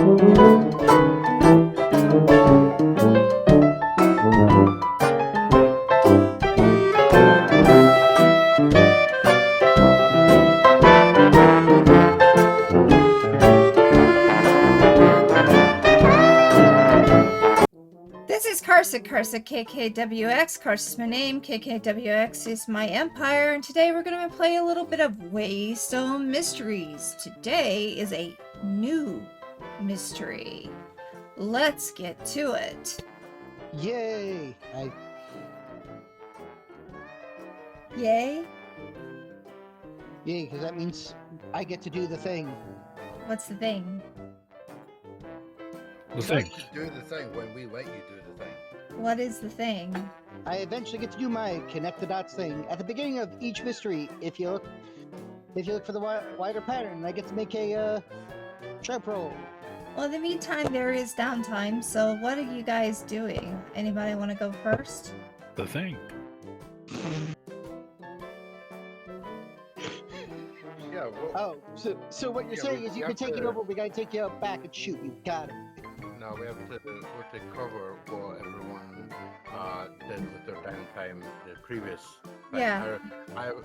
This is KarsaKKWx. Karsa is my name, KKWX is my empire, and today we're going to play a little bit of Waystone Mysteries. Today is a new mystery. Let's get to it. Yay! Yay? Yay, because that means I get to do the thing. What's the thing? You like to do the thing when we let you do the thing. What is the thing? I eventually get to do my connect the dots thing at the beginning of each mystery. If you look for the wider pattern, I get to make a trap roll. Well, in the meantime, there is downtime, so what are you guys doing? Anybody want to go first? The thing. Yeah. Well, so what you're saying is you can take it over. We gotta take you out back and shoot. You got it. no, we have to cover what everyone did with their downtime the previous. Time. Yeah.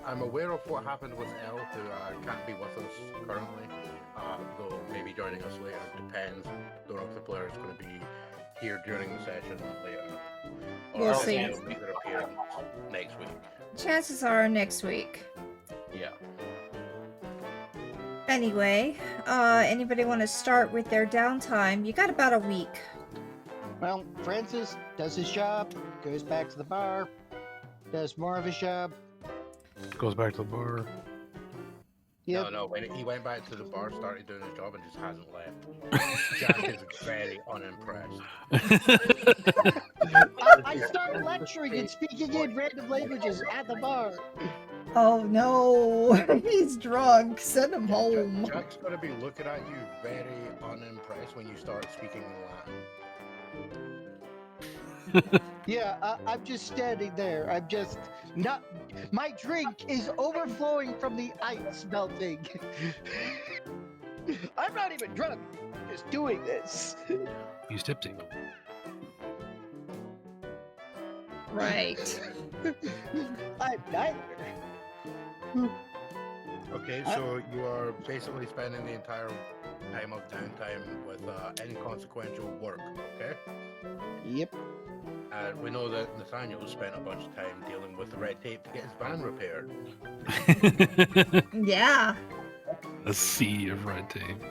I'm aware of what happened with Elle, who can't be with us currently. Though maybe joining us later, depends. Don't know if the player is going to be here during the session or later. We'll see. Either appearing next week. Chances are next week. Yeah. Anyway, anybody want to start with their downtime? You got about a week. Well, Francis does his job, goes back to the bar, does more of his job. Goes back to the bar. Yep. No, when he went back to the bar, started doing his job, and just hasn't left. Jack is very unimpressed. I started lecturing and speaking in random languages at the bar. Oh no, he's drunk. Send him home. Jack's going to be looking at you very unimpressed when you start speaking Latin. Yeah, I'm just standing there. I'm just not. My drink is overflowing from the ice melting. I'm not even drunk. I'm just doing this. He's tipsy. Right. I'm neither. Okay, so you are basically spending the entire time of downtime with inconsequential work, okay? Yep. And we know that Nathaniel spent a bunch of time dealing with the red tape to get his van repaired. Yeah. A sea of red tape.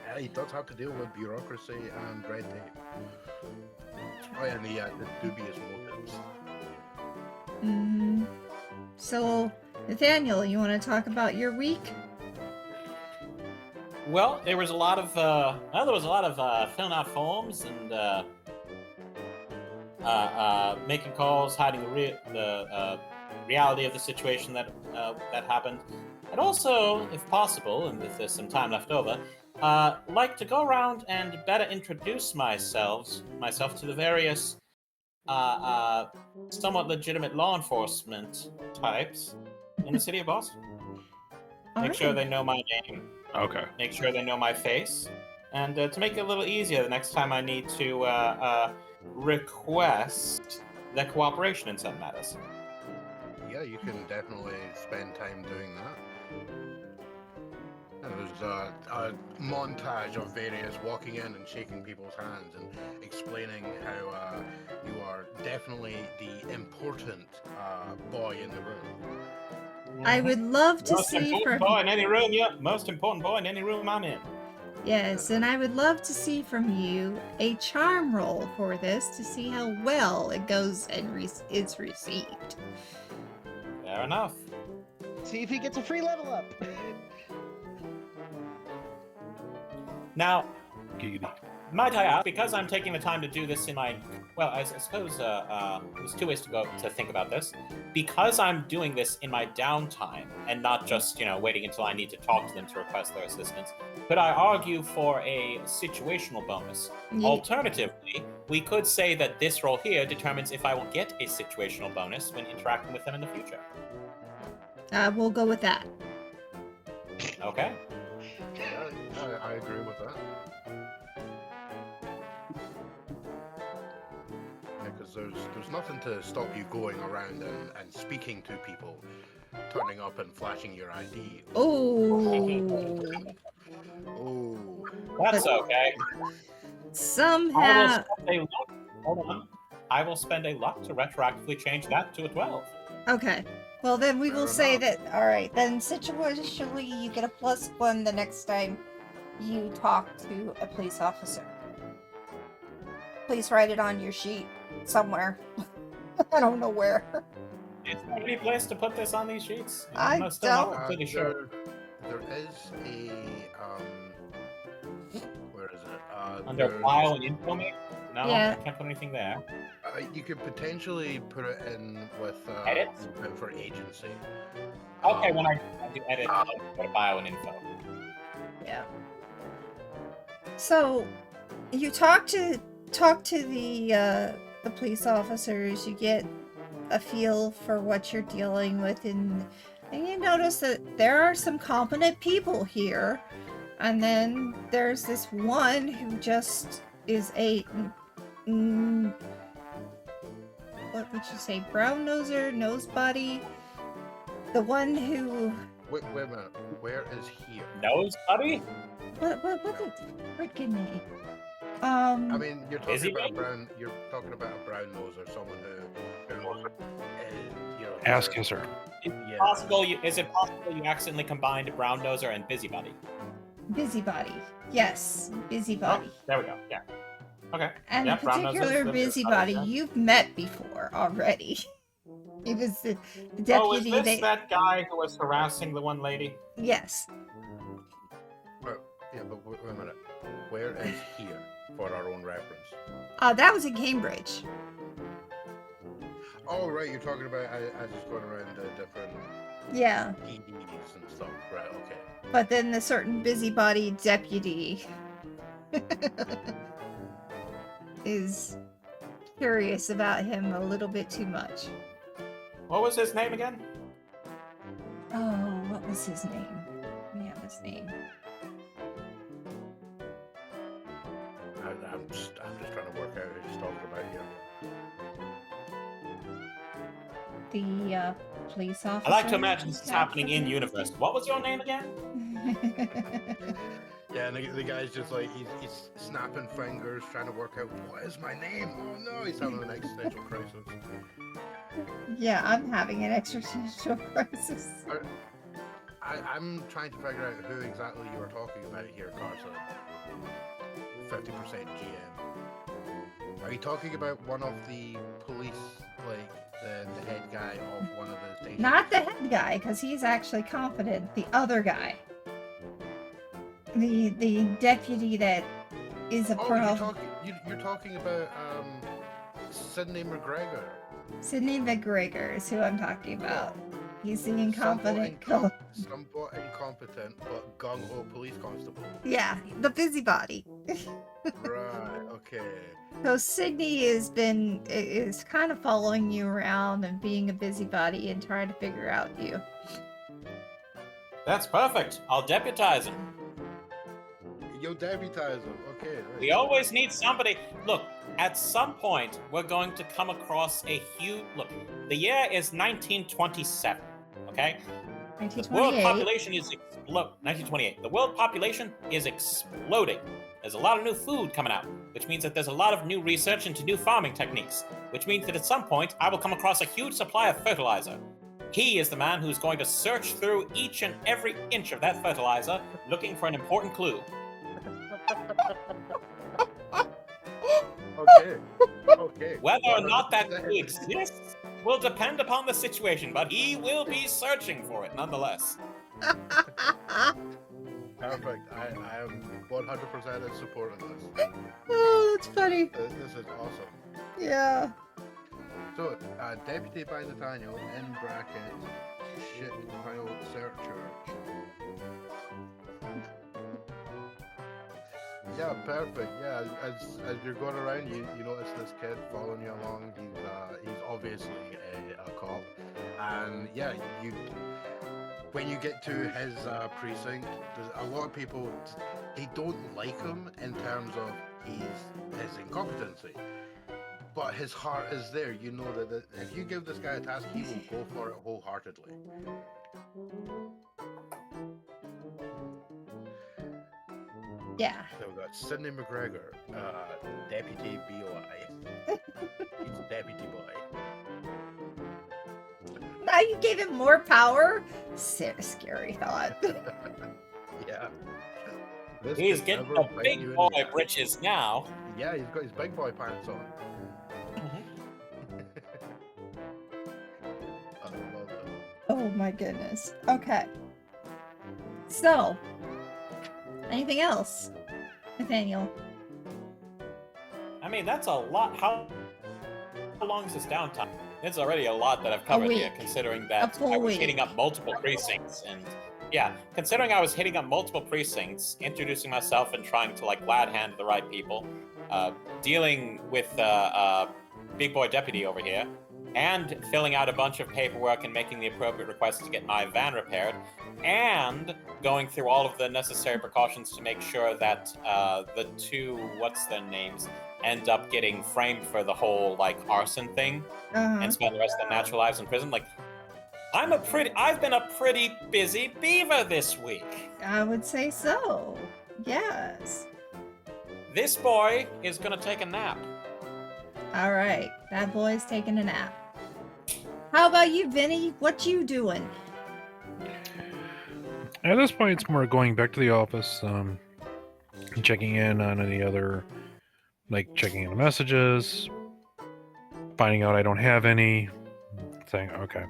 Yeah, he does have to deal with bureaucracy and red tape. Oh, and the dubious motives. So, Nathaniel, you want to talk about your week? Well, there was a lot of filling out forms and making calls, hiding the reality of the situation that happened, and also, if possible, and if there's some time left over, like to go around and better introduce myself to the various somewhat legitimate law enforcement types in the city of Boston. Make sure they know my name. Okay. Make sure they know my face. And to make it a little easier the next time I need to request their cooperation in some matters. Yeah, you can definitely spend time doing that. And there's a montage of various walking in and shaking people's hands and explaining how you are definitely the important boy in the room. I would love to see from boy in any room, yeah. Most important boy in any room I'm in. Yes, and I would love to see from you a charm roll for this to see how well it goes and is received. Fair enough. See if he gets a free level up. Now, Giggity. might I ask, because I'm taking the time to do this in my, well, I suppose there's two ways to think about this. Because I'm doing this in my downtime and not just, waiting until I need to talk to them to request their assistance, could I argue for a situational bonus? Yeah. Alternatively, we could say that this roll here determines if I will get a situational bonus when interacting with them in the future. We'll go with that. Okay. Yeah, I agree with that. there's nothing to stop you going around and speaking to people, turning up and flashing your ID. Oh, Oh, That's okay. somehow. Hold on. I will spend a luck to retroactively change that to a 12. Okay. Well, then we will Fair say enough. that. All right. Then situationally, you get a +1 the next time you talk to a police officer. Please write it on your sheet somewhere. I don't know where. Is there any place to put this on these sheets? I I'm still not don't. completely sure. there is a where is it? Under there's- file and info, maybe? No, Yeah. I can't put anything there. You could potentially put it in with Edits? input for agency. Okay, when I do edit, I'll go to bio and info. Yeah. So, you talk to the police officers. You get a feel for what you're dealing with, and you notice that there are some competent people here. And then there's this one who just is a what would you say, brown noser, nose-body? The one who Wait a minute. Where is here? Nose, buddy? what the freaking name? I mean, you're talking Busy about bee? you're talking about a brown nose or someone who you know. Ass they're- kisser. Yeah. Is it possible you accidentally combined brown noser and busybody? Busybody. Yes, busybody. Oh, there we go. Yeah. Okay. And yeah, the brown nose particular is- busybody yeah. you've met before already. He was the Oh, is deputy. this that guy who was harassing the one lady? Yes. Yeah, but wait a minute. Where is here for our own reference? That was in Cambridge. Oh, right. You're talking about I just going around the different Yeah. EDs and stuff. Right. Okay. But then the certain busybody deputy is curious about him a little bit too much. What was his name again? Oh, what was his name? We have his name. I'm just trying to work out who he's talking about here. The police officer. I like to imagine this is happening in universe. What was your name again? Yeah, and the guy's just like he's snapping fingers, trying to work out what is my name. Oh no, he's having an existential crisis. Yeah, I'm having an existential crisis. I'm trying to figure out who exactly you are talking about here, Karsa. 50% GM. Are you talking about one of the police, like the head guy of one of the stations? Not the head guy, because he's actually competent. The other guy. The deputy that is a Oh, pro. you're talking about Sidney McGregor. Sidney McGregor is who I'm talking about. He's the incompetent. Somewhat incompetent, but gung-ho police constable. Yeah, the busybody. Right. Okay. So Sidney is kind of following you around and being a busybody and trying to figure out you. That's perfect. I'll deputize him. You'll deputize him. Okay. Right. We always need somebody. Look, at some point, we're going to come across a huge. Look, the year is 1927. Okay, the world 1928. population is 1928. The world population is exploding. There's a lot of new food coming out, which means that there's a lot of new research into new farming techniques. Which means that at some point, I will come across a huge supply of fertilizer. He is the man who's going to search through each and every inch of that fertilizer, looking for an important clue. Okay. Okay. Whether or not that 100%. clue exists will depend upon the situation, but he will be searching for it nonetheless. Perfect. I am 100% in support of this. Oh, that's funny. This is awesome. Yeah. So, Deputy by Nathaniel, in brackets, shit pile searcher. Yeah, perfect. Yeah, as you're going around, you notice this kid following you along. He's obviously a cop, and yeah, when you get to his precinct, there's a lot of people. They don't like him in terms of his incompetency, but his heart is there. You know that if you give this guy a task, he will go for it wholeheartedly. Yeah. So we've got Sidney McGregor, Deputy BOI. He's Deputy Boy. Now you gave him more power? Scary thought. Yeah. This He's could getting never the bite big you in boy the ass. britches now. Yeah, he's got his big boy pants on. I love it. Oh my goodness. Okay. So, anything else, Nathaniel? I mean, that's a lot. How long is this downtime? It's already a lot that I've covered here, week. considering A that full I was week. hitting up multiple precincts. And yeah, considering I was hitting up multiple precincts, introducing myself and trying to like glad hand the right people, dealing with big boy deputy over here, and filling out a bunch of paperwork and making the appropriate requests to get my van repaired, and going through all of the necessary precautions to make sure that the two, what's their names, end up getting framed for the whole like arson thing and spend the rest of their natural lives in prison. Like, I've been a pretty busy beaver this week. I would say so. Yes. This boy is gonna take a nap. All right. That boy's taking a nap. How about you, Vinny? What you doing? At this point, it's more going back to the office, checking in on any other, like checking in the messages, finding out I don't have any, saying okay.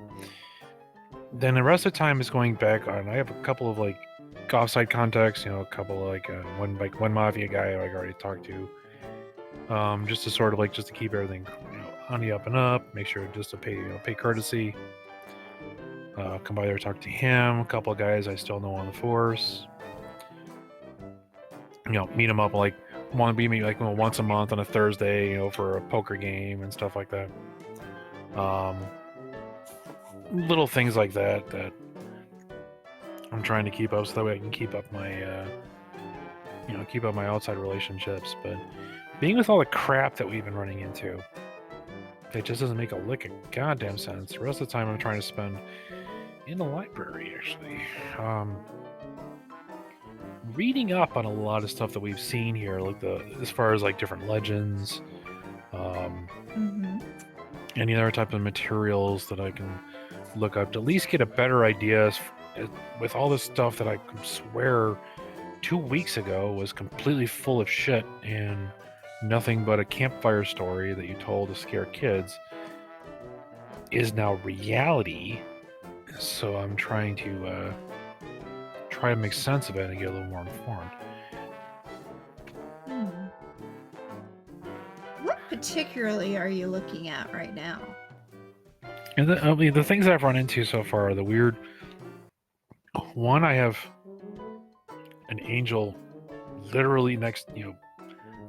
Then the rest of the time is going back on. I have a couple of like offsite contacts, a couple of one mafia guy I already talked to, just to sort of just to keep everything on the up and up, make sure just to pay courtesy. Come by there, talk to him. A couple of guys I still know on the force. Meet them up want to be me once a month on a Thursday, for a poker game and stuff like that. Little things like that I'm trying to keep up so that way I can keep up my outside relationships. But being with all the crap that we've been running into, it just doesn't make a lick of goddamn sense. The rest of the time I'm trying to spend in the library, actually. Reading up on a lot of stuff that we've seen here, as far as different legends, any other type of materials that I can look up to at least get a better idea with all this stuff that I could swear 2 weeks ago was completely full of shit and nothing but a campfire story that you told to scare kids is now reality. So I'm trying to make sense of it and get a little more informed. What particularly are you looking at right now? And the things I've run into so far are the weird. One, I have an angel literally next.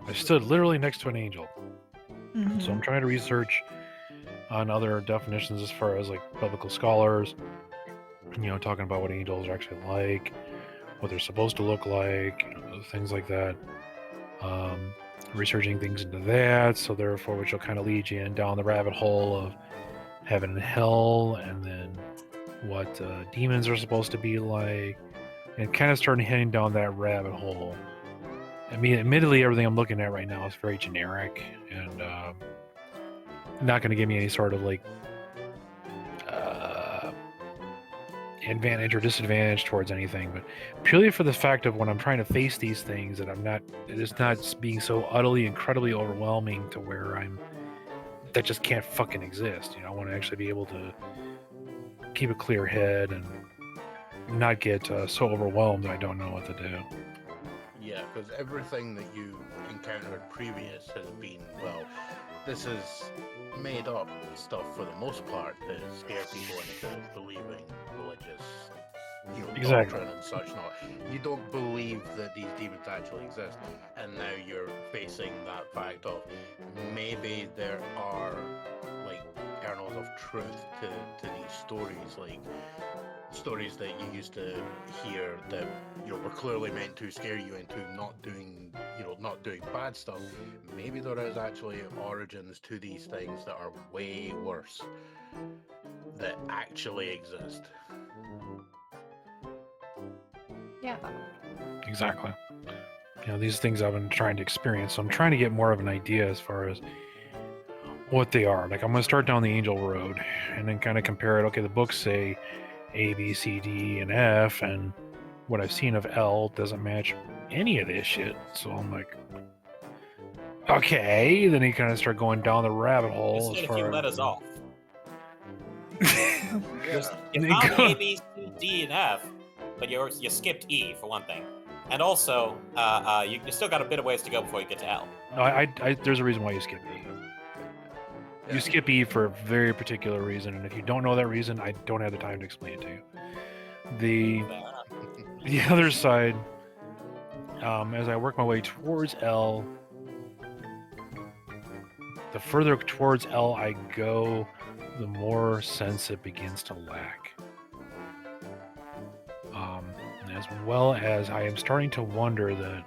I stood literally next to an angel. So I'm trying to research on other definitions as far as biblical scholars. Talking about what angels are actually like, what they're supposed to look like, things like that. Researching things into that, so therefore, which will kind of lead you down the rabbit hole of heaven and hell, and then what demons are supposed to be like, and kind of starting heading down that rabbit hole. I mean, admittedly, everything I'm looking at right now is very generic and not going to give me any sort of advantage or disadvantage towards anything, but purely for the fact of when I'm trying to face these things, that it is not being so utterly, incredibly overwhelming to where that just can't fucking exist. I want to actually be able to keep a clear head and not get so overwhelmed that I don't know what to do. Yeah, because everything that you encountered previous has been, this is made up stuff for the most part to scare people into believing religious, Exactly. doctrine and such not. You don't believe that these demons actually exist, and now you're facing that fact of maybe there are kernels of truth to these stories, like stories that you used to hear that were clearly meant to scare you into not doing bad stuff. Maybe there is actually origins to these things that are way worse that actually exist. Yeah. Exactly. These things I've been trying to experience, so I'm trying to get more of an idea as far as what they are. Like, I'm going to start down the Angel Road and then kind of compare it. Okay, the books say A, B, C, D, and F, and what I've seen of L doesn't match any of this shit. So I'm like, okay. Then you kind of start going down the rabbit hole. Just As get a far few as... letters off. Yeah. You found A, B, C, D, and F, but you skipped E for one thing, and also you still got a bit of ways to go before you get to L. No, there's a reason why you skip E. Yeah. You skip E for a very particular reason, and if you don't know that reason, I don't have the time to explain it to you. The other side, as I work my way towards L, the further towards L I go, the more sense it begins to lack. As well as I am starting to wonder that,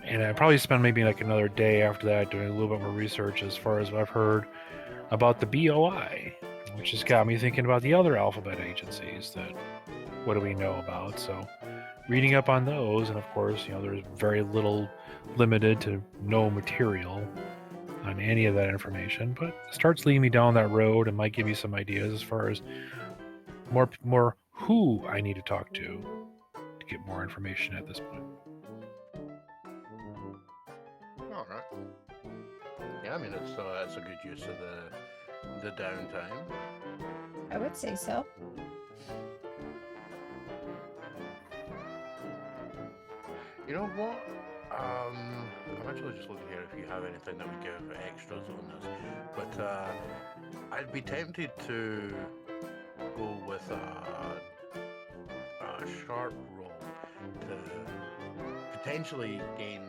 and I probably spend maybe like another day after that doing a little bit more research as far as what I've heard about the BOI, which has got me thinking about the other alphabet agencies that, what do we know about? So reading up on those, and of course, there's very little, limited to no material on any of that information, but it starts leading me down that road and might give me some ideas as far as more who I need to talk to get more information at this point. All right. Yeah, I mean it's a good use of the downtime. I would say so. You know what? I'm actually just looking here if you have anything that would give extras on this, but I'd be tempted to go with a sharp roll to potentially gain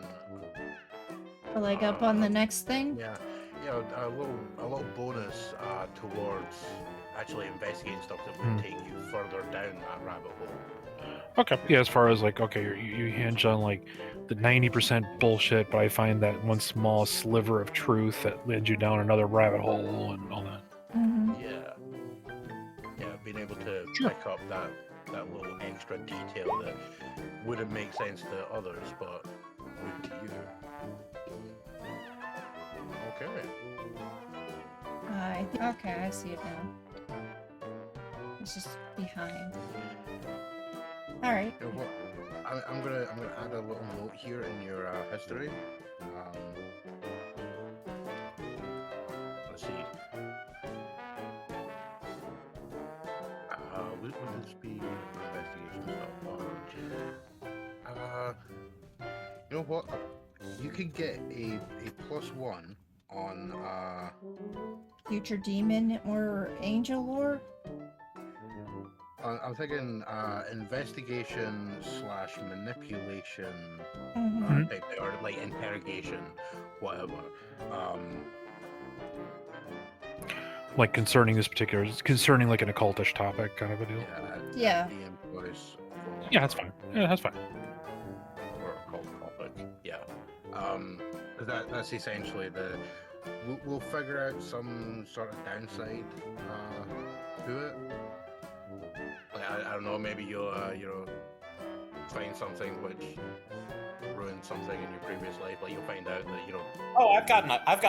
A leg up on the next thing. a little bonus towards actually investigating stuff that would take you further down that rabbit hole. Okay, yeah, as far as like, okay, you hinge on like the 90% bullshit, but I find that one small sliver of truth that leads you down another rabbit hole and all that. Mm-hmm. Yeah, being able to pick up that little extra detail that wouldn't make sense to others, but would to you. Okay. Okay, I see it now. It's just behind. All right. You know what? I'm gonna add a little note here in your history. Let's see. Would this be investigation stuff? You know what? You can get a +1 on Future demon or angel lore? I'm thinking investigation/manipulation, Mm-hmm. or like interrogation, whatever. Like concerning like an occultish topic kind of a deal. Yeah. The employees. Yeah, that's fine. Yeah, that's fine. Or occult topic. Yeah. That's essentially we'll figure out some sort of downside to it. Like, I don't know, maybe you'll find something which ruined something in your previous life. Like you'll find out that Oh, I've got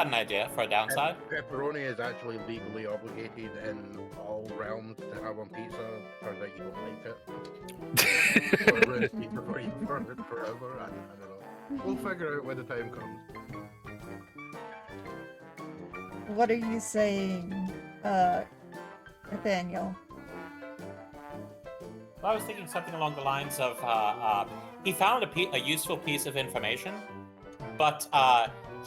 an idea for a downside. pepperoni is actually legally obligated in all realms to have on pizza. Turns out you don't like it. So it ruins pizza for you forever. I don't know. We'll figure out when the time comes. What are you saying, Nathaniel? Well, I was thinking something along the lines of he found a useful piece of information, but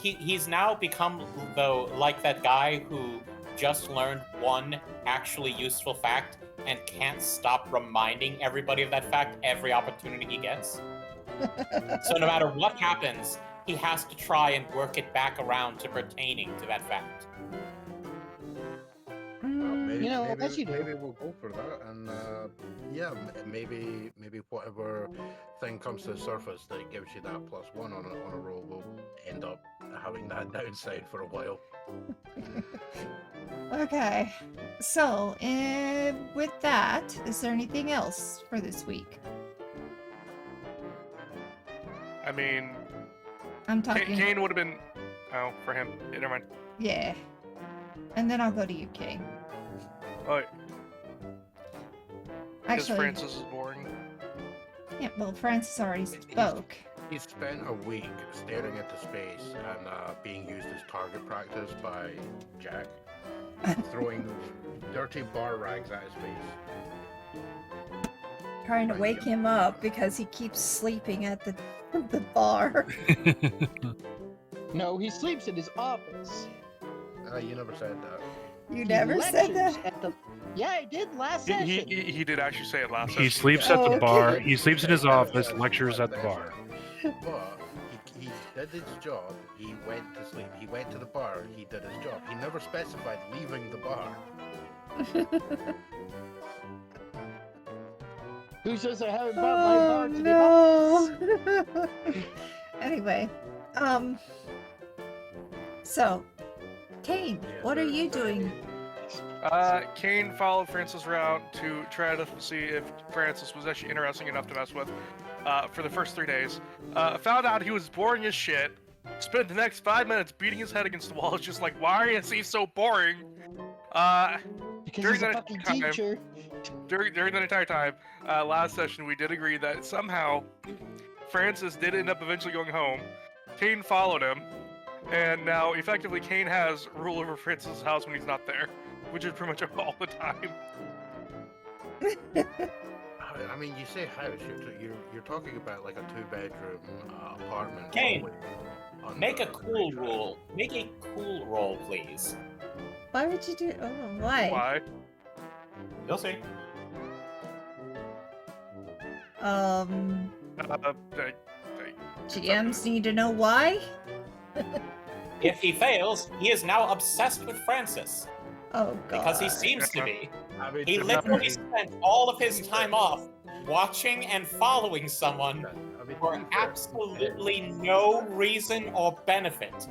he's now become, though, like that guy who just learned one actually useful fact and can't stop reminding everybody of that fact every opportunity he gets. So no matter what happens, he has to try and work it back around to pertaining to that fact. Maybe, You know, maybe, as you do. maybe we'll go for that, and yeah, maybe whatever thing comes to the surface that gives you that +1 on a roll will end up having that downside for a while. Okay. So, with that, is there anything else for this week? I mean, I'm talking. Cain would have been. Oh, for him. Yeah, never mind. Yeah. And then I'll go to you, Kay. Oh, because Actually, Francis is boring. yeah. Well, Francis already spoke. He spent a week staring into space and being used as target practice by Jack, throwing dirty bar rags at his face. Trying to wake him up because he keeps sleeping at the bar. No, he sleeps in his office. You never said that. You He never said lectures that. At the... Yeah, I did last session. He did actually say it last He session. sleeps Yeah. at the Oh, bar. okay. He sleeps in his office. Lectures at the bar. But he did his job. He went to sleep. He went to the bar. He did his job. He never specified leaving the bar. Who says I haven't brought my bar to the office? no. Anyway, so, Cain, what are you doing? Cain followed Francis' route to try to see if Francis was actually interesting enough to mess with for the first 3 days. Found out he was boring as shit. Spent the next 5 minutes beating his head against the wall. It's just like, why is he so boring? Because During he's a that fucking time- teacher. During that entire time, last session, we did agree that somehow Francis did end up eventually going home. Cain followed him, and now effectively Cain has rule over Francis' house when he's not there, which is pretty much all the time. I mean, you say house. You're talking about like a 2-bedroom apartment. Cain, on Make the a cool roll. Make a cool roll, please. Why would you do? Oh, why? Why? You'll see. GMs need to know why. If he fails, he is now obsessed with Francis. Oh god. Because he seems to be. I mean, He to be literally fair- spent all of his time off watching and following someone I mean, to for be fair, absolutely no reason or benefit.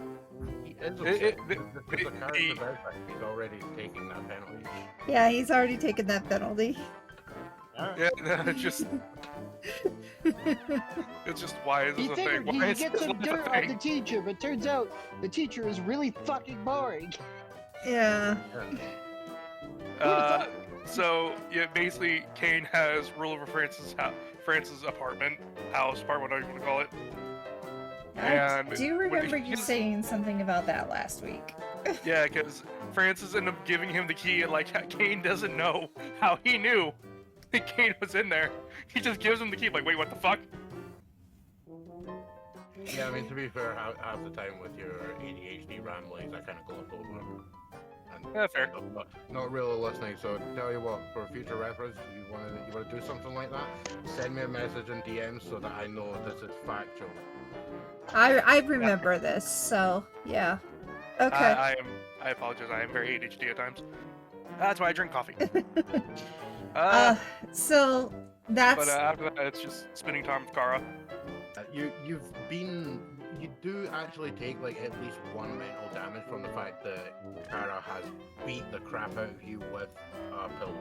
he is It- upset. There's a character there, he's already taking that penalty. Yeah, he's already taken that penalty. Yeah, it's just why is He this a thing? figured Why he'd is get this some a dirt on the thing? teacher, but turns out the teacher is really fucking boring. Yeah. So yeah, basically, Cain has rule over Francis' apartment, house, whatever you want to call it. I And do when remember he- you saying something about that last week. Yeah, because Francis ended up giving him the key, and like Cain doesn't know how he knew that Cain was in there. He just gives him the key, like, wait, what the fuck? Yeah, I mean, to be fair, half the time with your ADHD ramblings, I kind of glossed over. And Yeah, fair. not really listening. So tell you what, for future reference, you want to do something like that, send me a message in DM so that I know this is factual. I remember this, so yeah. Okay. I apologize. I am very ADHD at times. That's why I drink coffee. So that's But after that, it's just spending time with Kara. You do actually take like at least one mental damage from the fact that Kara has beat the crap out of you with a pillow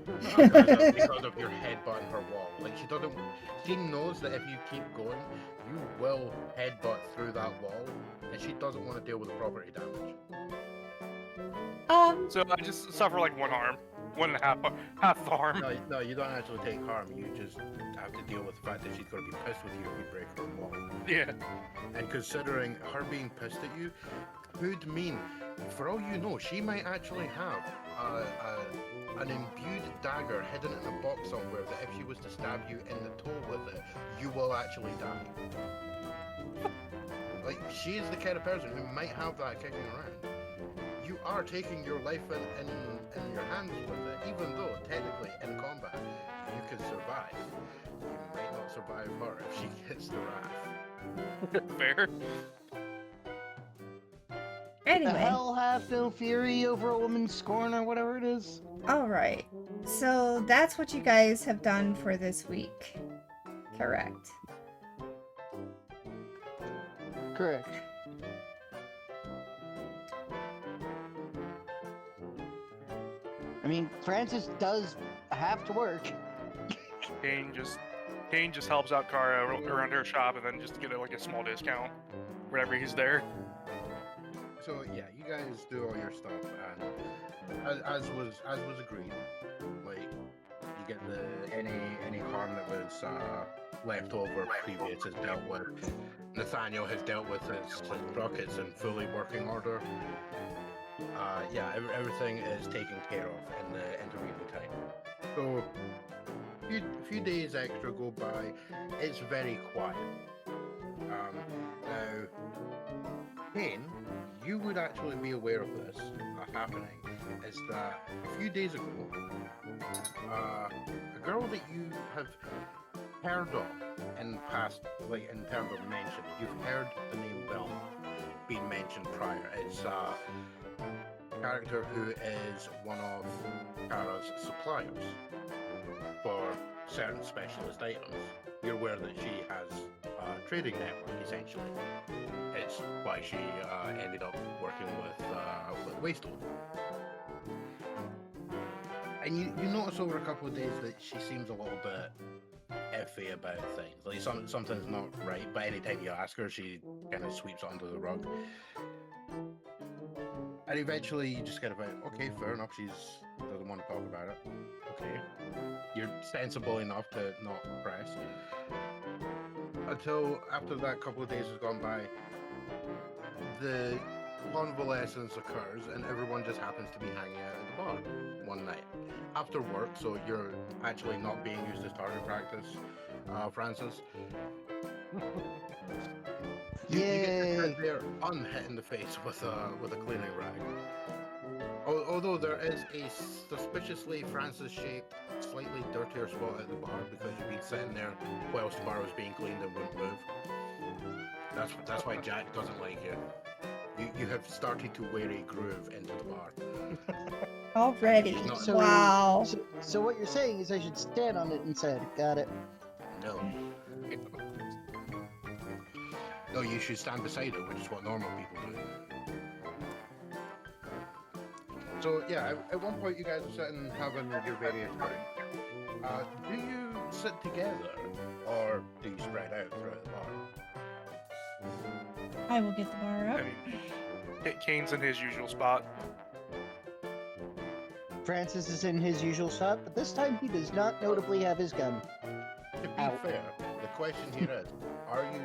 because of your headbutting her wall. Like she knows that if you keep going, you will headbutt through that wall, and she doesn't want to deal with the property damage. So I just suffer like one harm, one and a half the harm. No, you don't actually take harm. You just have to deal with the fact that she's going to be pissed with you if you break her wall. Yeah. And considering her being pissed at you could mean, for all you know, she might actually have an imbued dagger hidden in a box somewhere that if she was to stab you in the toe with it, you will actually die. Like, she is the kind of person who might have that kicking around. You are taking your life in your hands with it, even though technically in combat you could survive. You might not survive her if she gets the wrath. Fair. The Anyway, hell have no fury over a woman's scorn or whatever it is. all right. So that's what you guys have done for this week. Correct. Correct. I mean, Francis does have to work. Cain just helps out Kara around her shop and then just to get like a small discount whenever he's there. So yeah, you guys do all your stuff, and as was agreed, like you get any harm that was left over previous is dealt with. Nathaniel has dealt with his truck; it's in fully working order. Yeah, everything is taken care of in the intervening time. So a few days extra go by. It's very quiet. Now, Cain, you would actually be aware of this happening. Is that a few days ago, a girl that you have heard of in past, like in terms of mention, you've heard the name Velma being mentioned prior. It's a character who is one of Kara's suppliers for certain specialist items. You're aware that she has a trading network, essentially. It's why she ended up working with Waystone. And you notice over a couple of days that she seems a little bit iffy about things. Like something's not right, but anytime you ask her, she kind of sweeps it under the rug. And eventually you just get about, okay, fair enough, she doesn't want to talk about it. Okay. You're sensible enough to not press. Until after that couple of days has gone by, the convalescence occurs and everyone just happens to be hanging out at the bar one night. After work, so you're actually not being used as target practice, Francis. You get there unhit in the face with a cleaning rag. Although there is a suspiciously Francis-shaped, slightly dirtier spot at the bar because you've been sitting there whilst the bar was being cleaned and wouldn't move. That's why Jack doesn't like you. You have started to wear a groove into the bar. Already. So- Wow. So what you're saying is I should stand on it instead. Got it. No. No, you should stand beside it, which is what normal people do. So yeah, at one point you guys are sitting having your various drinks. Do you sit together, or do you spread out throughout the bar? I will get the bar up. I mean, Cain's in his usual spot. Francis is in his usual spot, but this time he does not notably have his gun. To be Out. fair, the question here is, are you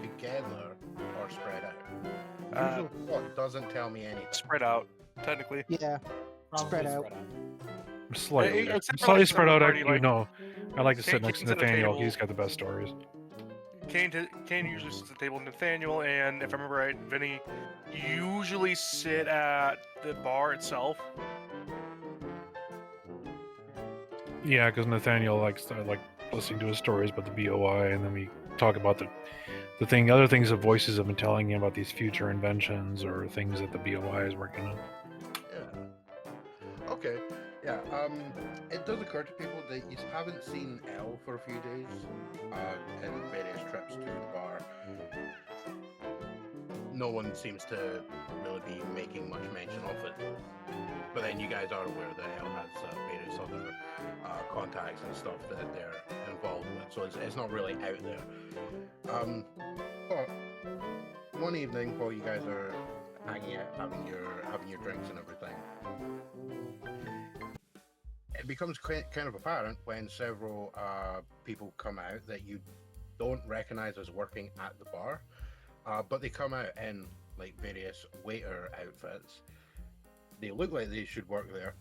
together or spread out? Usual spot doesn't tell me anything. Spread out, technically. Yeah. Probably Spread out. Slightly, Except for, slightly like, spread out. party, You like, know, I like to sit Cain next to sits at the Nathaniel. table. He's got the best stories. Cain usually sits at the table with Nathaniel, and if I remember right, Vinny usually sit at the bar itself. Yeah, because Nathaniel likes listening to his stories about the BOI, and then we talk about the other things the voices have been telling him about these future inventions or things that the BOI is working on. Yeah. Okay. Yeah. It does occur to people that you haven't seen Elle for a few days, in various trips to the bar. No one seems to really be making much mention of it. But then you guys are aware that Elle has various other contacts and stuff that they're involved with, so it's not really out there. But one evening while you guys are hanging out, having your drinks and everything, it becomes kind of apparent when several people come out that you don't recognize as working at the bar, but they come out in like various waiter outfits. They look like they should work there,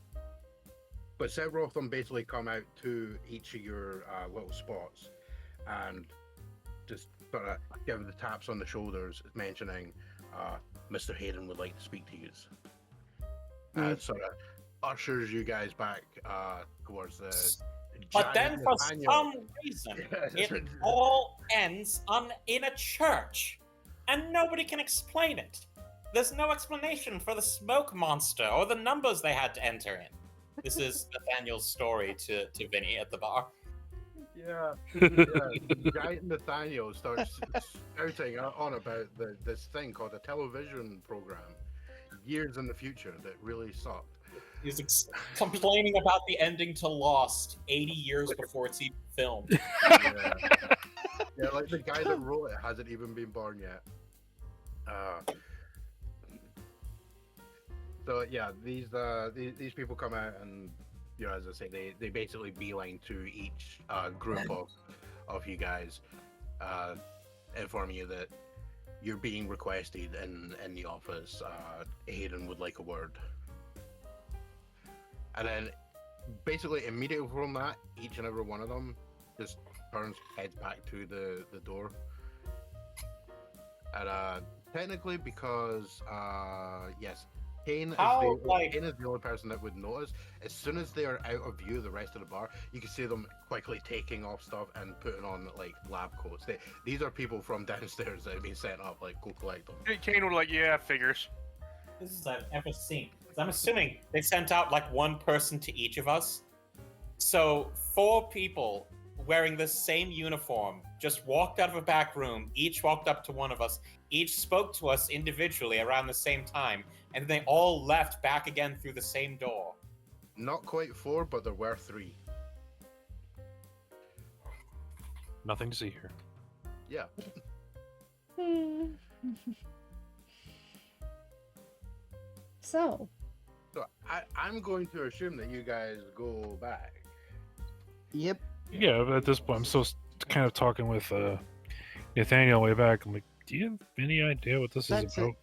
but several of them basically come out to each of your little spots and just sort of give the taps on the shoulders, mentioning Mr. Hayden would like to speak to you. And sort of ushers you guys back towards the. But then for Nathaniel. some reason, it all ends in a church, and nobody can explain it. There's no explanation for the smoke monster or the numbers they had to enter in. This is Nathaniel's story to Vinny at the bar. Yeah, guy Nathaniel starts shouting on about this thing called a television program years in the future that really sucked. He's complaining about the ending to Lost 80 years before it's even filmed. Yeah. Yeah, like the guy that wrote it hasn't even been born yet. So yeah, these people come out and, you know, as I say, they basically beeline to each group of you guys, informing you that you're being requested in the office. Hayden would like a word. And then basically immediately from that, each and every one of them just heads back to the door. And technically, because yes, Cain is the only person that would notice. As soon as they are out of view, the rest of the bar, you can see them quickly taking off stuff and putting on like lab coats. These are people from downstairs that have been sent up. Like, go collect them. Cain would like, yeah, figures. This is I've ever seen. I'm assuming they sent out like one person to each of us. So 4 people wearing the same uniform just walked out of a back room, each walked up to one of us, each spoke to us individually around the same time, and they all left back again through the same door. Not quite 4, but there were 3. Nothing to see here. Yeah. So I'm going to assume that you guys go back. Yep. Yeah, but at this point, I'm still kind of talking with Nathaniel way back. I'm like, do you have any idea what this is about?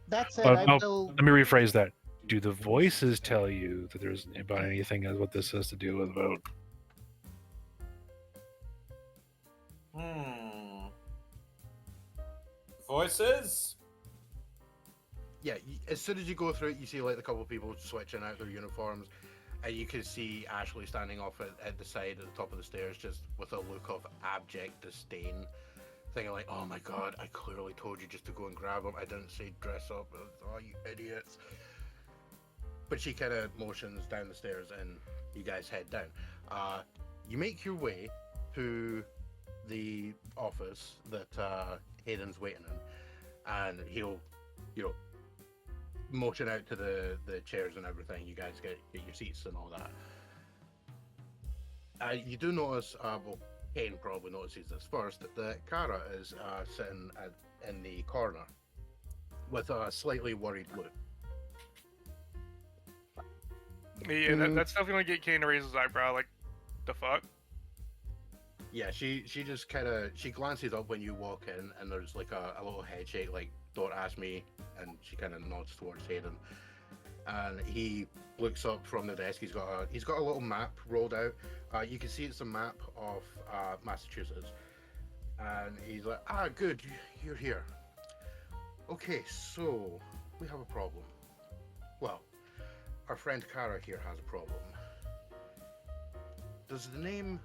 That said, But I no, will. let me rephrase that. Do the voices tell you that there's about anything as what this has to do with about? Voices? Yeah, as soon as you go through it, you see like a couple of people switching out their uniforms, and you can see Ashley standing off at the side at the top of the stairs, just with a look of abject disdain, thinking like, "Oh my god, I clearly told you just to go and grab him. I didn't say dress up. Oh, you idiots!" But she kind of motions down the stairs, and you guys head down. You make your way to the office that Hayden's waiting in, and he'll, you know, motion out to the chairs and everything. You guys get your seats and all that. You do notice, well, Cain probably notices this first, that Kara is sitting in the corner with a slightly worried look. Yeah, that's definitely gonna get Cain to raise his eyebrow. Like, the fuck? Yeah, she just kind of, she glances up when you walk in, and there's like a little head shake, like, "Don't ask me," and she kind of nods towards Hayden. And he looks up from the desk. He's got a little map rolled out. You can see it's a map of Massachusetts, and he's like, "Ah, good, you're here. Okay, so we have a problem. Well, our friend Kara here has a problem. Does the name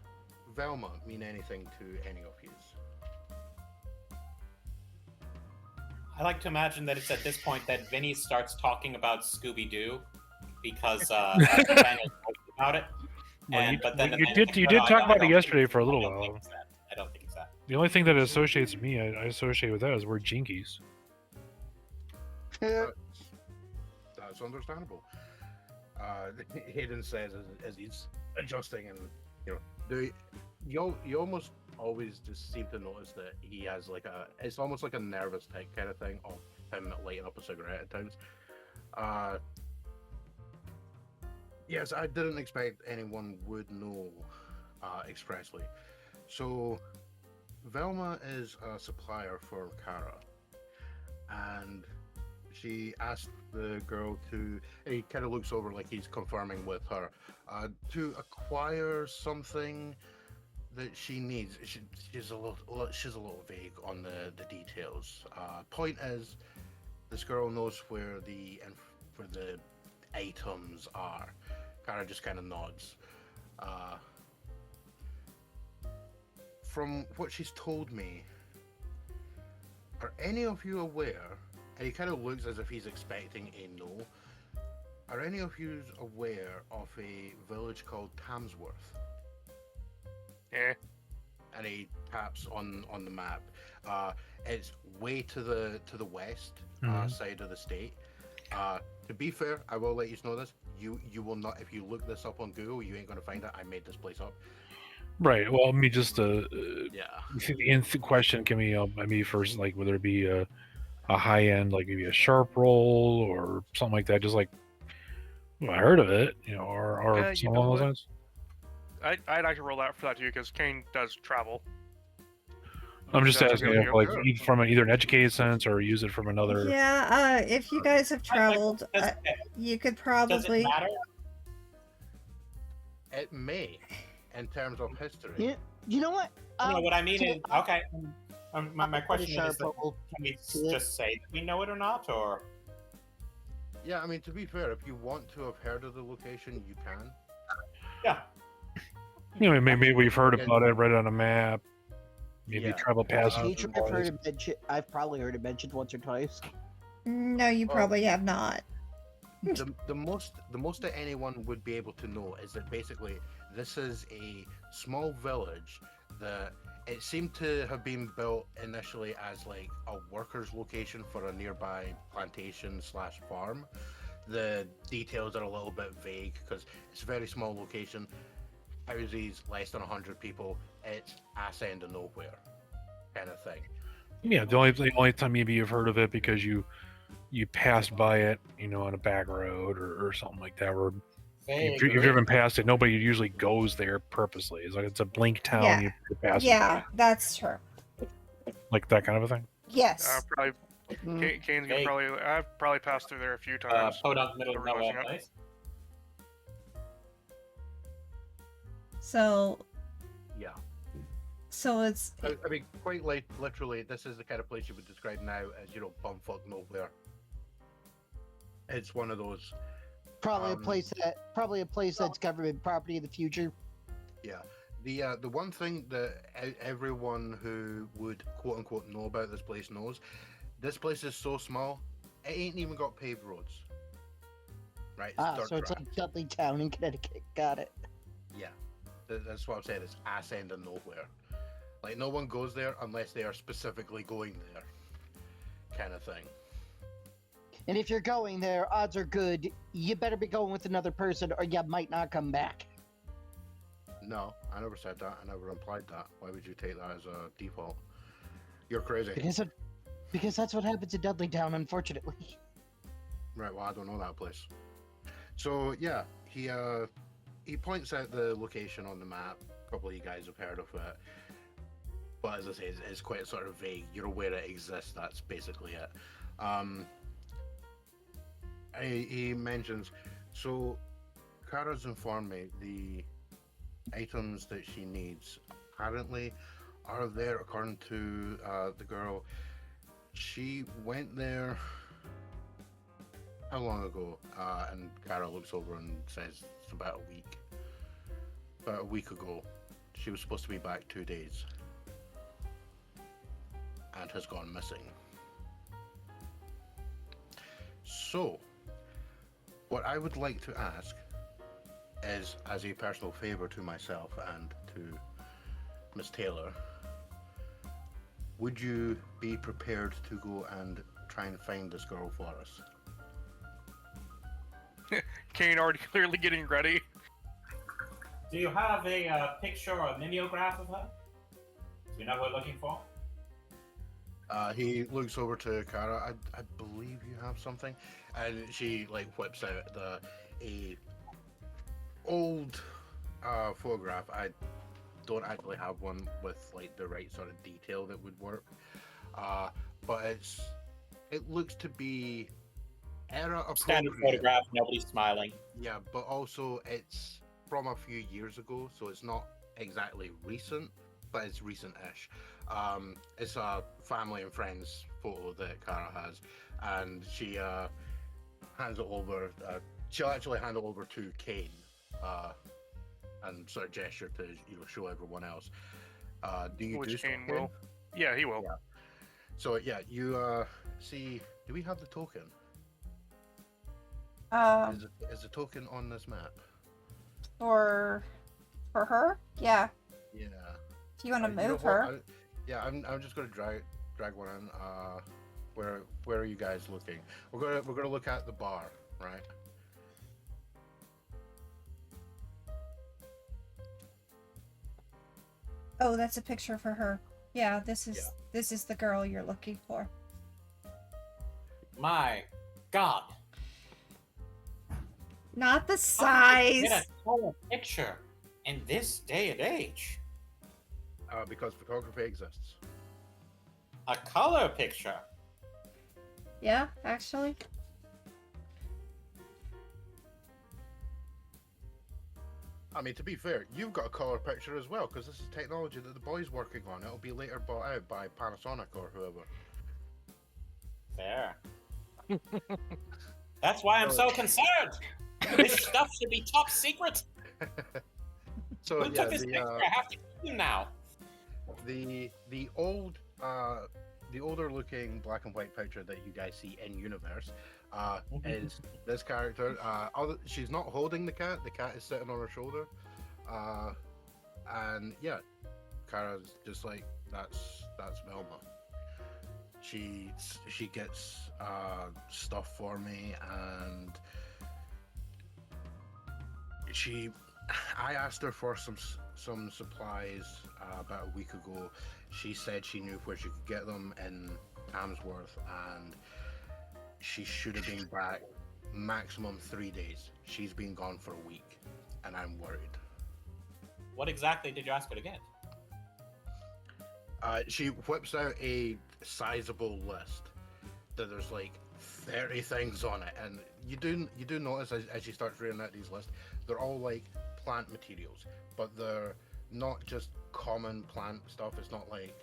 Velma mean anything to any of you?" I like to imagine that it's at this point that Vinny starts talking about Scooby-Doo because Nathaniel told him about it. Well, But then you did talk about it yesterday for a little while. I don't think it's that. The only thing that associates me, I associate with that is the word jinkies. That's understandable. Hayden says as he's adjusting, and you almost always just seem to notice that he has like it's almost like a nervous tick kind of thing of him lighting up a cigarette at times. Yes, I didn't expect anyone would know expressly. So Velma is a supplier for Kara, and she asked the girl to, he kind of looks over like he's confirming with her, to acquire something that she needs. She's a little vague on the details. Point is, this girl knows where the items are. Kara just kind of nods. from what she's told me, are any of you aware? And he kind of looks as if he's expecting a no. Are any of you aware of a village called Tamsworth? Yeah. And he taps on the map. It's way to the west side of the state. To be fair, I will let you know this. You will not, if you look this up on Google, you ain't gonna find it. I made this place up. Right. Well, I mean, just Yeah. the question can be maybe first, like, whether it be a high end, like maybe a sharp roll or something like that. Just like, well, I heard of it, or Yeah, you something know along those what? lines. I'd like to roll out for that too, because Cain does travel. I'm just That's asking really if, like, sure. from either an educated sense or use it from another. Yeah, if you guys have traveled, Does, you could does it probably. matter? It may, in terms of history. Yeah, you know what? No, what I mean so is, okay. My question pretty is, sharp roll. can we just say that we know it or not, or? Yeah, I mean, to be fair, if you want to have heard of the location, you can. Yeah. Maybe we've heard Okay. about it, read it on a map. Maybe Yeah. travel past it. Teacher, I've probably heard it mentioned once or twice. No, you Oh. probably have not. The most that anyone would be able to know is that basically this is a small village that it seemed to have been built initially as like a workers location for a nearby plantation / farm. The details are a little bit vague because it's a very small location, houses, less than 100 people. It's ass end of nowhere kind of thing. Yeah, the only time maybe you've heard of it because you passed by it, on a back road or something like that. Where you've driven past it, nobody usually goes there purposely. It's like it's a blink town. Yeah. You pass Yeah, that's true. it, like that kind of a thing. Yes. Probably Mm. Cain's gonna Hey. I've probably passed through there a few times. Podunk middle of Never nowhere realizing it. place. So Yeah. it's I mean, quite literally, this is the kind of place you would describe now as, bumfuck nowhere. It's one of those. Probably a place that's government property in the future. Yeah. The one thing that everyone who would quote unquote know about this place knows, this place is so small, it ain't even got paved roads. Right? It's So it's dirt like Dudley Town in Connecticut. Got it. Yeah. That's what I'm saying. It's ass end of nowhere. Like, no one goes there unless they are specifically going there, kind of thing. And if you're going there, odds are good you better be going with another person, or you might not come back. No, I never said that. I never implied that. Why would you take that as a default? You're crazy. Because that's what happens in Dudley Town, unfortunately. Right, well, I don't know that place. So, yeah, he points out the location on the map. Probably you guys have heard of it. But as I say, it's quite sort of vague. You're aware it exists, that's basically it. He mentions, so Kara's informed me the items that she needs apparently are there, according to the girl. She went there how long ago? And Kara looks over and says it's about a week. About a week ago. She was supposed to be back 2 days. And has gone missing. So, what I would like to ask is, as a personal favor to myself and to Miss Taylor, would you be prepared to go and try and find this girl for us? Cain already clearly getting ready. Do you have a picture or a mimeograph of her? Do you know what we're looking for? He looks over to Kara. I believe you have something, and she whips out a old photograph. I don't actually have one with the right sort of detail that would work, but it looks to be era appropriate. Standard photograph, nobody's smiling. Yeah, but also it's from a few years ago, so it's not exactly recent, but it's recent-ish. It's a family and friends photo that Kara has, and she hands it over. She'll actually hand it over to Cain, and sort of gesture to show everyone else. Do you do Which so, Cain Cain? will. Yeah, he will. Yeah. So yeah, you see. Do we have the token? Is the token on this map? For her? Yeah. Yeah. If you want to You know move what? her. I'm just gonna drag one in. Where are you guys looking? We're gonna look at the bar, right? Oh, that's a picture for her. Yeah, this is the girl you're looking for. My God. Not the How did you size. get a color picture in this day and age? Because photography exists. A color picture. Yeah, actually. I mean, to be fair, you've got a color picture as well, because this is technology that the boy's working on. It'll be later bought out by Panasonic or whoever. There. That's why I'm so concerned. This stuff should be top secret. So Who yeah, took this picture? I have to kill him now. the older looking black and white picture that you guys see in universe is this character. She's not holding the cat. The cat is sitting on her shoulder. And yeah, Kara's just like, that's Velma. She gets stuff for me, and I asked her for some supplies about a week ago. She said she knew where she could get them in Tamsworth, and she should have been back maximum 3 days. She's been gone for a week, and I'm worried. What exactly did you ask her to get? She whips out a sizable list that there's like 30 things on it, and you do notice as she starts reading out these lists, they're all like plant materials, but they're not just common plant stuff. It's not like,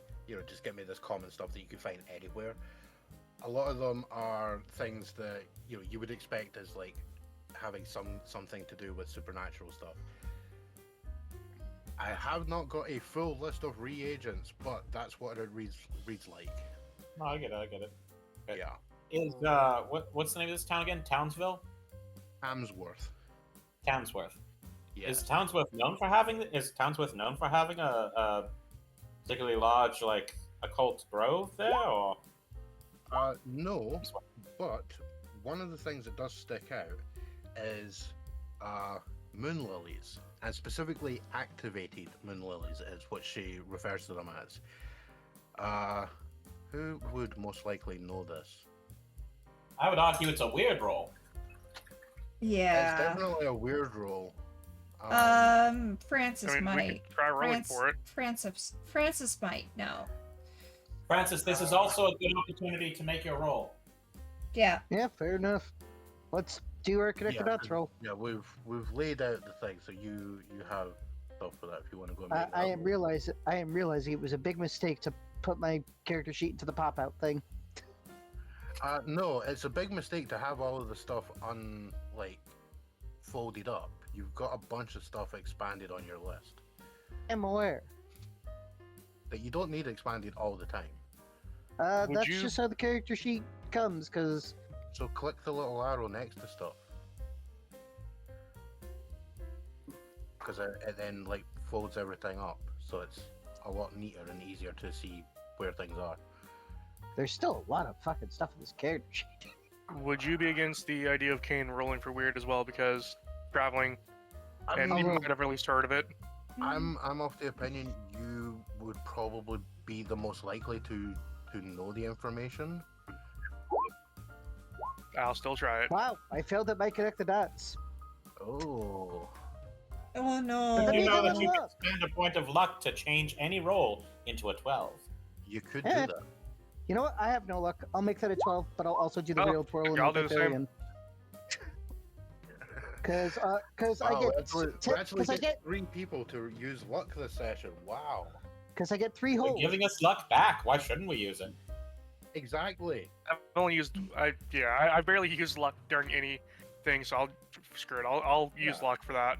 just get me this common stuff that you can find anywhere. A lot of them are things that you would expect as like having something to do with supernatural stuff. I have not got a full list of reagents, but that's what it reads like. No, I get it. Okay. Yeah. Is what's the name of this town again? Townsville? Tamsworth. Tamsworth. Yeah. Is Townsworth known for having a particularly large like occult grove there, or? No, but one of the things that does stick out is moon lilies, and specifically activated moon lilies is what she refers to them as. Who would most likely know this? I would argue it's a weird role. Yeah. It's definitely a weird role. Francis I mean, we might. could try rolling for it. Francis might know. Francis, this is also a good opportunity to make your roll. Yeah. Yeah, fair enough. Let's do our connected dots roll. Yeah, we've laid out the thing, so you have stuff for that if you want to go. And make I that am roll. realizing it was a big mistake to put my character sheet into the pop out thing. No, it's a big mistake to have all of the stuff folded up. You've got a bunch of stuff expanded on your list I'm aware. that you don't need expanded all the time. Would That's you- just how the character sheet comes, because So click the little arrow next to stuff, because it then folds everything up, so it's a lot neater and easier to see where things are. there's still a lot of fucking stuff in this character sheet. Would you be against the idea of Cain rolling for weird as well, because traveling, and you Although- might have released heard of it? I'm of the opinion you would probably be the most likely to know the information. I'll still try it. Wow, I failed at my connect the dots. Oh. Oh no. Let me You know have that a you can look. spend a point of luck to change any roll into a 12. You could Eh. do that. You know what? I have no luck. I'll make that a 12, but I'll also do the Oh, real twirl and I'll do the same. Because Wow, I get we actually I get get 3 people to use luck this session. Wow. because I get 3 You're holes. giving us luck back. Why shouldn't we use it? Exactly. I've only used, I barely used luck during anything, so screw it. I'll use luck for that.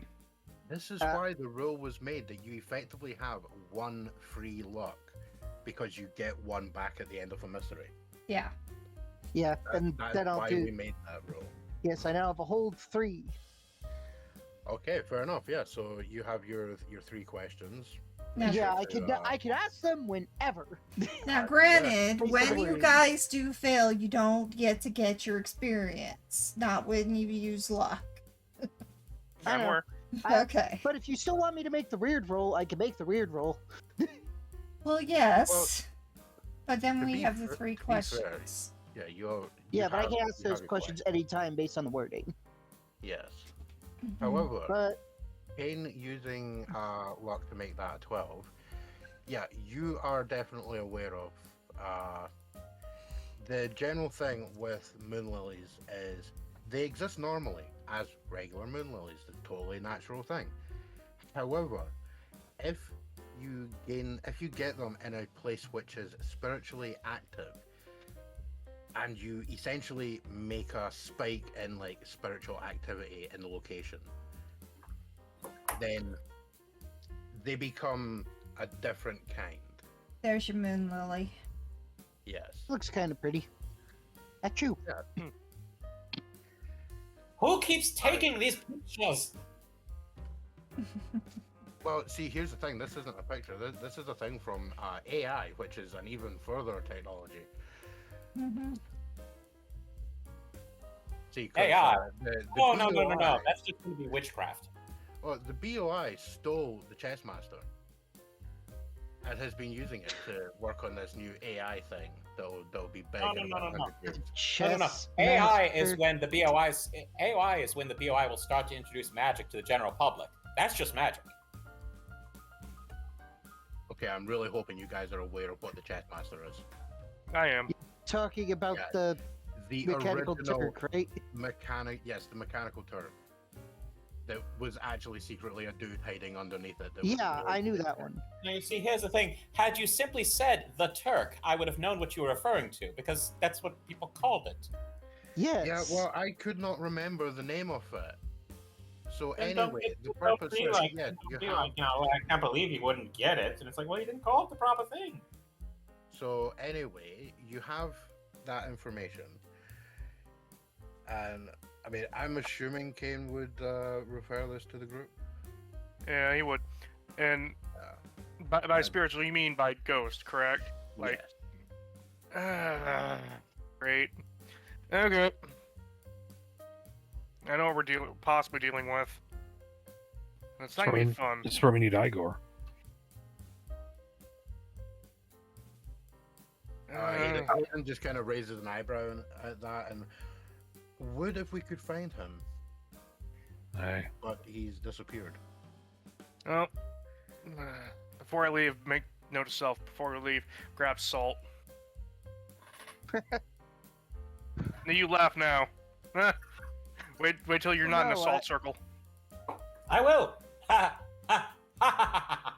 This is Uh, why the rule was made that you effectively have 1 free luck because you get 1 back at the end of a mystery. Yeah. Yeah, and That's then I'll why do. we made that rule. Yes, I now have a hold 3. Okay, fair enough. Yeah, so you have your 3 questions. Now, Yeah, to, I can ask them whenever. now granted, Based when on you word. guys do fail, you don't get to get your experience. Not when you use luck. I know. More. Okay. But if you still want me to make the weird roll, I can make the weird roll. Well, yes. But then to we be have the fair- 3 to be fair, questions. Yeah, you Yeah, but I have- can ask you have those your questions anytime based on the wording. Yes. Mhm. However, But Cain using luck to make that a 12. Yeah, you are definitely aware of the general thing with moon lilies is they exist normally as regular moon lilies. It's a totally natural thing. However, if you get them in a place which is spiritually active, and you essentially make a spike in like spiritual activity in the location, then they become a different kind. There's your moon lily. Yes. looks kind of pretty. At you. Who keeps taking these pictures? Well, see, here's the thing. This isn't a picture. This is a thing from AI, which is an even further technology. Mhm. See, 'cause, AI? the Oh, no. BOI That's just going to be witchcraft. Well, the BOI stole the chess master and has been using it to work on this new AI thing that'll be big No, in no, about no. 100 years. No. Chess. AI is master. when the BOI will start to introduce magic to the general public. That's just magic. Okay, I'm really hoping you guys are aware of what the chess master is. I am. Talking about Yeah. the The mechanical original Turk, right? the mechanical turret. That was actually secretly a dude hiding underneath it. Yeah, I knew that one. Now, you see, here's the thing. Had you simply said the Turk, I would have known what you were referring to, because that's what people called it. Yes. Yeah, well, I could not remember the name of it. So And don't anyway, get- the don't purpose be is, like- yeah, don't you be have. like, I can't believe you wouldn't get it. And it's like, well, you didn't call it the proper thing. So anyway, you have that information, and I mean, I'm assuming Cain would refer this to the group. Yeah, he would. And by spiritual, you mean by ghost, correct? Like, Yes. great. Okay. I know what we're possibly dealing with. And it's not gonna be fun. This is where we need Igor. Haugen just kind of raises an eyebrow at that, and would if we could find him, Aye. but he's disappeared. Well, before I leave, make note of self. Before we leave, grab salt. Now you laugh now. Wait till you're not in a No, salt circle. I will. Ha ha ha.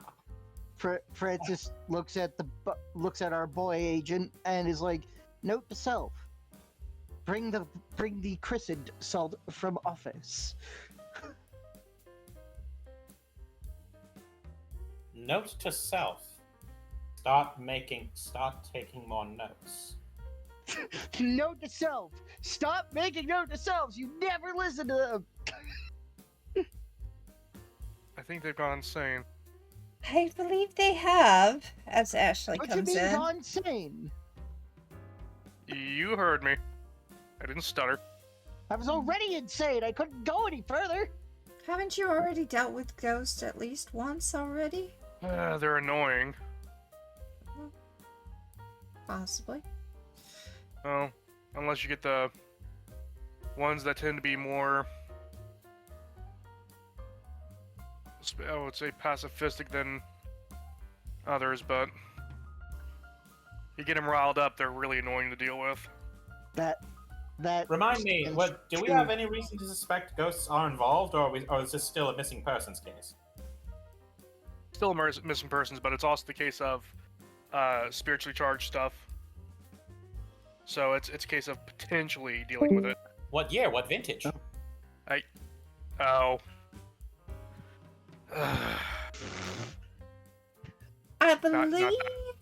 Francis looks at our boy agent and is like, "Note to self: bring the christened salt from office." Note to self. Start taking more notes. Note to self: stop making note to selves. You never listen to them. I think they've gone insane. I believe they have, as Ashley What you comes mean in. gone insane? You heard me. I didn't stutter. I was already insane. I couldn't go any further. Haven't you already dealt with ghosts at least once already? They're annoying. Possibly. Well, unless you get the ones that tend to be more, I would say, pacifistic than others, but you get them riled up, they're really annoying to deal with. That Remind me, is do we true. have any reason to suspect ghosts are involved, or is this still a missing persons case? Still missing persons, but it's also the case of spiritually charged stuff. So it's a case of potentially dealing with it. What year? What vintage? Oh. I not believe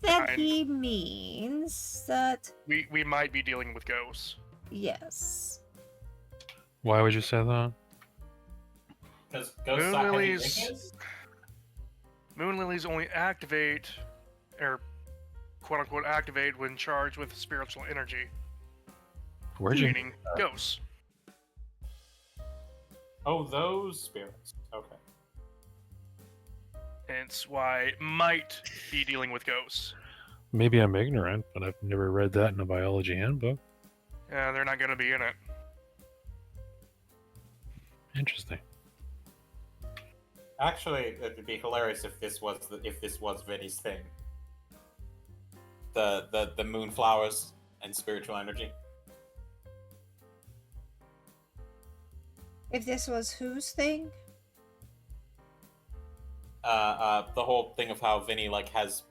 that kind. he means that We might be dealing with ghosts. yes. Why would you say that? Because ghosts Moon are heavy lilies- drinkers? Moon lilies only activate, or quote unquote activate, when charged with spiritual energy, Where'd you? meaning ghosts. Oh, those spirits. Okay. Hence why it might be dealing with ghosts. Maybe I'm ignorant, but I've never read that in a biology handbook. Yeah, they're not going to be in it. Interesting. Actually, it would be hilarious if this was Vinny's thing. The moonflowers and spiritual energy. If this was whose thing? The whole thing of how Vinny has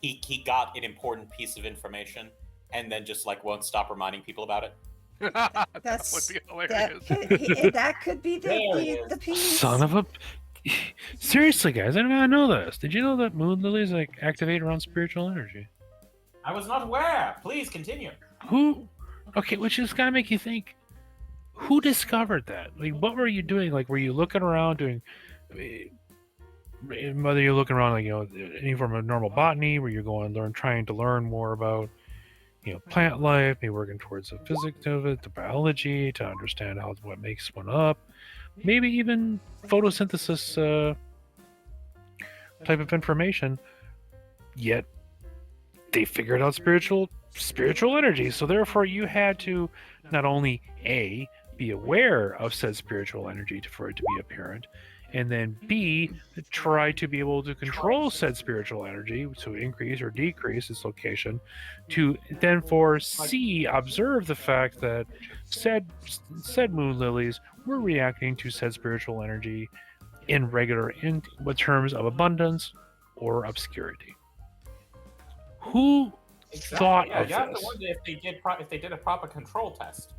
he got an important piece of information and then just won't stop reminding people about it. That That's would be that hilarious. that could be There it the is. piece. Son of a. Seriously, guys, I did not know this. Did you know that moon lilies activate around spiritual energy? I was not aware. Please continue. Who? Okay, which has got to make you think. Who discovered that? What were you doing? Were you looking around doing? Whether you're looking around, any form of normal botany, where you're going trying to learn more about, plant life, maybe working towards the physics of it, the biology, to understand what makes one up, maybe even photosynthesis type of information. Yet they figured out spiritual energy, so therefore you had to not only be aware of said spiritual energy for it to be apparent, and then B, try to be able to control said spiritual energy to increase or decrease its location, to then for C, observe the fact that said moon lilies were reacting to said spiritual energy in terms of abundance or obscurity. Who thought of you have to this? wonder if they did a proper control test.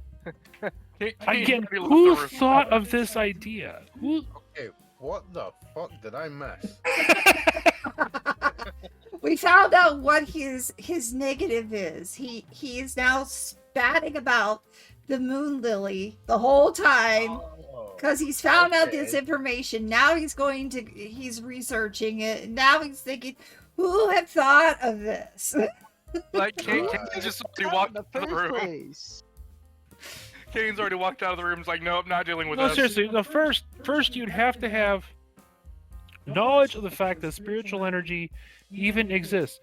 Again, who thought of this idea? Who? Okay, what the fuck did I miss? We found out what his negative is. He is now spatting about the moon lily the whole time Oh, because he's found out this okay. information. Now he's researching it. And now he's thinking, who had thought of this? Cain just walked out in of the the room. first place. Kane's already walked out of the room. He's like, nope, not dealing with No, this. seriously. The first you'd have to have knowledge of the fact that spiritual energy even exists.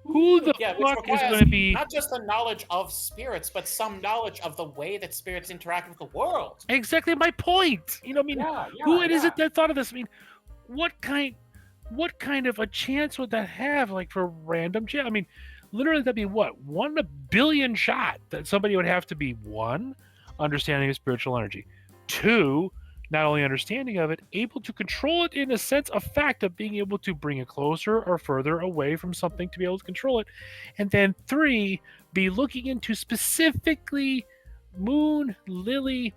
Who the Which fuck is requires going to be not just the knowledge of spirits, but some knowledge of the way that spirits interact with the world. exactly my point? Who is it that thought of this? What kind of a chance would that have? For random chance? Literally, that'd be what 1 in a billion shot that somebody would have to be 1, understanding of spiritual energy, 2, not only understanding of it, able to control it in a sense of fact of being able to bring it closer or further away from something to be able to control it, and then 3, be looking into specifically moon lily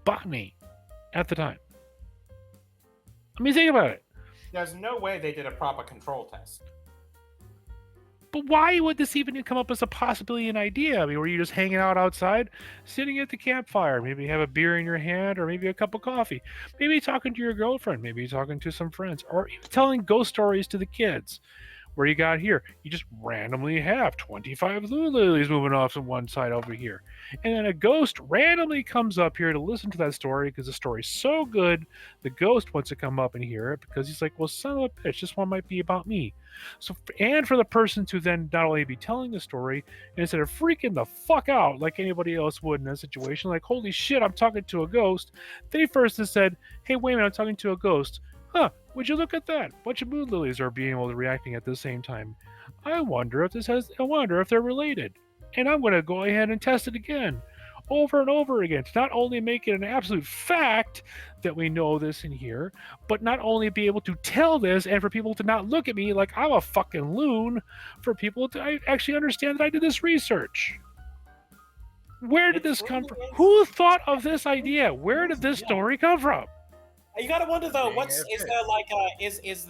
botany at the time. Think about it. There's no way they did a proper control test. But why would this even come up as a possibility, an idea? Were you just hanging out outside, sitting at the campfire, maybe you have a beer in your hand, or maybe a cup of coffee, maybe talking to your girlfriend, maybe talking to some friends, or even telling ghost stories to the kids? Where you got here, you just randomly have 25 lilies moving off to one side over here. And then a ghost randomly comes up here to listen to that story because the story's so good, the ghost wants to come up and hear it because he's like, well, son of a bitch, this one might be about me. So, and for the person to then not only be telling the story, and instead of freaking the fuck out like anybody else would in that situation, like, holy shit, I'm talking to a ghost, they first have said, hey, wait a minute, I'm talking to a ghost. Huh, would you look at that? A bunch of moon lilies are being able to reacting at the same time. I wonder if they're related. And I'm going to go ahead and test it again. Over and over again. To not only make it an absolute fact that we know this in here, but not only be able to tell this and for people to not look at me like I'm a fucking loon, for people to actually understand that I did this research. Where did this come from? Who thought of this idea? Where did this story come from? You gotta wonder though. Being What's a is fit. there like a is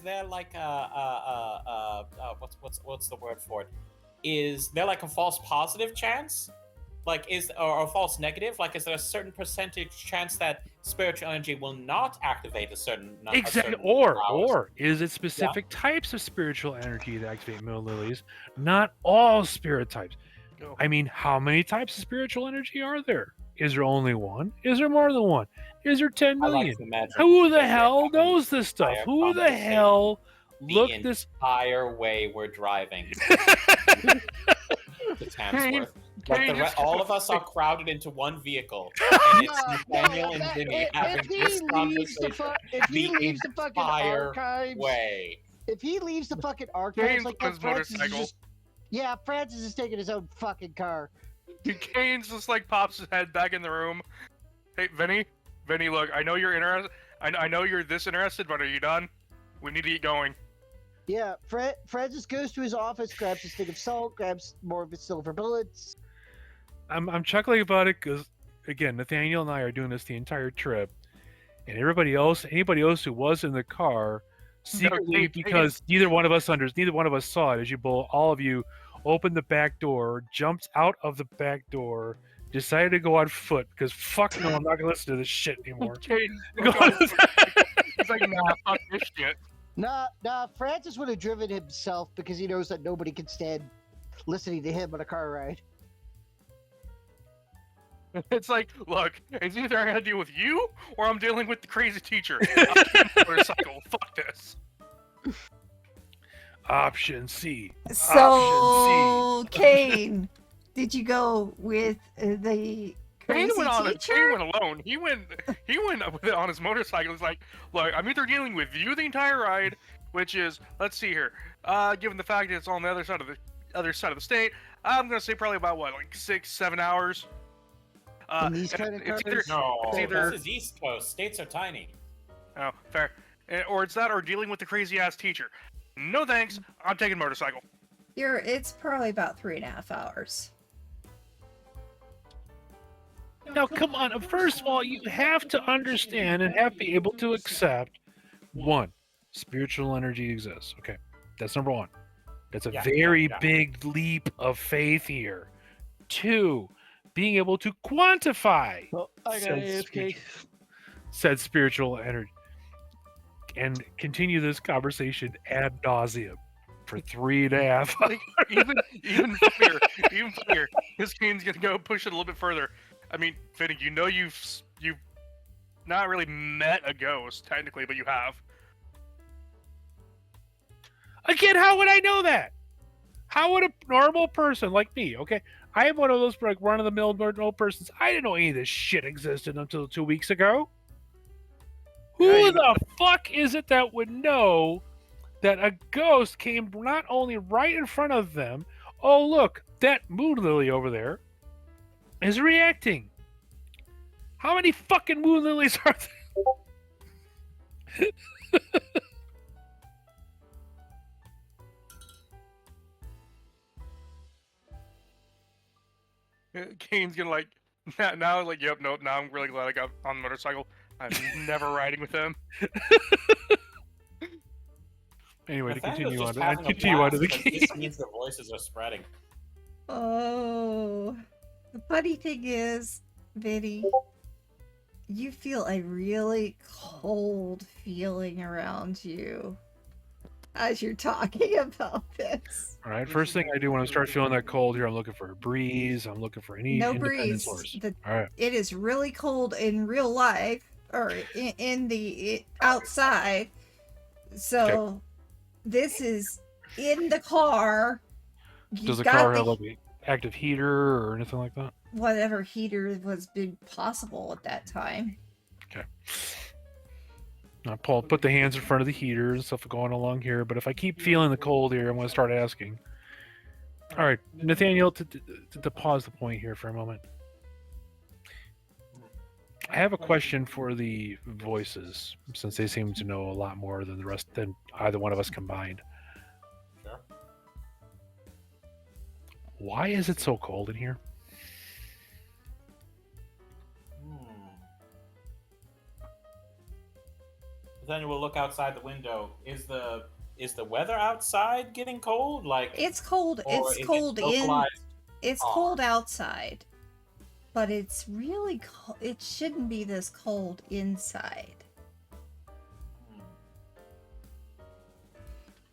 there like what's the word for it? Is there like a false positive chance? Like or a false negative? Like is there a certain percentage chance that spiritual energy will not activate a certain Exactly. certain Or hours? is it specific types of spiritual energy that activate mill lilies? Not all spirit types. No. I mean, how many types of spiritual energy are there? Is there only one? Is there more than one? Is there 10 I like million? to imagine Who the that we're hell having knows this stuff? entire Who the conversation hell the looked this? entire way we're driving to Tamsworth. Like Cain just all of us are crowded into one vehicle, and it's Nathaniel and Vinny having this conversation if he the leaves the fucking entire archives, way. if he leaves the fucking archives Cain's like on that, his Francis is motorcycle. just yeah, Francis is taking his own fucking car. Kane's just like pops his head back in the room. Hey, Vinny, look, I know you're interested. I know you're this interested, but are you done? We need to get going. Yeah, Francis goes to his office, grabs a stick of salt, grabs more of his silver bullets. I'm chuckling about it because, again, Nathaniel and I are doing this the entire trip, and anybody else who was in the car, secretly, Cain- because neither one of us saw it. As you both, all of you, opened the back door, jumped out of the back door, decided to go on foot because fuck no, I'm not gonna listen to this shit anymore. Cain, Go on. he's like, nah, fuck this shit. Nah, Francis would have driven himself because he knows that nobody can stand listening to him on a car ride. It's like, look, it's either I gotta deal with you or I'm dealing with the crazy teacher. I'm getting a motorcycle. Fuck this. Option C. So, Cain, did you go with the Cain crazy Cain teacher? went alone. He went with it on his motorcycle. He's like, look, I'm either dealing with you the entire ride, which is, let's see here, given the fact that it's on the other side of the state, I'm gonna say probably about what, like 6-7 hours. In these kind of it's cars? No, It's either- this is East Coast. States are tiny. Oh, fair. Or it's that, or dealing with the crazy ass teacher. No thanks. I'm taking motorcycle. It's probably about 3.5 hours. Now, come on. First of all, you have to understand and have to be able to accept, one, spiritual energy exists. Okay, that's number one. That's a Yeah, very yeah. big leap of faith here. Two, being able to quantify Well, I got said AFK. said spiritual energy and continue this conversation ad nauseum for 3.5 hours. even funnier. His Kane's gonna go push it a little bit further. I mean, Vinny, you know you've not really met a ghost technically, but you have. Again, how would I know that? How would a normal person like me, okay? I am one of those like run-of-the-mill normal persons. I didn't know any of this shit existed until 2 weeks ago. Who Yeah, you- the fuck is it that would know that a ghost came not only right in front of them, oh look, that moon lily over there is reacting. How many fucking moon lilies are there? Kane's gonna like now like, yep, nope. Now I'm really glad I got on the motorcycle. I'm never riding with him. Anyway, to Nathaniel's continue just on to having a continue on to the blast, game. because This means the voices are spreading. Oh, the funny thing is, Vinny, you feel a really cold feeling around you as you're talking about this. All right, first thing I do when I start feeling that cold here, I'm looking for a breeze. I'm looking for any No independent breeze. source. The, All right. it is really cold in real life, or in the outside. So this is in the car. You Does the got car have like an active heater or anything like that? whatever heater was big possible at that time. I put the hands in front of the heater and stuff going along here. But if I keep feeling the cold here, I'm going to start asking. All right, Nathaniel, to pause the point here for a moment. I have a question for the voices, since they seem to know a lot more than the rest than either one of us combined. Sure. Why is it so cold in here? Nathaniel will look outside the window. Is the weather outside getting cold? Like It's cold. or It's is it cold in. localized? It's cold outside, but it's really cold. It shouldn't be this cold inside.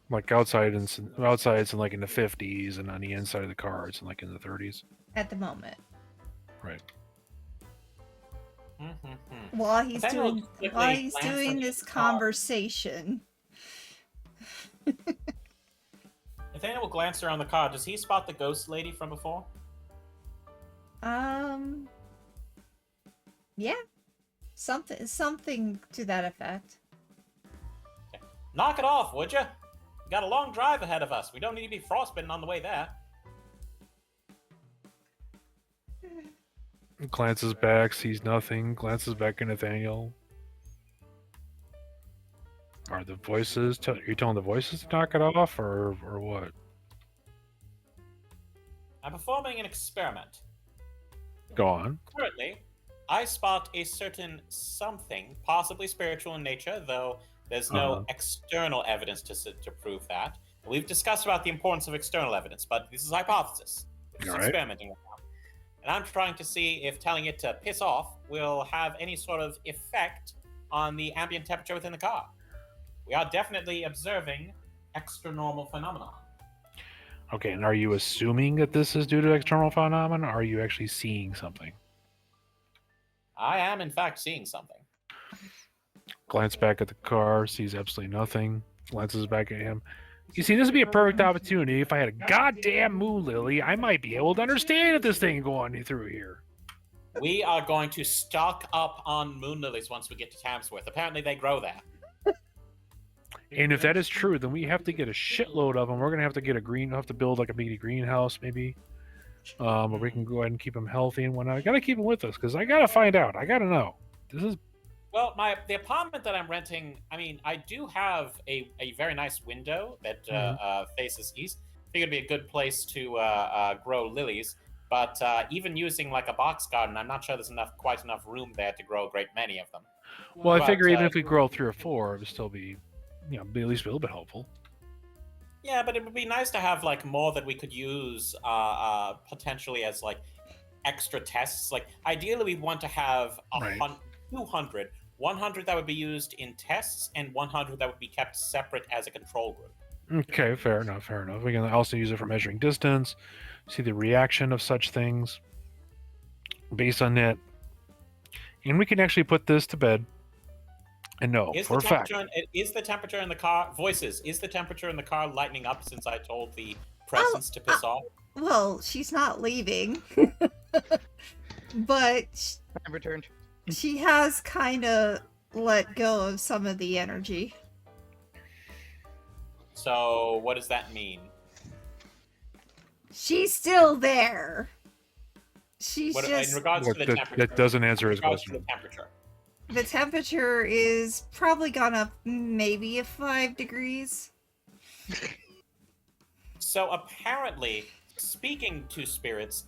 Like outside, outside it's in like in the 50s, and on the inside of the car it's in like in the 30s. At the moment, Right. while he's Nathaniel doing quickly while he's glanced doing at this the car. conversation. Nathaniel will glance around the car. Does he spot the ghost lady from before? Yeah, something to that effect. Knock it off, would you? We got a long drive ahead of us. We don't need to be frostbitten on the way there. Glances back, sees nothing, glances back at Nathaniel. Are the voices, are you telling the voices to knock it off, or what? I'm performing an experiment. Go on. Currently, I spot a certain something, possibly spiritual in nature, though there's no external evidence to prove that. We've discussed about the importance of external evidence, but this is hypothesis. This is All right. experimenting right now. And I'm trying to see if telling it to piss off will have any sort of effect on the ambient temperature within the car. We are definitely observing extra-normal phenomena. Okay, and are you assuming that this is due to external phenomena, or are you actually seeing something? I am, in fact, seeing something. Glance back at the car, sees absolutely nothing, glances back at him. You see, this would be a perfect opportunity. If I had a goddamn moon lily, I might be able to understand if this thing going through here. We are going to stock up on moon lilies once we get to Tamsworth. Apparently they grow there. And if that is true, then we have to get a shitload of them. We're gonna have to get we'll have to build like a mini greenhouse, maybe. Where we can go ahead and keep them healthy and whatnot. I gotta keep them with us because I gotta find out. I gotta know. This is Well, the apartment that I'm renting, I mean, I do have a very nice window that faces east. I think it'd be a good place to grow lilies. But even using like a box garden, I'm not sure there's quite enough room there to grow a great many of them. well. I But, figure even if we grow 3 or 4, it would still be, be at least a little bit helpful. Yeah, but it would be nice to have like more that we could use potentially as like extra tests. Like ideally, we want to have 200. 100 that would be used in tests, and 100 that would be kept separate as a control group. Okay, fair enough. We can also use it for measuring distance, see the reaction of such things based on that, and we can actually put this to bed and know for a fact. Is the temperature in the car Is the temperature in the car lightening up since I told the presence to piss off? Well, she's not leaving, but I'm returned. she has kind of let go of some of the energy. So what does that mean? She's still there. She's In just regards to the temperature. That doesn't answer his in regards to question. the temperature. the temperature is probably gone up maybe 5 degrees. So apparently, speaking to spirits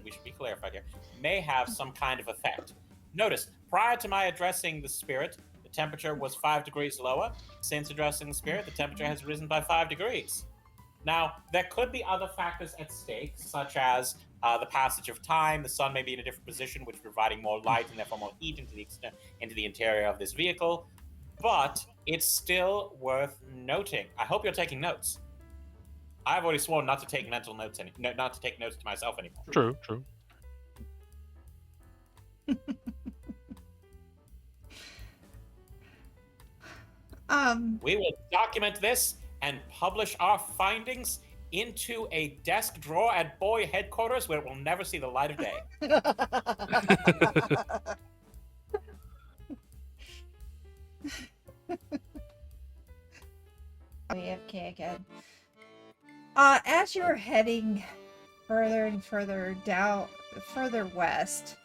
we should be clarified here, may have some kind of effect. Notice, prior to my addressing the spirit, the temperature was 5 degrees lower. Since addressing the spirit, the temperature has risen by 5 degrees. Now, there could be other factors at stake, such as the passage of time. The sun may be in a different position, which is providing more light and therefore more heat into the interior of this vehicle. But it's still worth noting. I hope you're taking notes. I've already sworn not to take mental notes, not to take notes to myself anymore. True. We will document this and publish our findings into a desk drawer at boy headquarters where it will never see the light of day. AFK again. As you're heading further and further west,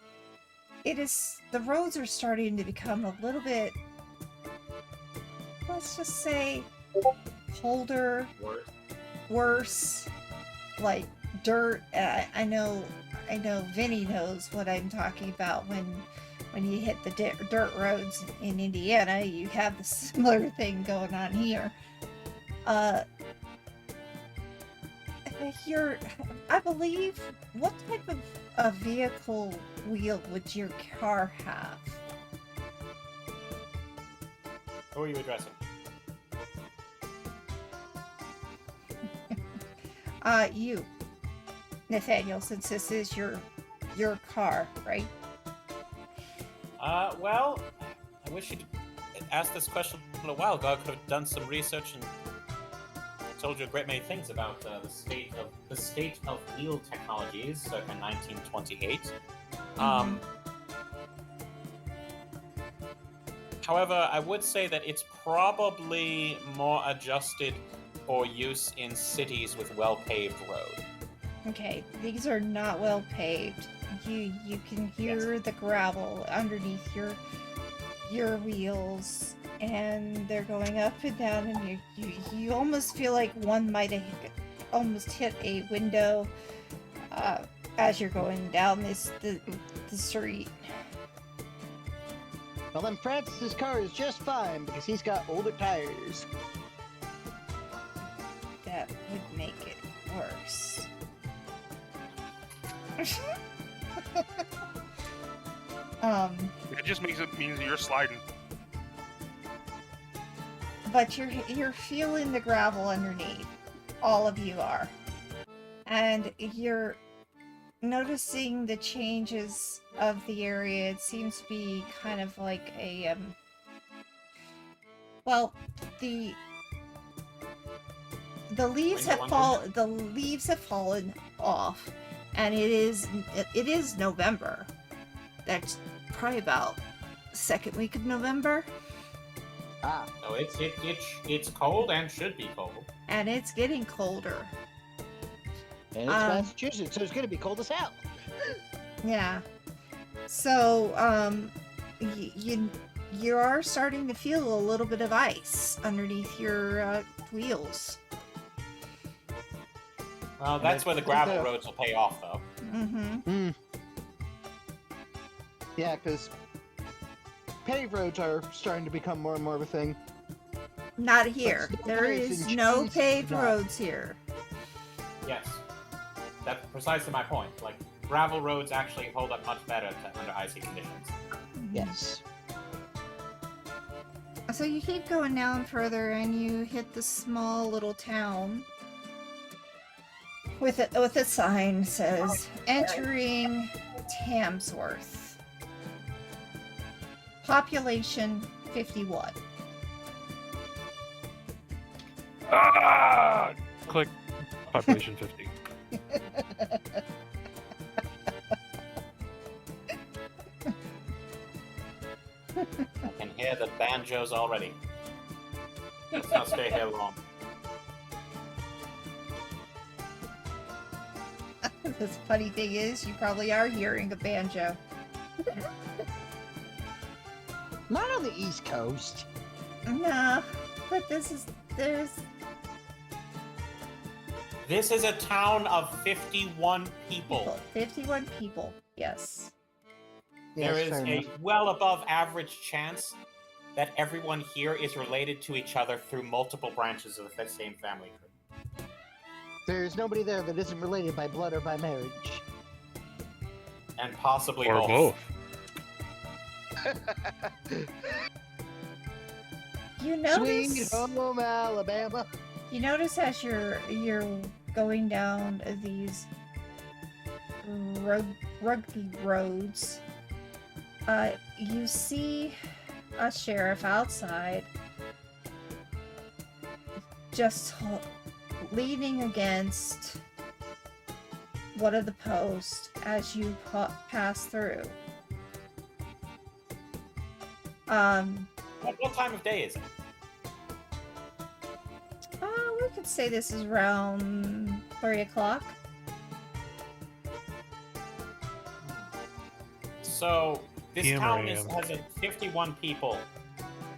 the roads are starting to become a little bit, let's just say, colder, worse, like dirt. I know Vinny knows what I'm talking about when when you hit the dirt roads in Indiana, you have the similar thing going on here. I believe, what type of a vehicle wheel would your car have? Who are you addressing? You, Nathaniel, since this is your car, right? Well, I wish you'd asked this question a while ago. I could have done some research and told you a great many things about the state of wheel technologies circa 1928. However, I would say that it's probably more adjusted for use in cities with well-paved road. Okay, these are not well paved. You can hear the gravel underneath your wheels, and they're going up and down, and you almost feel like one might have almost hit a window as you're going down the street. Well, then Francis's car is just fine because he's got older tires. That would make it worse. It just means you're sliding. But you're feeling the gravel underneath. All of you are. And you're noticing the changes of the area. It seems to be kind of like a well, the leaves have fallen off, and it is November. That's probably about the second week of November. Ah, So it's cold and should be cold. And it's getting colder. and it's Massachusetts, so it's gonna be cold as hell. Yeah. So, you are starting to feel a little bit of ice underneath your wheels. Well, that's where the gravel roads will pay off, though. Mm-hmm. Yeah, because paved roads are starting to become more and more of a thing. Not here. But There snowboards is and no trees paved not. roads here. Yes. That's precisely my point. Like, gravel roads actually hold up much better under icy conditions. Yes. So you keep going down further, and you hit the small little town with a sign that says "Entering Tamsworth. Population 51." Ah! Click. Population 50. I can hear the banjos already. Let's not stay here long. The funny thing is, you probably are hearing a banjo. Not on the East Coast. Nah, but there's This is a town of 51 people. 51 people, yes. There Yes, is fair a enough. well above average chance that everyone here is related to each other through multiple branches of the same family tree. There's nobody there that isn't related by blood or by marriage. And possibly Or both. You Swing notice, home, Alabama. you notice as you're going down these rugged roads, you see a sheriff outside, just leaning against one of the posts as you pass through. What time of day is it? We could say this is around 3 o'clock. So, this PM or town AM? has 51 people.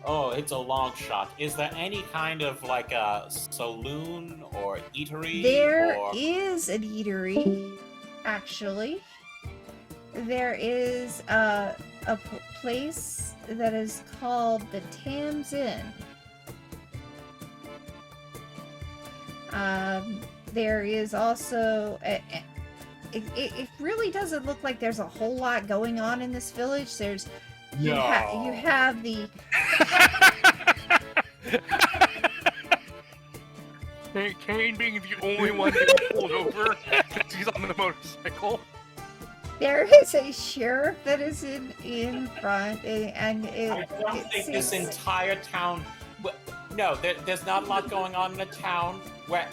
Oh, it's a long shot. Is there any kind of like a saloon or eatery? There or... is an eatery, actually. There is a a place that is called the Tams Inn. There is also it really doesn't look like there's a whole lot going on in this village. There's you have the Cain being the only one getting pulled over because he's on the motorcycle. there is a sheriff that is in front, and I don't it think this seems entire town. No, there's not a lot going on in a town where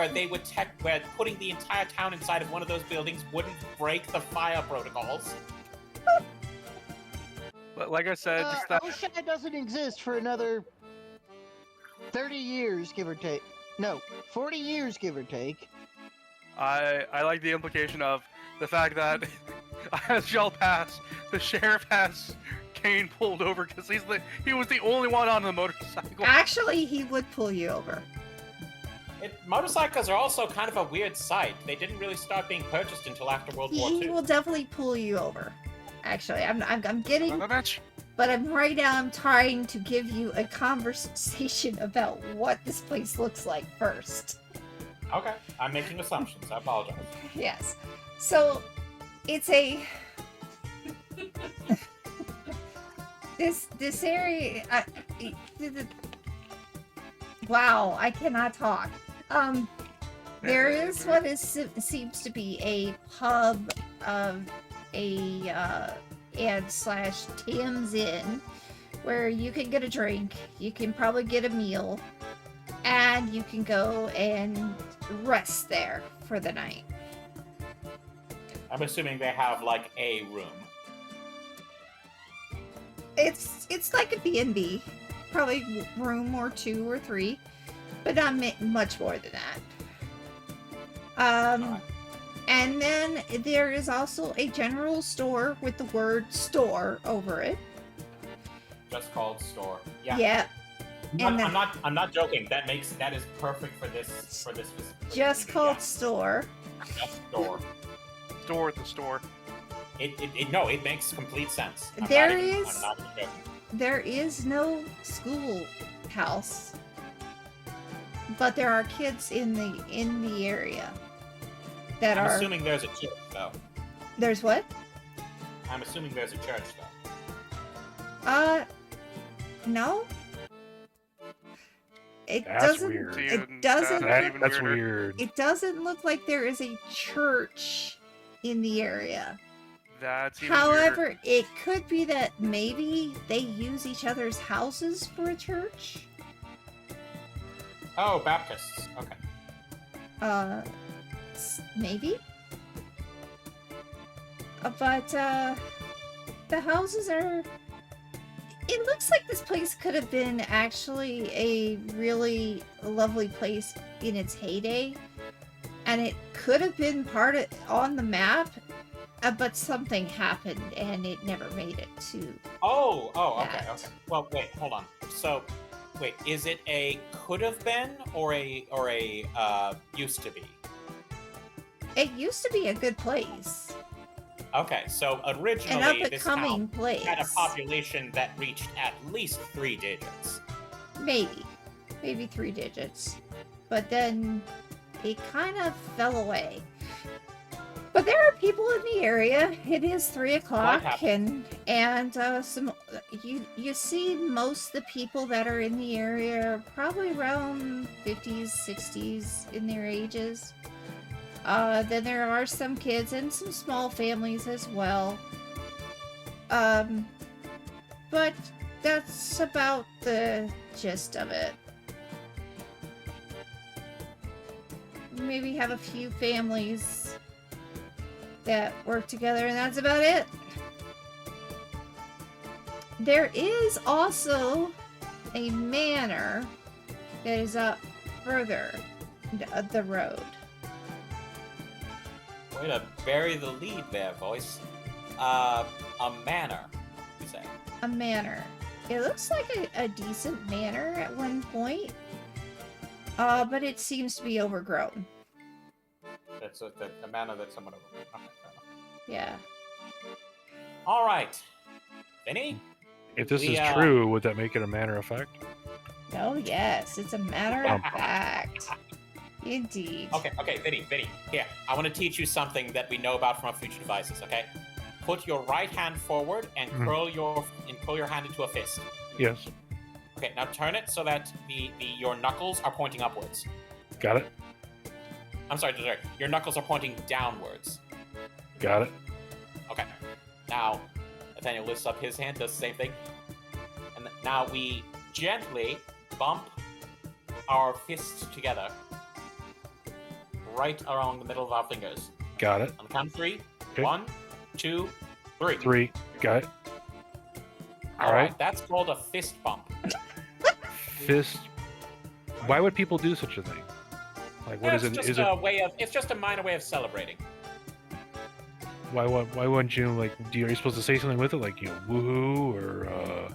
they would where putting the entire town inside of one of those buildings wouldn't break the fire protocols. But like I said, just that. Ocean doesn't exist for another 30 years, give or take. No, 40 years, give or take. I like the implication of the fact that as y'all pass, the sheriff has Cain pulled over because he was the only one on the motorcycle. actually he would pull you over. Motorcycles are also kind of a weird sight. They didn't really start being purchased until after World War He II. will definitely pull you over. Actually, I'm getting, Bitch. but right now I'm trying to give you a conversation about what this place looks like first. Okay, I'm making assumptions. I apologize. Yes. So, it's a this area. Wow, I cannot talk. There is what seems to be a pub of and slash Tams Inn, where you can get a drink, you can probably get a meal, and you can go and rest there for the night. I'm assuming they have like a room. It's like a B&B, probably room or 2 or 3, but not much more than that. And then there is also a general store with the word store over it. Just called store. Yeah. Yeah. I'm not joking. That is perfect for this Just called store. Just store. Store at the store. It makes complete sense. I'm There not even joking. There is no schoolhouse, but there are kids in the area that I'm are. assuming there's a church though. There's what? I'm assuming there's a church though. No. That's doesn't. weird. It doesn't. That's weird. It doesn't look like there is a church in the area. That's even However, weirder. it could be that maybe they use each other's houses for a church. Oh, Baptists. Okay. Maybe. But the houses are. It looks like this place could have been actually a really lovely place in its heyday, and it could have been on the map, but something happened and it never made it to. Okay. that. Well, wait, hold on. So, wait, is it a could have been or a used to be? It used to be a good place, Okay, so an originally this up-and-coming town place. had a population that reached at least 3 digits. Maybe 3 digits, but then it kind of fell away. But there are people in the area. It is 3 o'clock, happens? and some you see most of the people that are in the area are probably around 50s, 60s in their ages. Then there are some kids and some small families as well. But that's about the gist of it. Maybe have a few families that work together, and that's about it. There is also a manor that is up further the road. Way to bury the lead there, voice. A manor, you say? A manor. It looks like a decent manor at one point, but it seems to be overgrown. That's a manor that's somewhat overgrown. Okay, fair enough. Yeah. All right. Vinny? If this is We, true, would that make it a matter of fact? Oh, yes, it's a matter of fact. Indeed. Okay, Vinny, here. I want to teach you something that we know about from our future devices, okay? Put your right hand forward and curl your hand into a fist. Yes. Okay, now turn it so that your knuckles are pointing upwards. Got it. I'm sorry, your knuckles are pointing downwards. Got it. Okay. Now, Nathaniel lifts up his hand, does the same thing. And now we gently bump our fists together right around the middle of our fingers. Got it. On the count of 3. Okay. 1, 2, 3. 3. Got it. All right. That's called a fist bump. Fist. Why would people do such a thing? Like, what is it? Just Is a it? way of. It's just a minor way of celebrating. Why wouldn't you like? Are you supposed to say something with it, like woohoo or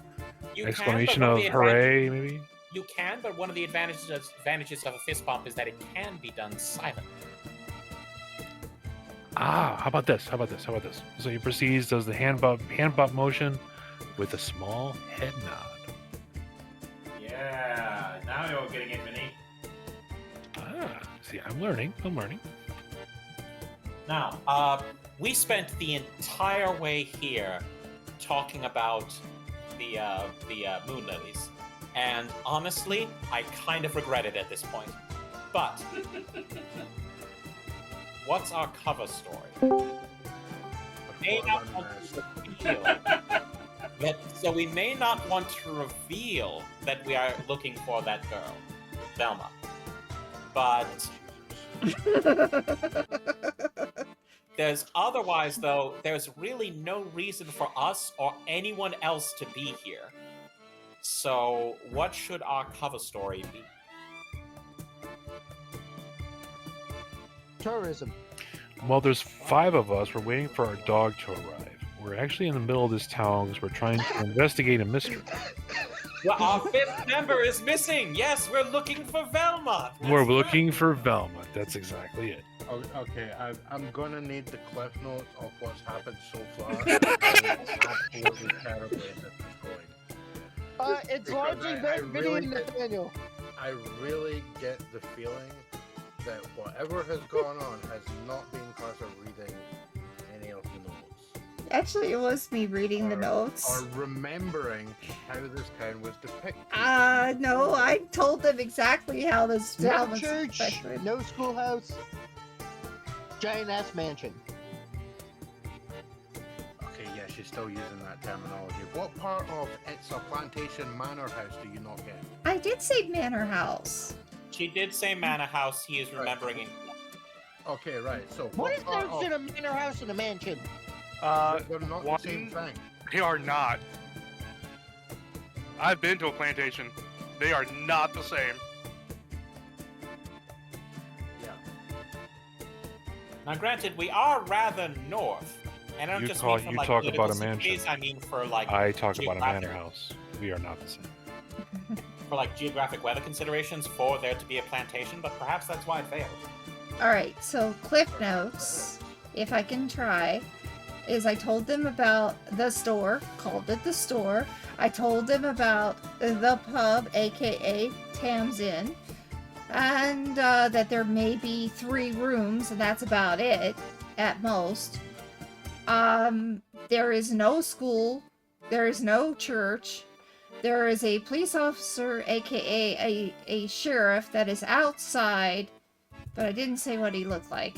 You exclamation can, but one of the hooray, maybe? You can, but one of the advantages of a fist bump is that it can be done silently. Ah, how about this? So he proceeds, does the hand bump motion with a small head nod. Yeah, now you're getting it, Vinny. Ah, see, I'm learning. Now, we spent the entire way here talking about the moon lilies, and honestly, I kind of regret it at this point. But what's our cover story? We may not want to reveal that we are looking for that girl, Velma. But there's really no reason for us or anyone else to be here. So what should our cover story be? Tourism. Well, there's 5 of us. We're waiting for our dog to arrive. We're actually in the middle of this town because we're trying to investigate a mystery. Well, our 5th member is missing. Yes, we're looking for Velma. We're looking for Velma. That's exactly it. Okay, I'm gonna need the cliff notes of what's happened so far. I'm absolutely terribly at this point. It's Because largely been Vinny really and Nathaniel. I really get the feeling that whatever has gone on has not been Karsa reading any of the notes. Actually, it was me reading the notes. Or remembering how this town was depicted. No, I told them exactly how this No town was church, depicted. no schoolhouse, giant ass mansion. Okay, yeah, she's still using that terminology. What part of It's a Plantation Manor House do you not get? I did say manor house. She did say manor house. He is remembering it. Okay, right. So What is part there of- in a manor house and a mansion? They're not the same thing. They are not. I've been to a plantation. They are not the same. Yeah. Now, granted, we are rather north, and I don't You just call- mean from you like talk political about a mansion. sympathies, I mean for like I talk about a geographic- manor house. We are not the same. for like geographic weather considerations for there to be a plantation, but perhaps that's why it failed. Alright, so Cliff Notes, if I can try, is I told them about the store, called it the store. I told them about the pub, aka Tam's Inn, and that there may be 3 rooms, and that's about it, at most. There is no school, there is no church, there is a police officer, aka a sheriff, that is outside, but I didn't say what he looked like,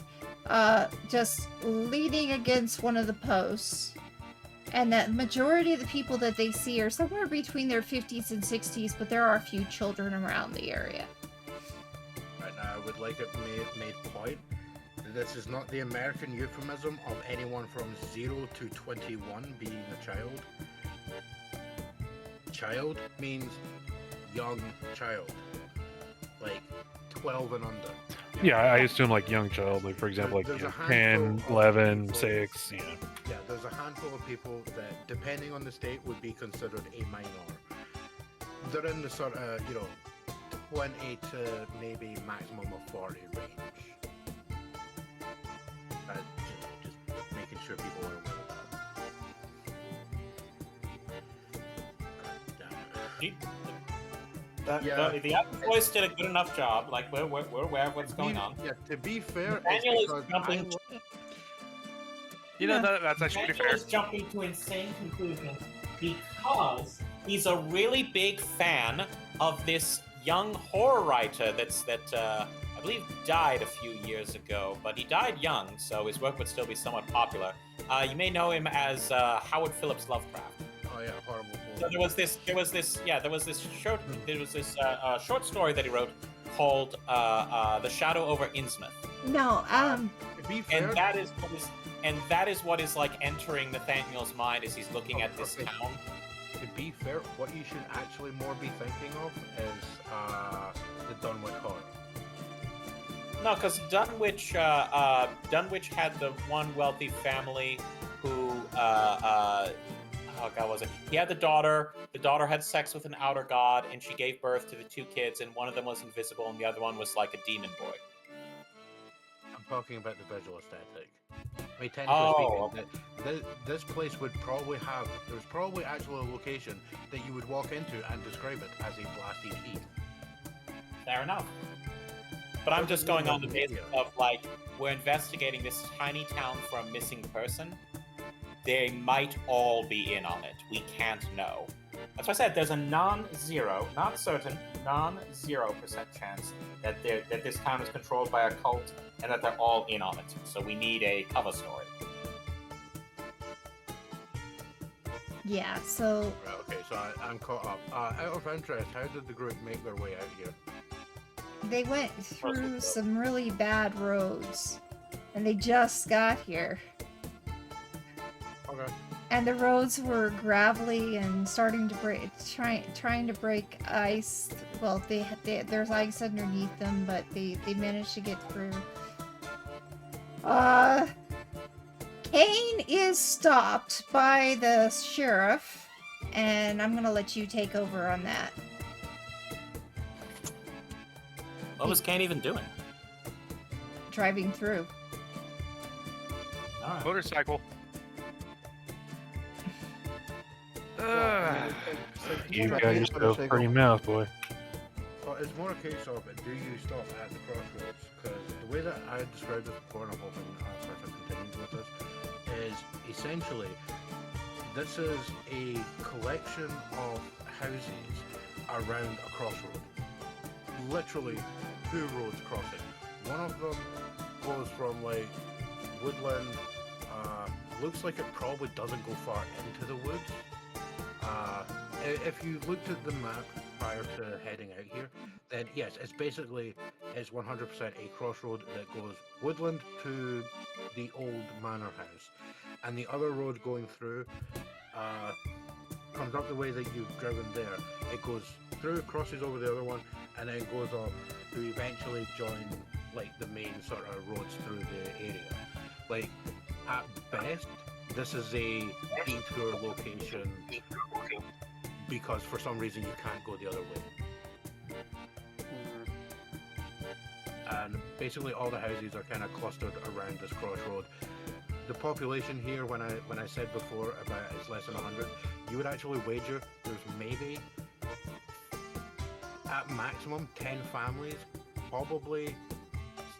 just leaning against one of the posts. And that majority of the people that they see are somewhere between their 50s and 60s, but there are a few children around the area. Right now, I would like it made point that this is not the American euphemism of anyone from 0 to 21 being a child. Child means young child, like 12 and under. Yeah, I assume like young child, like for example, like There's you a know, handful 10, of 11, people- 6, yeah. Yeah, there's a handful of people that, depending on the state, would be considered a minor. They're in the sort of, 20 to maybe maximum of 40 range. Just making sure people are aware of that. The other voice did a good enough job. Like we're aware of what's going on. Yeah, to be fair, Nathaniel it's is because jumping. You know, that's actually pretty Nathaniel fair. is jumping to insane conclusions because he's a really big fan of this young horror writer that I believe died a few years ago, but he died young, so his work would still be somewhat popular. You may know him as Howard Phillips Lovecraft. Oh yeah, horrible. So there was this short story that he wrote called "The Shadow over Innsmouth." No, To be fair, And that is what is like entering Nathaniel's mind as he's looking at this Okay. town. to be fair, what you should actually more be thinking of is the Dunwich Horde. No, because Dunwich had the one wealthy family who, oh god, was it? He had the daughter. The daughter had sex with an outer god, and she gave birth to the two kids, and one of them was invisible, and the other one was like a demon boy. I'm talking about the visual aesthetic. I mean, technically Oh. speaking, this place would probably have. There's probably actually a location that you would walk into and describe it as a blasted heath. Fair enough. But I'm just going on the basis of like we're investigating this tiny town for a missing person. They might all be in on it. We can't know. That's why I said there's a non-zero, not certain, non-0% chance that this town is controlled by a cult and that they're all in on it. So we need a cover story. yeah, so Right, okay, so I'm caught up. Out of interest, how did the group make their way out here? they went through some really bad roads, and they just got here. Okay. And the roads were gravelly and starting to break, trying to break ice. Well, there's ice underneath them, but they managed to get through. Cain is stopped by the sheriff, and I'm gonna let you take over on that. What was Cain even doing? Driving through. All right. Motorcycle. You got yourself a pretty mouth, boy. Well, it's more a case of do you stop at the crossroads? Because the way that I described it before, and I'm hoping Karsa continues with this, is essentially this is a collection of houses around a crossroad. Literally, 2 roads crossing. One of them goes from like woodland. Looks like it probably doesn't go far into the woods. If you looked at the map prior to heading out here, then yes, it's 100% a crossroad that goes woodland to the old manor house, and the other road going through comes up the way that you've driven there. It goes through, crosses over the other one, and then goes off to eventually join like the main sort of roads through the area. Like at best, this is a detour location because for some reason you can't go the other way. And basically all the houses are kind of clustered around this crossroad. The population here, when I said before about it's less than 100, you would actually wager there's maybe at maximum 10 families, probably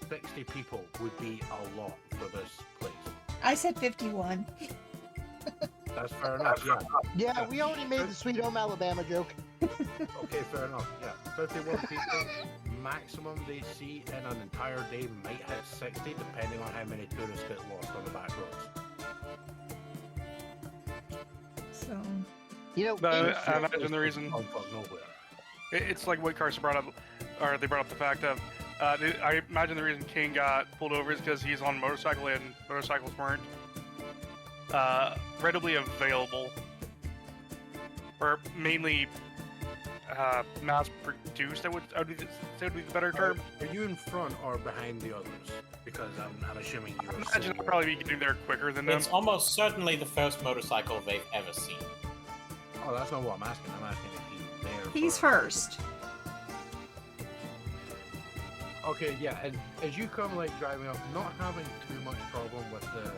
60 people would be a lot for this place. I said 51. That's fair enough, yeah. Yeah, we already made the Sweet Home Alabama joke. Okay, fair enough, yeah. 51 people, maximum they see in an entire day might hit 60, depending on how many tourists get lost on the back roads. So You know, But in- I imagine the reason Oh, fuck, nowhere. it's like what Karsa brought up, or they brought up the fact of. I imagine the reason Cain got pulled over is because he's on a motorcycle and motorcycles weren't readily available, or mainly mass produced. I would say would be the better term. Are you in front or behind the others? Because I'm assuming I you're imagine I'd probably be getting there quicker than them. It's almost certainly the first motorcycle they've ever seen. Oh, that's not what I'm asking. I'm asking if he's there. he's for- first. Okay, yeah, and as you come like driving up, not having too much problem with the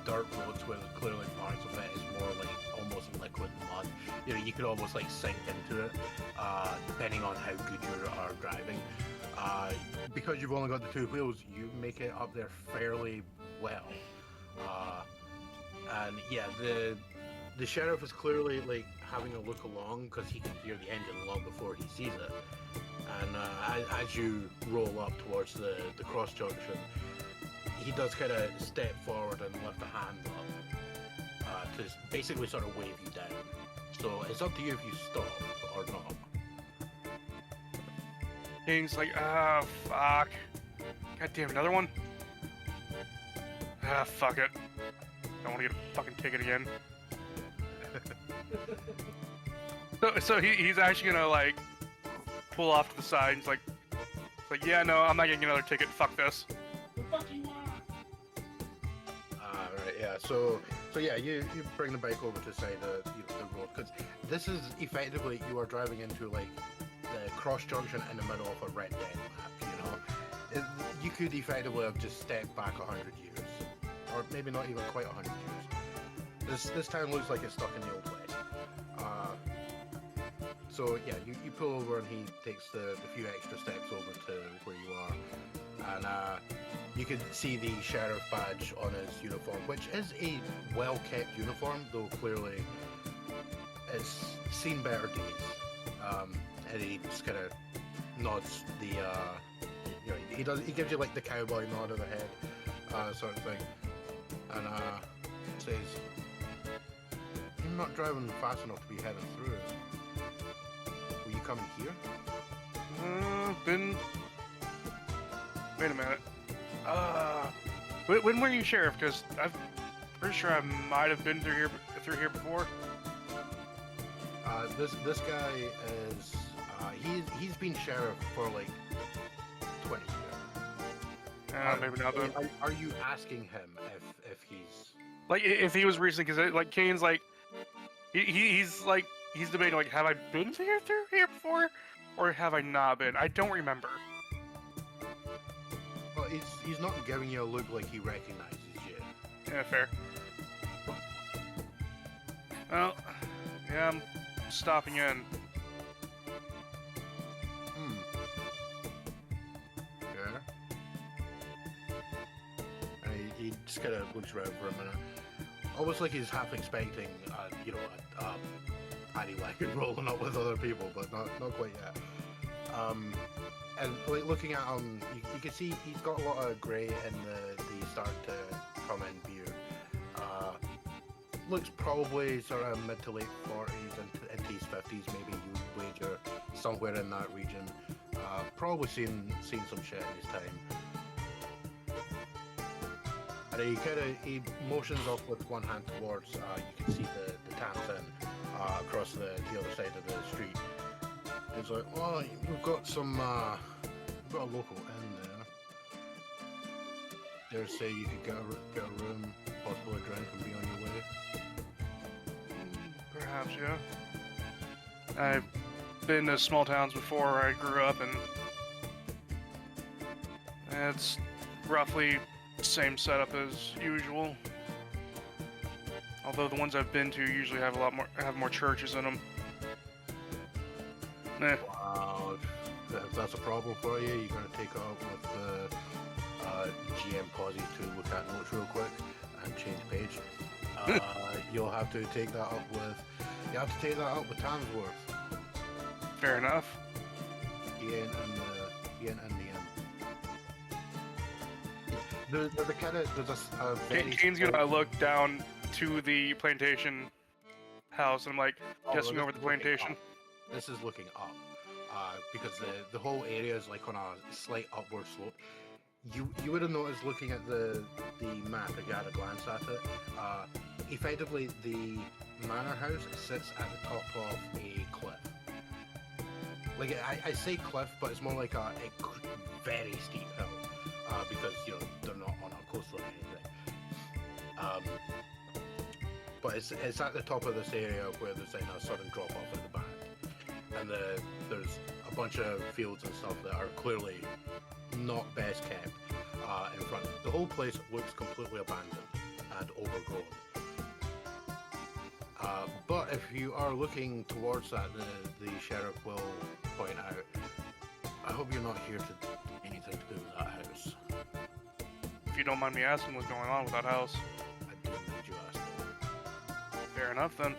dirt roads where clearly parts of it is more like almost liquid mud. You know, you could almost like sink into it, depending on how good you are driving. Because you've only got the two wheels, you make it up there fairly well. And yeah, the sheriff is clearly like having a look along because he can hear the engine long before he sees it. And as you roll up towards the cross junction, he does kind of step forward and lift a hand up to basically sort of wave you down. So it's up to you if you stop or not. Kane's like, ah, fuck. God damn, another one? Ah, fuck it. Don't want to get a fucking ticket again. So he's actually gonna, like, pull off to the side. He's like, yeah, no, I'm not getting another ticket. Fuck this. Right, yeah. So yeah, you bring the bike over to the side of the road because this is effectively you are driving into like the cross junction in the middle of a Red Dead map. You know, you could effectively have just stepped back 100 years, or maybe not even quite 100 years. This town looks like it's stuck in the old west. So yeah, you pull over and he takes the few extra steps over to where you are, and you can see the sheriff badge on his uniform, which is a well-kept uniform, though clearly it's seen better days. And he just kind of nods the, you know, he gives you like the cowboy nod of the head, sort of thing, and says, "You're not driving fast enough to be heading through. Will you come here?" Wait a minute. When were you sheriff? Because I'm pretty sure I might have been through here before. This guy is he's been sheriff for like 20 years. Maybe not. Are you asking him if he's Like if he was recent? Because like Kane's like he's debating like, have I been through here before, or have I not been? I don't remember. Well, he's not giving you a look like he recognizes you. Yeah, fair. Well, yeah, I'm stopping in. Yeah. And he just kind of looks around for a minute, almost like he's half expecting, a paddy wagon rolling up with other people, but not quite yet. And like looking at him, you can see he's got a lot of grey in the start to come in beard. Looks probably sort of mid to late 40s into his 50s, maybe you wager somewhere in that region. Probably seen some shit in his time. And he motions off with one hand towards, you can see the Tamsworth across the other side of the street. He's like, "Oh, we've got a local inn there. Dare say you could get a room, possibly a drink, and be on your way." Perhaps, yeah. I've been to small towns before where I grew up, and it's roughly the same setup as usual. Although the ones I've been to usually have more churches in them. Wow, if that's a problem for you, you're going to take it up with the GM pauses to look at notes real quick and change page. You'll have to take that up with Tamsworth. Fair enough. Ian and the end. They're the kind of there's a very Kane's gonna look down to the plantation house, and I'm like, guessing over the plantation. This is looking up, because the whole area is like on a slight upward slope. You would have noticed looking at the map if you had a glance at it. Effectively, the manor house sits at the top of a cliff. Like I say cliff, but it's more like a very steep hill, because they're not on a coastline or anything. But it's at the top of this area where there's a sudden drop off at the back. And there's a bunch of fields and stuff that are clearly not best kept in front. The whole place looks completely abandoned and overgrown. But if you are looking towards that, the sheriff will point out, I hope you're not here to do anything to do with that house. If you don't mind me asking what's going on with that house. I didn't need you asking. Fair enough then.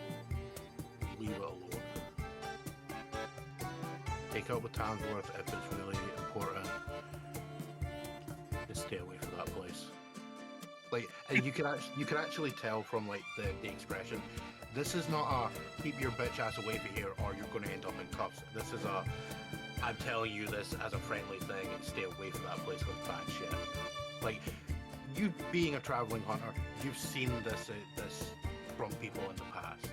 Leave it alone. Take out with Tamsworth if it's really important. Just stay away from that place. Like, and you can actually tell from like the expression. This is not a keep your bitch ass away from here or you're going to end up in cuffs. This is a I'm telling you this as a friendly thing and stay away from that place with bad shit. Like, you being a traveling hunter, you've seen this from people in the past.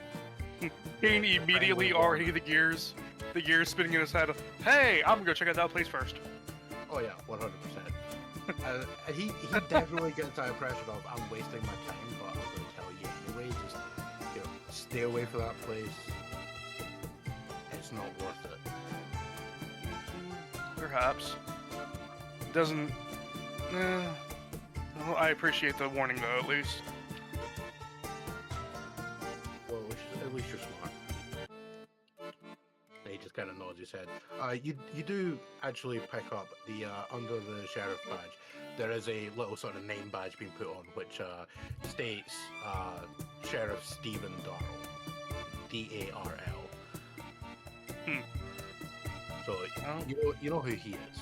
Cain immediately already the gears spinning in his head of, hey, I'm gonna go check out that place first. Oh yeah, 100%. He definitely gets that impression of I'm wasting my time, but I'm going to tell you anyway. Just stay away from that place. It's not worth it. Perhaps. Doesn't. Well, I appreciate the warning though, at least. Well, at least you're smart. He just kind of nods his head. You do actually pick up the under the sheriff badge. There is a little sort of name badge being put on, which states Sheriff Stephen Darrell, D-A-R-L. So you know who he is.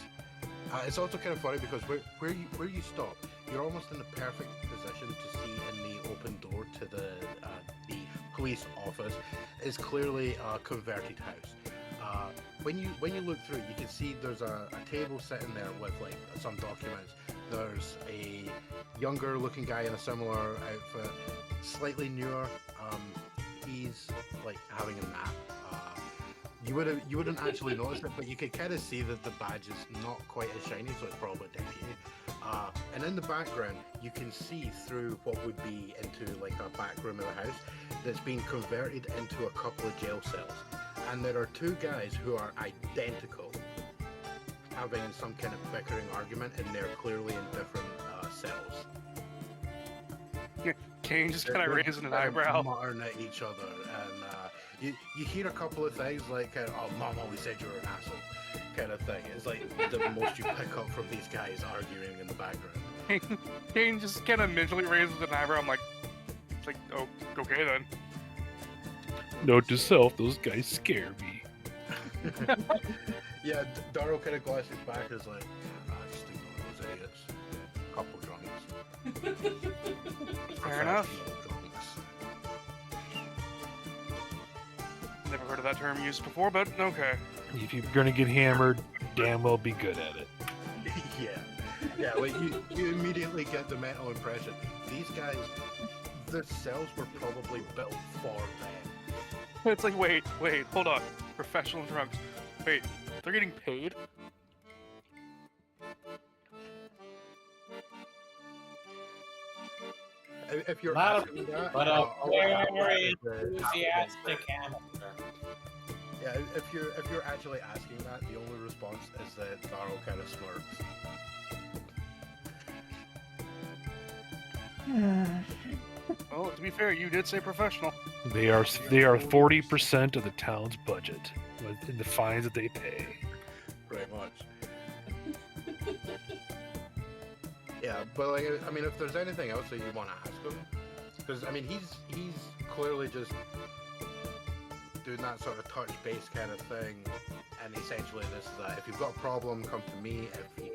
It's also kind of funny because where you stop, you're almost in the perfect position to see in the open door to the police office is clearly a converted house. When you look through, you can see there's a table sitting there with like some documents. There's a younger looking guy in a similar outfit, slightly newer. He's like having a nap. You wouldn't actually notice it, but you could kind of see that the badge is not quite as shiny, so it's probably a deputy. And in the background, you can see through what would be into like a back room of the house that's been converted into a couple of jail cells. And there are two guys who are identical, having some kind of bickering argument, and they're clearly in different cells. Cain just kind of raising an eyebrow. Muttering at each other, and you hear a couple of things like, "Oh, Mom always said you were an asshole," kind of thing. It's like the most you pick up from these guys arguing in the background. Cain just kind of mentally raises an eyebrow. I'm like, it's like, oh, okay then. Note to self: those guys scare me. Yeah, Darrell kind of glances back and is like, just ignore those idiots. Couple drunks. Fair enough. Drunks. Never heard of that term used before, but okay. If you're gonna get hammered, damn well be good at it. Yeah, like you immediately get the mental impression. These guys, their cells were probably built for them. It's like, wait, hold on. Professional drunks. Wait, they're getting paid? If you're Not asking that, But a very enthusiastic amateur. Yeah, if you're actually asking that, the only response is that Darrell kind of smirks. Well, to be fair, you did say professional. They are 40% of the town's budget in the fines that they pay. Pretty much. Yeah, but like, I mean, if there's anything else that you want to ask him, because I mean, he's clearly just doing that sort of touch base kind of thing, and essentially this is that if you've got a problem, come to me. If you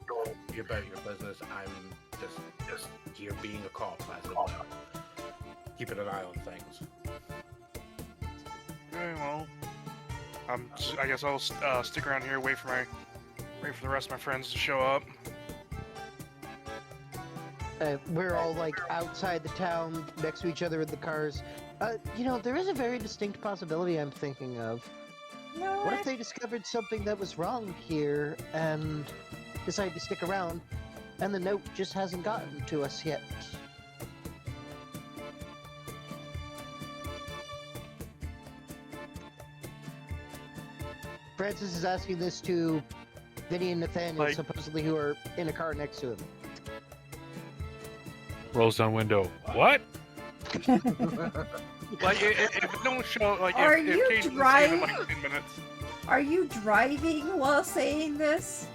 don't be about your business, I'm just here being a cop, as it were, keeping an eye on things. Okay, well, I guess I'll stick around here, wait for the rest of my friends to show up. We're all like outside the town, next to each other in the cars. There is a very distinct possibility I'm thinking of. No, What if they discovered something that was wrong here and decided to stick around, and the note just hasn't gotten to us yet? Francis is asking this to Vinny and Nathaniel, Like- supposedly, who are in a car next to him. Rolls down window. What? Like, if it don't show, like, Are if you Cain doesn't see him in driving? like 10 minutes. Are you driving while saying this?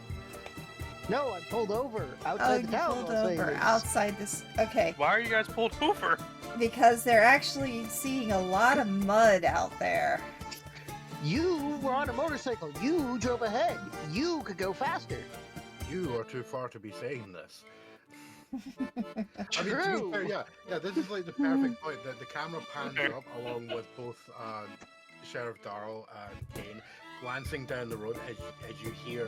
No, I pulled over Oh, outside you the town. pulled while saying over this. outside this. Okay, Why are you guys pulled over? because they're actually seeing a lot of mud out there. You were on a motorcycle. You drove ahead. You could go faster. You are too far to be saying this. I mean, to True. be fair, yeah, this is like the perfect point that the camera pans up along with both Sheriff Darrell and Cain glancing down the road as you hear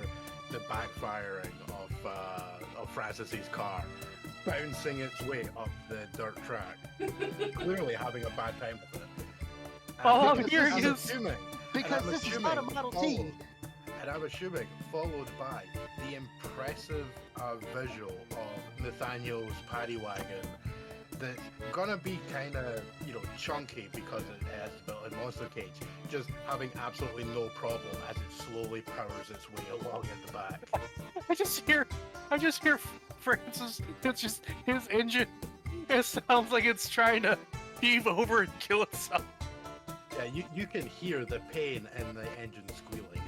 the backfiring of Francis's car bouncing its way up the dirt track, clearly having a bad time with it. All I'm because hearing I'm is- assuming, Because I'm this is not a assuming Model T. followed- And I'm assuming followed by the impressive visual of Nathaniel's paddy wagon that's gonna be kind of, chunky because it has the built-in monster cage, just having absolutely no problem as it slowly powers its way along in the back. I just hear Francis. It's just his engine. It sounds like it's trying to heave over and kill itself. Yeah, you can hear the pain in the engine squealing.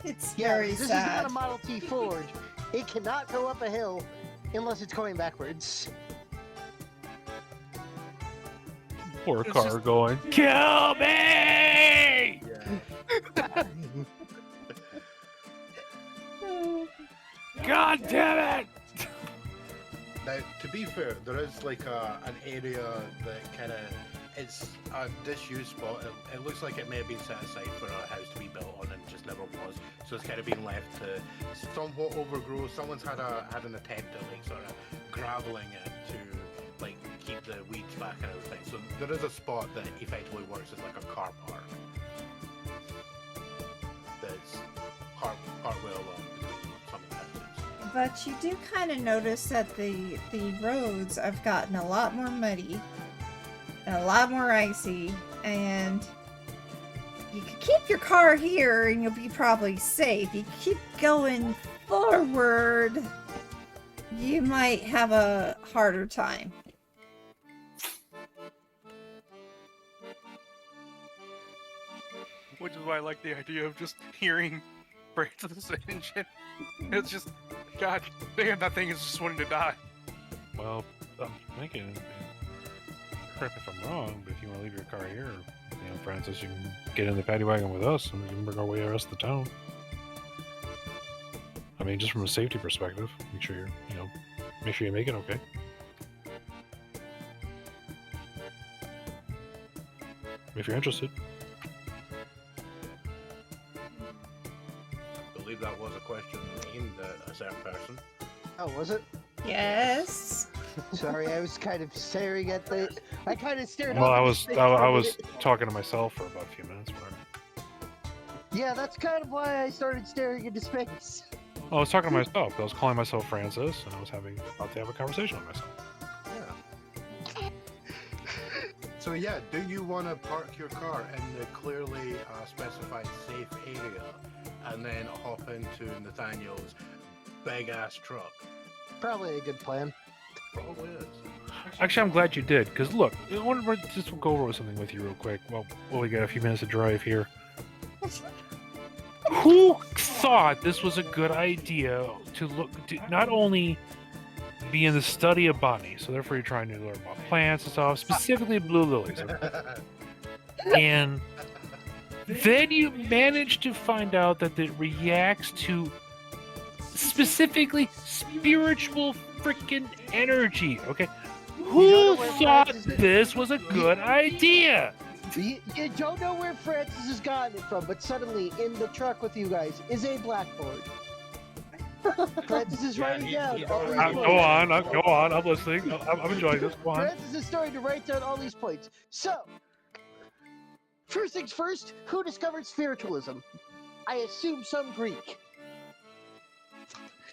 It's Yeah, very this is sad. not a Model T Ford. It cannot go up a hill unless it's going backwards. Poor It's car just- going, kill me! Yeah. God damn it! Now, to be fair, there is like an area that kind of it's a disused spot. It looks like it may have been set aside for a house to be built on and just never was. So it's kind of been left to somewhat overgrow. Someone's had an attempt at like sort of graveling it to like keep the weeds back and everything. So there is a spot that effectively works as like a car park. That's part way along between some of the houses. But you do kind of notice that the roads have gotten a lot more muddy and a lot more icy, and you can keep your car here and you'll be probably safe. You keep going forward, you might have a harder time. Which is why I like the idea of just hearing Francis' engine. It's just, God damn, that thing is just wanting to die. Well, I'm thinking, correct me if I'm wrong, but if you want to leave your car here, Francis, you can get in the paddy wagon with us and we can bring our way the rest of the town. I mean, just from a safety perspective, make sure you make it okay. If you're interested. I believe that was a question aimed at a certain person. Oh, was it? Yes. Sorry, I was kind of staring at the. I kind of stared. Well, off I into was space I, for I a was minute. talking to myself for about a few minutes. But Yeah, that's kind of why I started staring into space. I was talking to myself. I was calling myself Francis, and I was about to have a conversation with myself. Yeah. So yeah, do you want to park your car in the clearly specified safe area and then hop into Nathaniel's big ass truck? Probably a good plan. Probably is. Actually, I'm glad you did, because look, I want to just go over something with you real quick. Well, we got a few minutes to drive here. Who thought this was a good idea to not only be in the study of botany, so therefore you're trying to learn about plants and stuff, specifically blue lilies, and then you manage to find out that it reacts to specifically spiritual freaking energy, okay? Who thought this was a good idea? You don't know where Francis has gotten it from, but suddenly in the truck with you guys is a blackboard. Francis is writing down. all these Go points. on, I'm listening. I'm enjoying this. Go on. Francis is starting to write down all these points. So, first things first, who discovered spiritualism? I assume some Greek.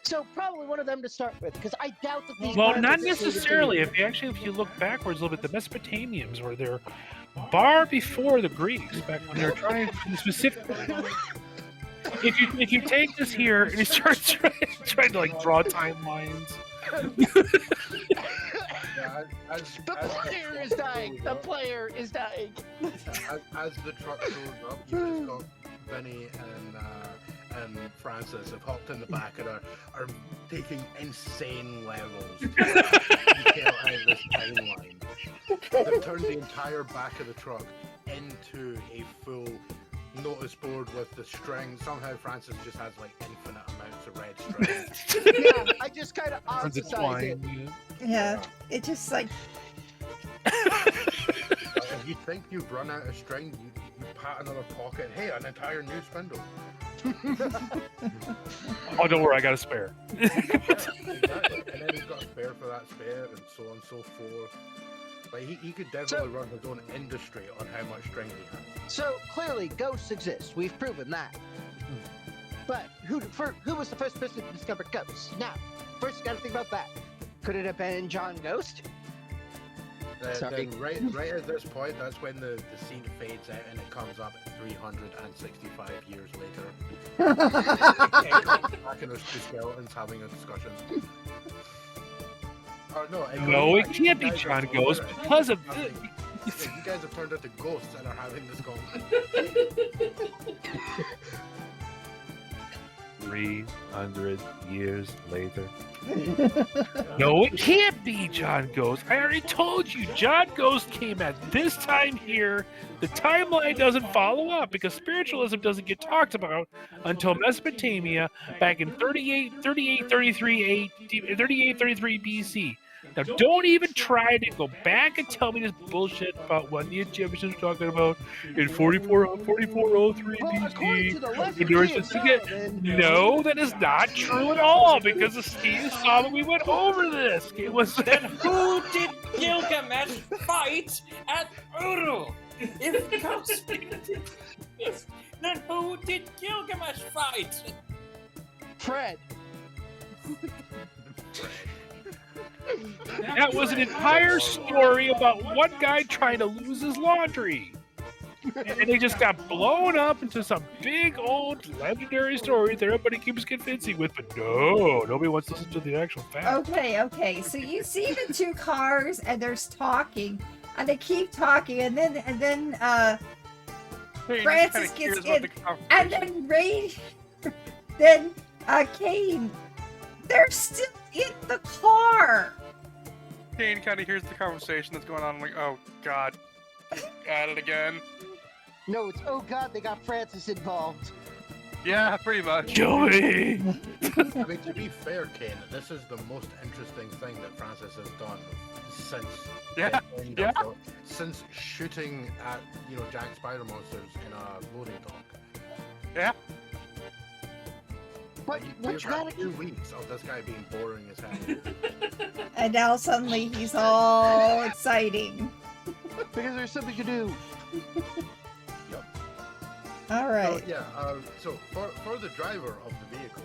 So probably one of them to start with, because I doubt that these. Well, guys not are just necessarily. If you look backwards a little bit, the Mesopotamians were there far before the Greeks, back when they were trying to specifically. if you take this here and you start trying to like draw timelines. Yeah, The player is dying. The player is dying. As the truck goes up, you just got Vinny and Francis have hopped in the back and are taking insane levels to detail out this timeline. They've turned the entire back of the truck into a full notice board with the string. Somehow Francis just has like infinite amounts of red string. Yeah, I just kind of Turns it ostracize it. twine. Yeah, it just like If you think you've run out of string, you pat another pocket. Hey, an entire new spindle. Oh, don't worry, I got a spare. Exactly. And then he's got a spare for that spare, and so on and so forth. Like he could definitely run his own industry on how much string he has. So clearly, ghosts exist. We've proven that. But who was the first person to discover ghosts? Now, first you got to think about that. Could it have been John Ghost? Sorry. Then right at this point, that's when the scene fades out and it comes up 365 years later. Back in those two skeletons having a discussion. No, it can't be John Ghost because of this. Yeah, you guys have turned into ghosts and are having this conversation. 300 years later. No, it can't be John Ghost. I already told you, John Ghost came at this time here. The timeline doesn't follow up because spiritualism doesn't get talked about until Mesopotamia back in 3833 BC. Now, don't even try to go back and tell me this bullshit about what the Egyptians were talking about in 4403 Well, according to the legend, BC. No, that is not true at all because the Steve saw that we went over this. It was Then who did Gilgamesh fight at Uru? If ghosts did this, then who did Gilgamesh fight? Fred. That was an entire story about one guy trying to lose his laundry. And they just got blown up into some big old legendary story that everybody keeps convincing with, but no, nobody wants to listen to the actual facts. okay. So you see the two cars and there's talking, and they keep talking, and then Hey, you just Francis kinda gets hears about in, the and then Ray, then Cain, they're still in the car. Cain kind of hears the conversation that's going on. I'm like, oh god, at it again. No, it's oh god, they got Francis involved. Yeah, pretty much. Joey! I mean, to be fair, Cain, this is the most interesting thing that Francis has done since Yeah, the end yeah. of since shooting at Jack Spider monsters in a loading dock. Yeah. But what We've you had gotta 2 weeks of this guy being boring as hell. And now suddenly he's all exciting. because there's something to do. All right. So, yeah. So for the driver of the vehicle,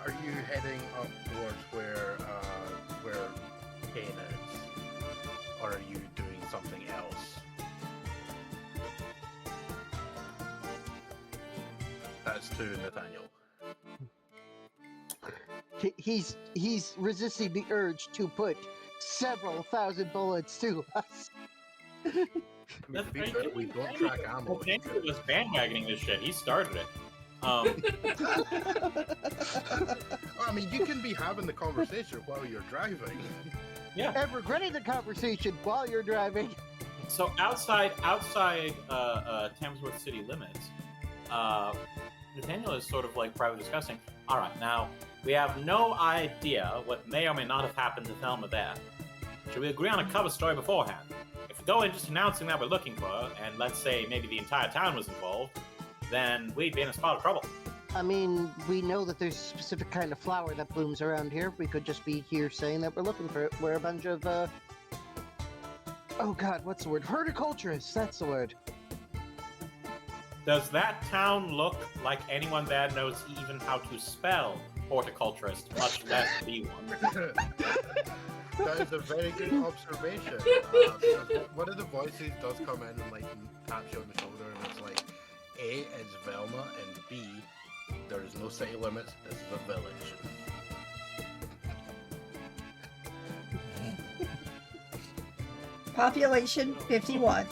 are you heading up towards where Cain is, or are you doing something else? That's to Nathaniel. He's resisting the urge to put several thousand bullets to us. To be fair, we don't track ammo. Nathaniel was bandwagoning this shit. He started it. I mean, you can be having the conversation while you're driving. And regretting the conversation while you're driving. So outside Tamsworth city limits, Nathaniel is sort of like privately discussing. All right, now we have no idea what may or may not have happened to Velma there. Should we agree on a cover story beforehand? If we go in just announcing that we're looking for her, and let's say maybe the entire town was involved, then we'd be in a spot of trouble. I mean, we know that there's a specific kind of flower that blooms around here. We could just be here saying that we're looking for it. We're a bunch of, oh god, what's the word? Horticulturists, that's the word. Does that town look like anyone there knows even how to spell horticulturist, much less be one? That is a very good observation. One of the voices does come in and like taps you on the shoulder, and it's like, A is Velma, and B There is no city limits. This is a village. Population 51.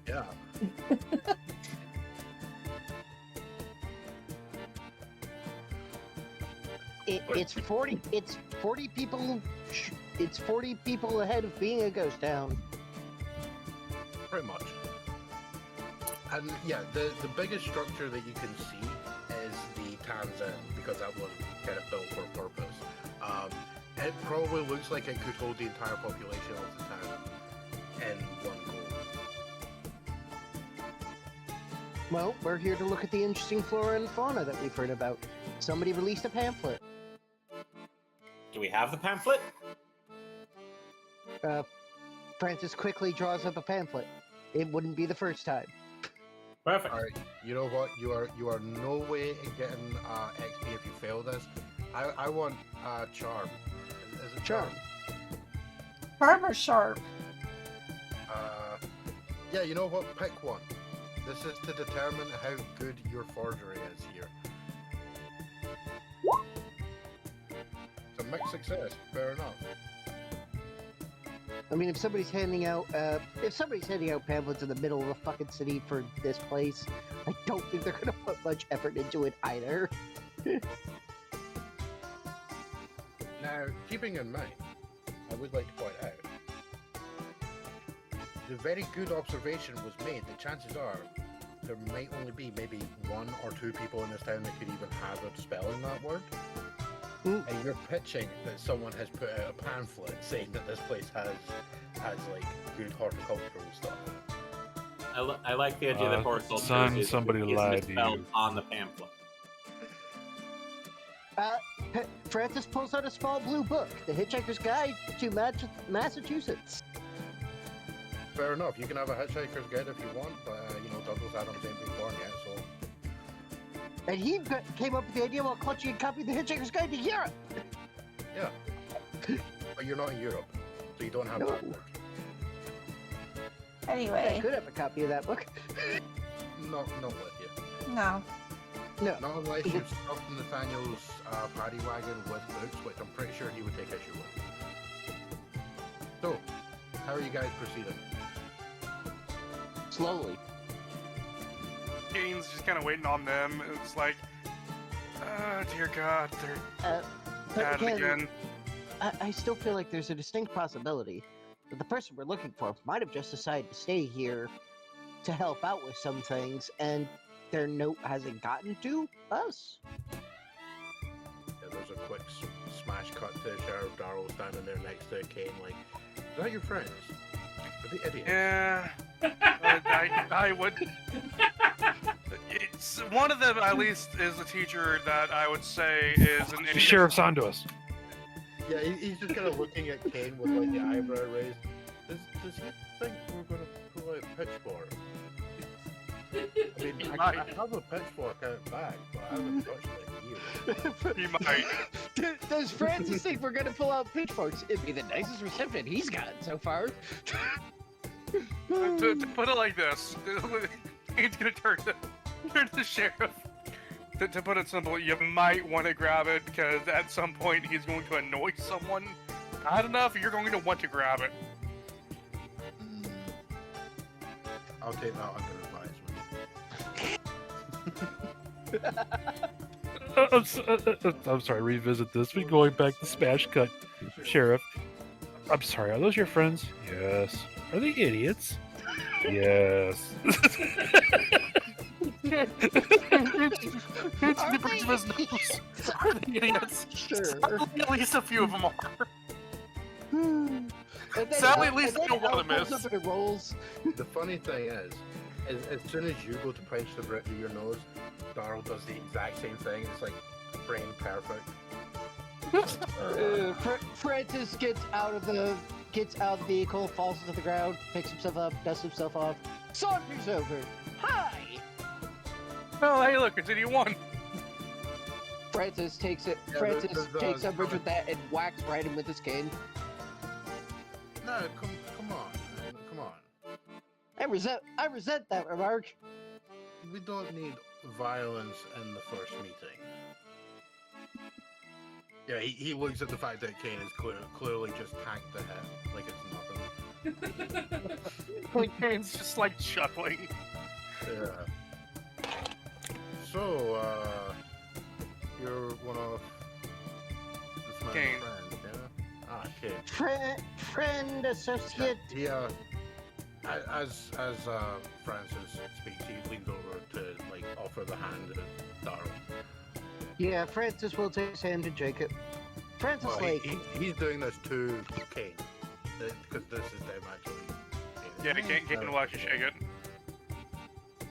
Yeah. It's 40. It's 40 people. It's 40 people ahead of being a ghost town. Pretty much. And yeah, the biggest structure that you can see is the town's inn, because that was kind of built for a purpose. It probably looks like it could hold the entire population of the town in one go. Well, we're here to look at the interesting flora and fauna that we've heard about. Somebody released a pamphlet. Do we have the pamphlet? Francis quickly draws up a pamphlet. It wouldn't be the first time. Perfect. All right, you know what? You are no way in getting XP if you fail this. I want charm. Is it charm? Farmer Sharp. Yeah, you know what? Pick one. This is to determine how good your forgery is here. It's a mixed success. Fair enough. I mean, if somebody's handing out pamphlets in the middle of a fucking city for this place, I don't think they're gonna put much effort into it either. Now, keeping in mind, I would like to point out, the very good observation was made that chances are there might only be maybe 1 or 2 people in this town that could even have a spelling that word. And you're pitching that someone has put out a pamphlet saying that this place has like good horticultural stuff. I like the idea that horticulture son, is somebody lied to misspelled you. on the pamphlet. Francis pulls out a small blue book, The Hitchhiker's Guide to Massachusetts. Fair enough, you can have a hitchhiker's guide if you want, but Douglas Adams ain't been born yet, so... And he came up with the idea while clutching a copy of The Hitchhiker's Guide to Europe! Yeah. But you're not in Europe, so you don't have No. that word. I Anyway, could have a copy of that book. Not with you. no. No. Not unless you've stuffed Nathaniel's paddy wagon with books, which I'm pretty sure he would take issue with. So, how are you guys proceeding? Slowly. Cain's just kind of waiting on them. It's like, dear God, they're But at it again. I still feel like there's a distinct possibility that the person we're looking for might have just decided to stay here to help out with some things, and their note hasn't gotten to us. Yeah, there's a quick smash cut to Sheriff Darrell standing there next to Cain, like, is that your friends? Are they idiots? Yeah, I would. It's one of them at least is a teacher that I would say is an idiot. Sheriff's onto us. Yeah, he's just kind of looking at Cain with like the eyebrow raised. Does he think we're going to pull out pitchfork? I mean, I have a pitchfork out back, but I haven't touched like you. He might. Does Francis think we're gonna pull out pitchforks? It'd be the nicest reception he's gotten so far. to put it like this, he's gonna turn to the sheriff. To put it simple, you might want to grab it because at some point he's going to annoy someone. Not enough, you're going to want to grab it. I'll take that under advisement. I'm sorry, revisit this. We're going back to Smash Cut. Sheriff, I'm sorry, are those your friends? Yes. Are they idiots? Yes. The bridge of his nose. Are they idiots? Sure. At least a few of them are. And then, Sadly, at least and I know then one of them Al is. pulls up and it rolls. The funny thing is as soon as you go to punch the bridge of your nose, Darrell does the exact same thing. It's like brain perfect. Francis gets out of the vehicle, falls to the ground, picks himself up, dusts himself off, saunters over. Hi! Oh, hey, look, it's idiot one. Francis takes it. Yeah, Francis there's takes umbrage with that and whacks right him with his cane. No, come on, man, come on. I resent that remark. We don't need violence in the first meeting. Yeah, he looks at the fact that Cain is clearly just tanked the hit like it's nothing. Like Kane's just like chuckling. Yeah. So, you're one of this man's Cain. friends, yeah? Ah, Cain. Friend, associate. Yeah. As Francis speaks, he leans over to like offer the hand to Darrell. Yeah, Francis will take his hand to Jacob. Francis, Well, like, he's doing this to Cain because this is them actually. Yeah, Cain will actually shake it.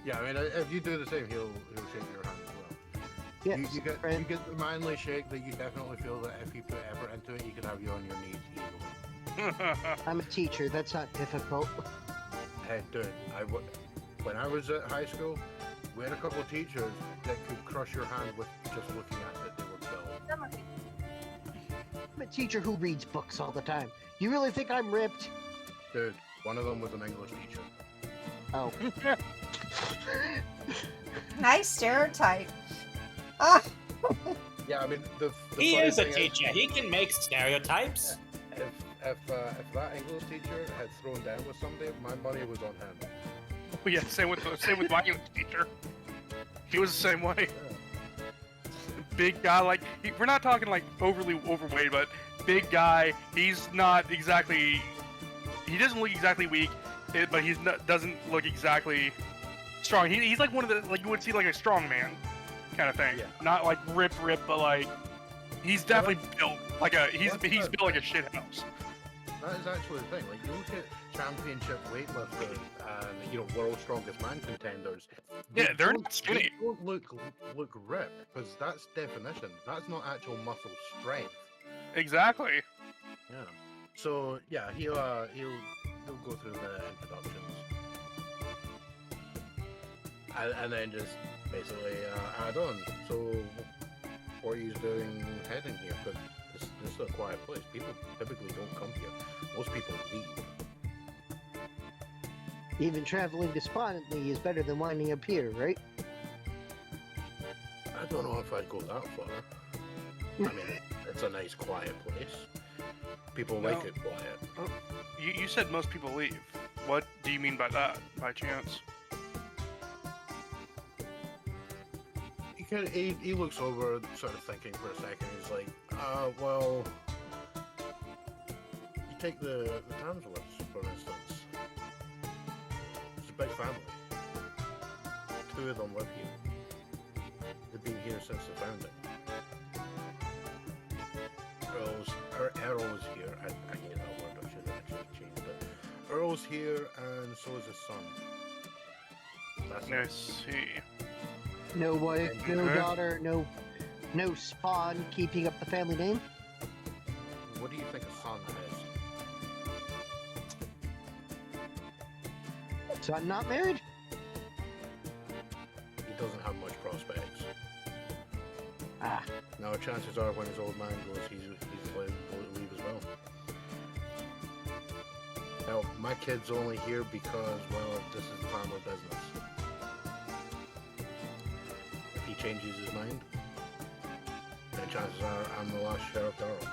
Yeah, I mean, if you do the same, he'll shake your hand as well. yes, You friend. get the manly shake that you definitely feel that if you put effort into it, you can have you on your knees easily. I'm a teacher. That's not difficult. Hey, dude, when I was at high school, we had a couple of teachers that could crush your hand with just looking at it. They were built. I'm a teacher who reads books all the time. You really think I'm ripped? Dude, one of them was an English teacher. Oh. Nice stereotype. Ah, Yeah, I mean, the He funny is a thing teacher. He can make stereotypes. If that English teacher had thrown down with somebody, my money was on him. Oh, yeah, same with my English teacher. He was the same way. Big guy, like we're not talking like overly overweight, but big guy. He's not exactly. He doesn't look exactly weak, but he's not, doesn't look exactly strong. He's like one of the like you would see like a strong man kind of thing. Yeah. Not like rip, but like he's definitely built like a he's built like a shit house. That is actually the thing. Like, you look at championship weightlifters and world's strongest man contenders. Yeah, they're don't- not skinny. They don't look ripped because that's definition. That's not actual muscle strength. Exactly. Yeah. So yeah, he'll go through the introductions, and then just basically add on. So what are you doing heading here? But this is a quiet place. People typically don't come here. Most people leave. Even traveling despondently is better than winding up here, right? I don't know if I'd go that far. I mean, it's a nice, quiet place. People like No. it quiet. You said most people leave. What do you mean by that, by chance? He looks over, sort of thinking for a second. He's like, well, you take the Tamsworths, for instance. It's a big family. 2 of them live here. They've been here since the founding. Earl's here. I hate that word. I should have actually changed it. Earl's here, and so is his son. That's it. I see. No wife, no Okay. daughter, no spawn keeping up the family name. What do you think a son is? So I'm not married? He doesn't have much prospects. Ah, Now, chances are when his old man goes, he's going to leave as well. Now, my kid's only here because, well, this is family business. If he changes his mind, then chances are I'm the last Sheriff Darrell.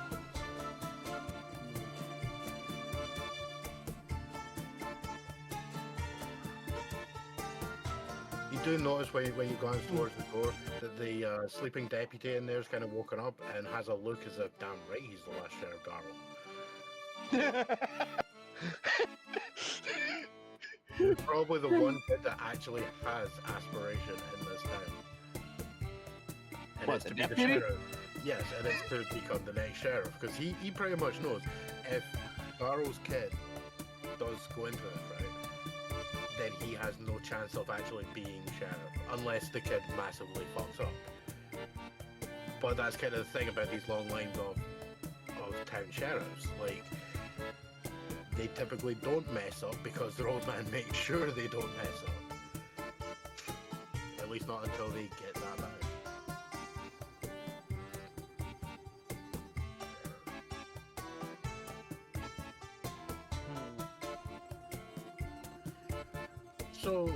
You do notice when you glance towards the door that the sleeping deputy in there is kind of woken up and has a look as if, damn right, he's the last Sheriff Darrell. He's probably the one kid that actually has aspiration in this town. And What, it's the to be the deputy? sheriff. Yes, and it's to become the next sheriff. Because he pretty much knows if Darrell's kid does go into it, right, then he has no chance of actually being sheriff. Unless the kid massively fucks up. But that's kind of the thing about these long lines of town sheriffs. Like, they typically don't mess up because their old man makes sure they don't mess up. At least not until they get that badge. So,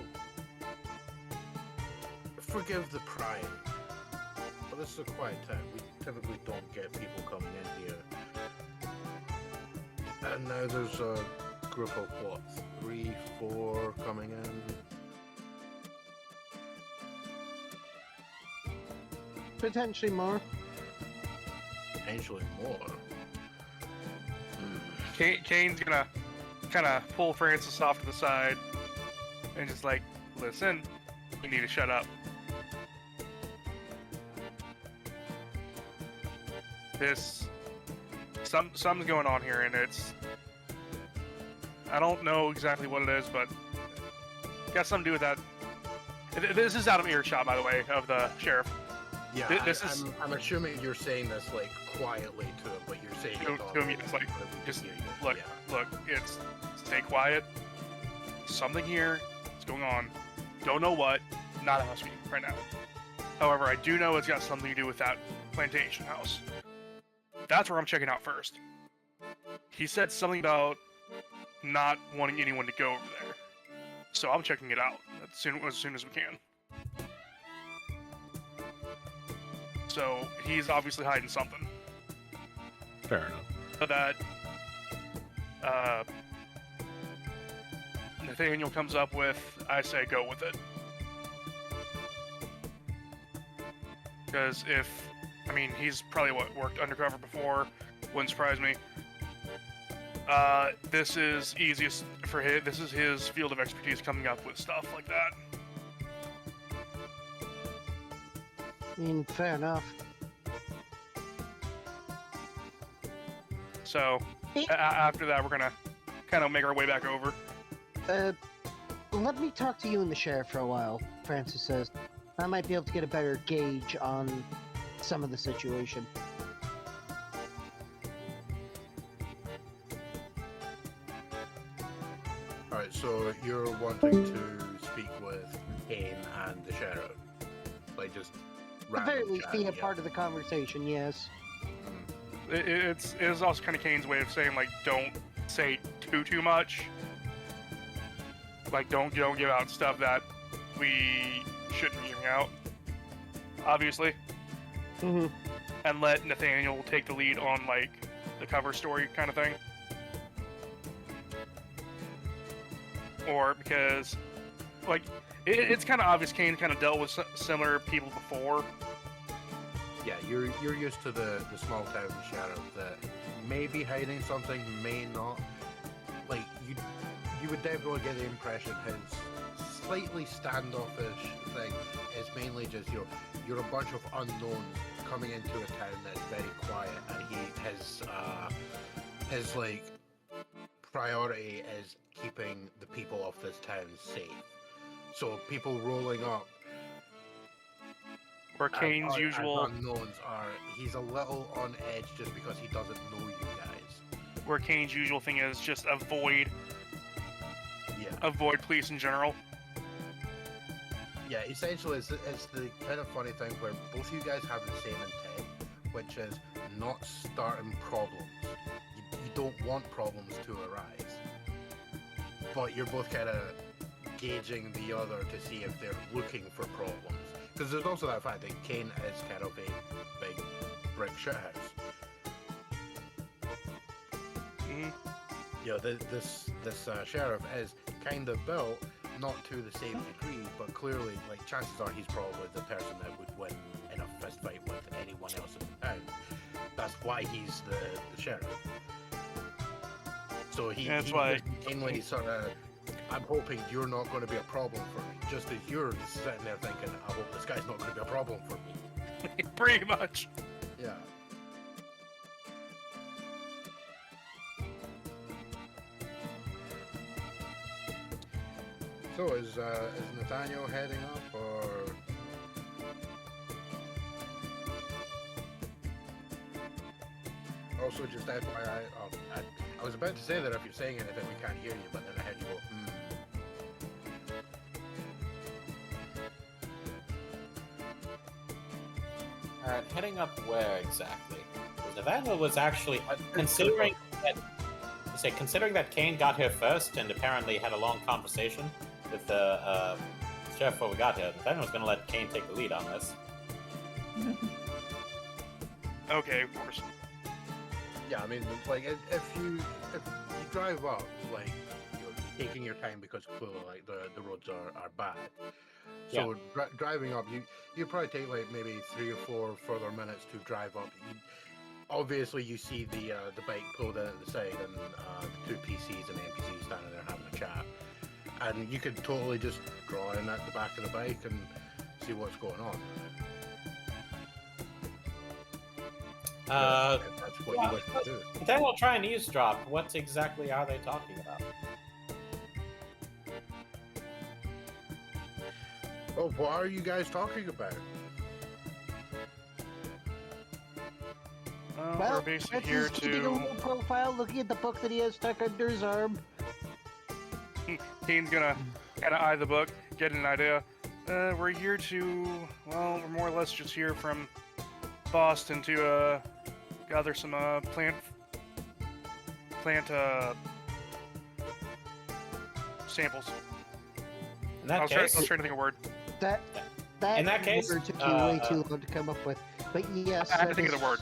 forgive the prying, but this is a quiet time. We typically don't get people coming in here. And now there's a group of what, 3, 4 coming in? Potentially more. Potentially more. Cain's gonna kind of pull Francis off to the side and just like, listen, you need to shut up. Something's going on here, and I don't know exactly what it is, but got something to do with that. This is out of earshot, by the way, of the sheriff. Yeah, I'm assuming you're saying this like quietly to him, but you're saying to him, it's like, just look, it's stay quiet. Something here is going on. Don't know what. Not ask me right now. However, I do know it's got something to do with that plantation house. That's where I'm checking out first. He said something about not wanting anyone to go over there, so I'm checking it out as soon as we can. So he's obviously hiding something. Fair enough. So that Nathaniel comes up with, I say go with it. Because he's probably worked undercover before, wouldn't surprise me. This is easiest for him. This is his field of expertise, coming up with stuff like that. I mean, fair enough. So after that, we're gonna kind of make our way back over. Let me talk to you and the sheriff for a while, Francis says. I might be able to get a better gauge on some of the situation. Alright, so you're wanting to speak with Cain and the sheriff? Like, just At the very random least, chat, be a yeah. part of the conversation, yes. It is also kind of Cain's way of saying, like, don't say too much. Like, don't give out stuff that we shouldn't be giving out, obviously. Mm-hmm. And let Nathaniel take the lead on, like, the cover story kind of thing. Or because, like, it's kind of obvious Cain kind of dealt with similar people before. Yeah, you're used to the small town sheriff that may be hiding something, may not. Like, you would definitely get the impression his slightly standoffish thing is mainly just, you're a bunch of unknowns coming into a town that's very quiet, and his like priority is keeping the people of this town safe. So people rolling up Where Cain's usual unknowns are, he's a little on edge just because he doesn't know you guys. Where Cain's usual thing is just avoid Yeah. police in general. Yeah, essentially it's the kind of funny thing where both you guys have the same intent, which is not starting problems. You don't want problems to arise. But you're both kind of gauging the other to see if they're looking for problems. Because there's also that fact that Cain is kind of a big brick shithouse. Mm-hmm. You know, this sheriff is kind of built, not to the same degree, but clearly, like, chances are he's probably the person that would win in a fist fight with anyone else in the town. That's why he's the sheriff. So That's why mainly sort of, I'm hoping you're not going to be a problem for me. Just as you're sitting there thinking, I hope this guy's not going to be a problem for me. pretty much. Yeah. So is Nathaniel heading up, or? Also, just FYI, I was about to say that if you're saying anything, we can't hear you, but then I heard you go, Alright, heading up where exactly? Because Nathaniel was actually considering that Cain got here first and apparently had a long conversation with the Sheriff, before we got here, Nathaniel was gonna let Cain take the lead on this. Okay, of course. Yeah, I mean, like if you drive up, like you're taking your time because clearly like the roads are bad. So driving up, you probably take like maybe 3 or 4 further minutes to drive up. Obviously, you see the bike pulled in at the side and the 2 PCs and NPCs standing there having a chat. And you could totally just draw in at the back of the bike and see what's going on. If that's what you wish to do. Nathaniel, try and eavesdrop. What exactly are they talking about? Oh, what are you guys talking about? We're basically here Francis keeping a to... low profile, looking at the book that he has stuck under his arm. Cain's gonna kind of eye the book, get an idea. We're here to... Well, we're more or less just here from Boston to gather some plant samples. In that I was trying case, to think of a word. That In that case, word took you way too long to come up with. But yes, I had to that think of is- the word.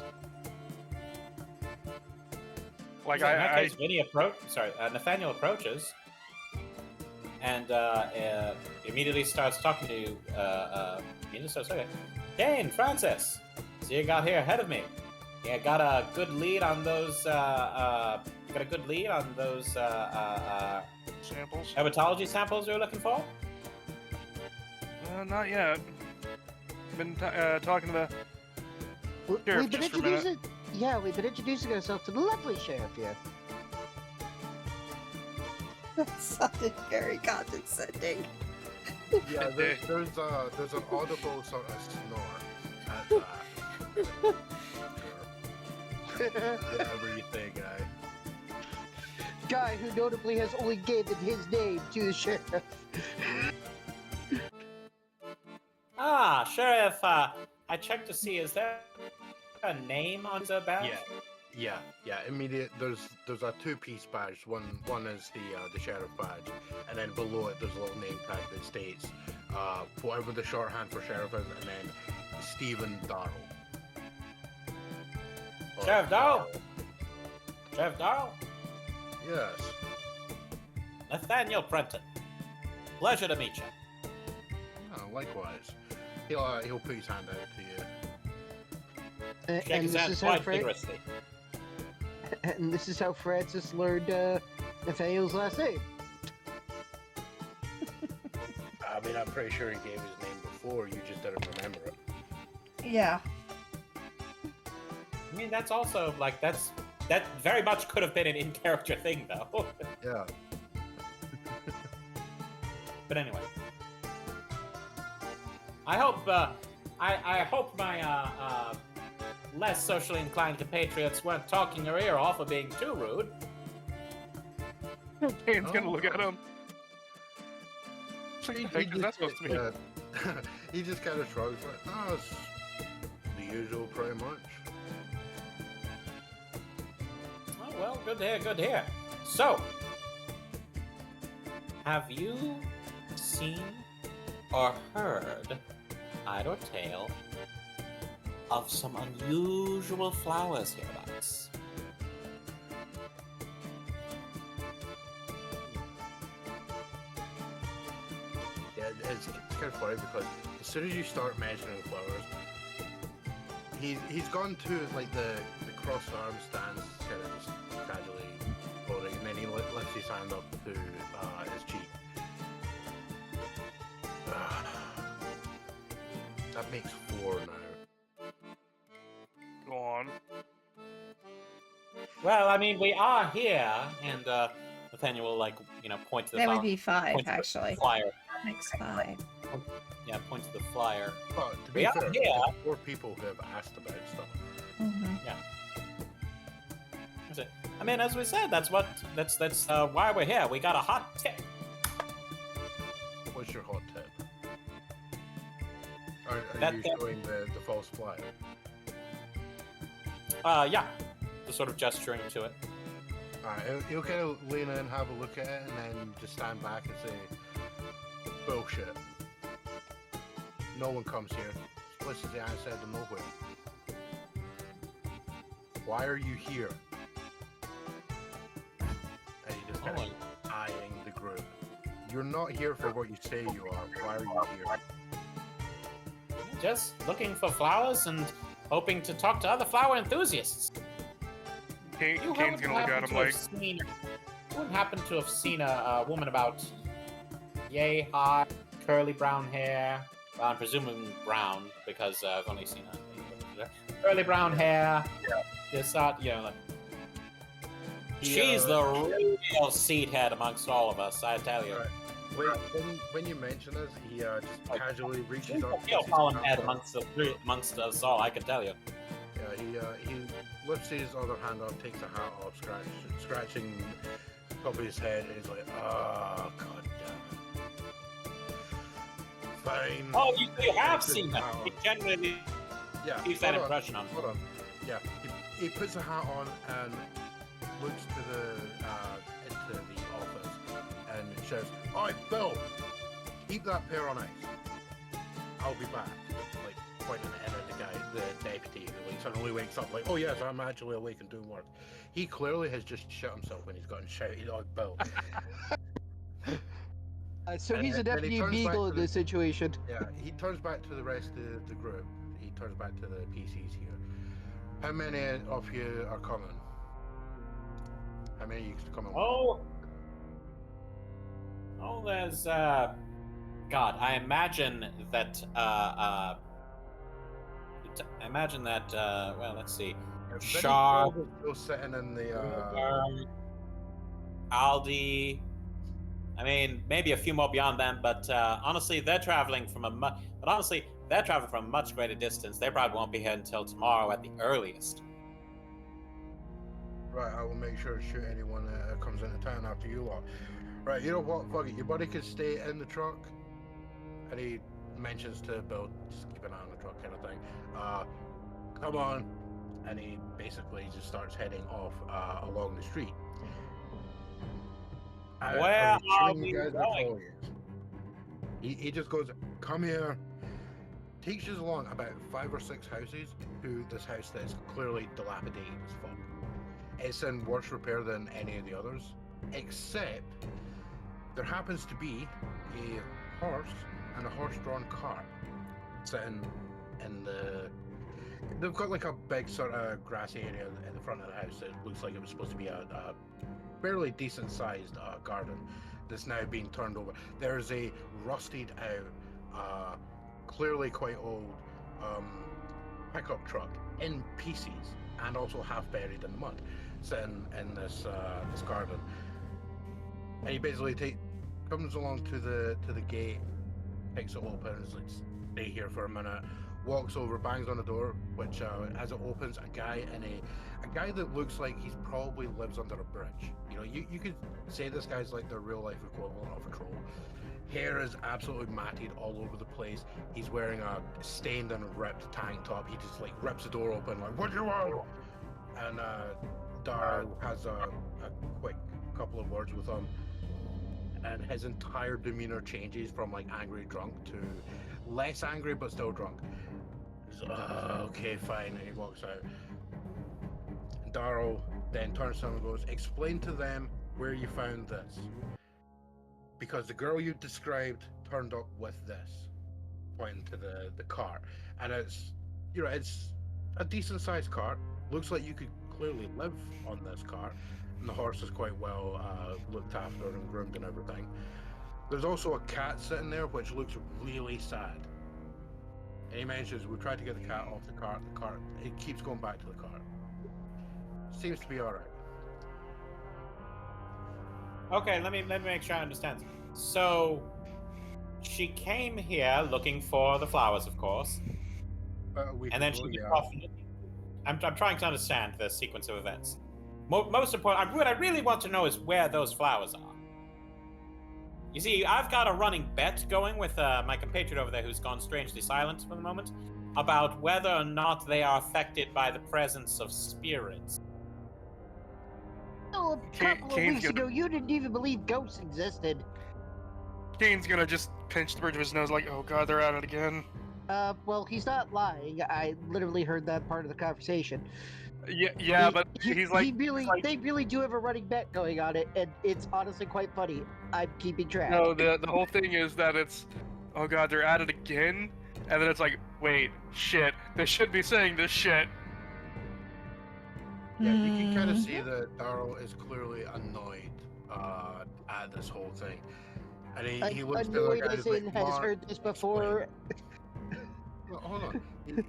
Like in that I case, Nathaniel approaches and immediately starts talking to you. Immediately starts talking. Cain, Francis, so you got here ahead of me. Yeah, got a good lead on those. samples. Herpetology samples you were looking for? Not yet. Been talking to the Sheriff, We've been just for a minute. introducing. Yeah, we've been introducing ourselves to the lovely sheriff here. That sounded very condescending. Yeah, there's an audible sort of snort at that. Whatever you think, guy. Guy who notably has only given his name to the sheriff. Ah, Sheriff, I checked to see, is there a name on the badge? Yeah. Immediate. There's a 2-piece badge. One is the sheriff badge, and then below it there's a little name tag that states whatever the shorthand for sheriff is, and then Stephen Darrell. Or Sheriff Darrell? Sheriff Darrell? Yes. Nathaniel Prenton. Pleasure to meet you. Oh, likewise. He'll put his hand out to you. Shake And his this hand is how quite Fran- vigorously. and this is how Francis learned Nathaniel's last name. I mean, I'm pretty sure he gave his name before. You just didn't remember it. Yeah. I mean, that's also, like, that very much could have been an in-character thing, though. Yeah. But anyway. I hope, I hope my, less socially inclined compatriots weren't talking your ear off or being too rude. Cain's gonna look at him. What the He heck is that supposed to mean? He just kind of shrugs like, "Oh, it's the usual, pretty much." Oh, well, good to hear, good to hear. So, have you seen or heard either tale of some unusual flowers hereabouts? Yeah, it's kind of funny because as soon as you start mentioning flowers, he's gone to like the crossed arm stance, kind of just casually holding, and then he lifts his hand up to his cheek. That makes 4 now. Go on. Well, I mean, we are here, and Nathaniel will, like, point to the That would be 5, point to the actually. flyer. Makes 5. Yeah, point to the flyer. But to be Yeah, fair, yeah. there's 4 people who have asked about stuff. Mm-hmm. That's it. I mean, as we said, that's why we're here. We got a hot tip. What's your hot tip? Are That you tip- showing the false flyer? Yeah. Just sort of gesturing to it. Alright, he'll kind of lean in, have a look at it, and then just stand back and say, "Bullshit." No one comes here. This place is the outside of nowhere. Why are you here? And he just kind of eyeing the group. You're not here for what you say you are. Why are you here? Just looking for flowers and hoping to talk to other flower enthusiasts. Kane's gonna look at him like, you wouldn't happen to have seen a woman about yay high, curly brown hair. Well, I'm presuming brown because I've only seen curly brown hair. This like, she's the real seed head amongst all of us, I tell you. Right. Wait, when you mention this, he just casually reaches out. Real fallen head amongst us all, I can tell you. Yeah, he lifts his other hand up, takes the hat off, scratching the top of his head, and he's like, "Oh, god damn it. Fine." Oh, you have seen him. He generally keeps that hold impression on. Hold on. Yeah, he puts the hat on and looks to into the office and shouts, "Oi, Bill, keep that pair on ice. I'll be back." Like pointing at the guy, the deputy, who like suddenly wakes up like, "Oh yes, I'm actually awake and doing work." He clearly has just shut himself when he's gotten shouted, "Oi, Bill." So And he's a then he deputy turns back beagle to in the- this situation. Yeah, he turns back to the rest of the group. He turns back to the PCs here. How many of you are coming? How many of you can come in? Oh, there's God. I imagine that. Well, let's see. Vinny Sharp, is still sitting in the. Aldi. I mean, maybe a few more beyond them, but honestly, they're traveling from a much greater distance. They probably won't be here until tomorrow at the earliest. Right, I will make sure to shoot anyone that comes into town after you lot. Right, you know what? Fuck it. Your buddy can stay in the truck. And he mentions to Bill, just keep an eye on the truck kind of thing. Come on. And he basically just starts heading off along the street. Where I'm are assuming we you guys are going? following us. He just goes, "Come here." Takes you along about 5 or 6 houses to this house that is clearly dilapidated as fuck. It's in worse repair than any of the others, except there happens to be a horse and a horse-drawn cart sitting in the... They've got like a big sort of grassy area in the front of the house that looks like it was supposed to be a fairly decent-sized garden that's now being turned over. There's a rusted out, clearly quite old pickup truck in pieces and also half buried in the mud, sitting in this garden. And he basically comes along to the gate, picks it open, and is like, "Stay here for a minute." Walks over, bangs on the door, which as it opens, a guy that looks like he's probably lives under a bridge. You know, you could say this guy's like the real life equivalent of a troll. Hair is absolutely matted all over the place. He's wearing a stained and ripped tank top. He just like rips the door open like, "What do you want?" And Dara has a quick couple of words with him, and his entire demeanor changes from like angry drunk to less angry but still drunk. He's like, "Okay, fine," and he walks out. Darrow then turns to him and goes, "Explain to them where you found this. Because the girl you described turned up with this," pointing to the cart. And it's, you know, it's a decent sized cart. Looks like you could clearly live on this cart. And the horse is quite well looked after and groomed and everything. There's also a cat sitting there which looks really sad. And he mentions, "We tried to get the cat off the cart. It keeps going back to the cart. Seems to be alright." Okay, let me make sure I understand. So, she came here looking for the flowers, of course, and then she went off. I'm trying to understand the sequence of events. Most important, what I really want to know is where those flowers are. You see, I've got a running bet going with my compatriot over there who's gone strangely silent for the moment about whether or not they are affected by the presence of spirits. Oh, a couple of weeks ago, you didn't even believe ghosts existed. Kane's gonna just pinch the bridge of his nose like, "Oh god, they're at it again." Well, he's not lying. I literally heard that part of the conversation. Yeah, but he's like, they really do have a running bet going on it, and it's honestly quite funny. I'm keeping track. no, the whole thing is that it's, oh god, they're at it again, and then it's like, wait, shit, they should be saying this shit. Yeah, you can kind of Mhm. see that Daryl is clearly annoyed at this whole thing. And he looks to the other Annoyed guy as and he's in like, has "Mark, heard this explain." before. Well, hold on.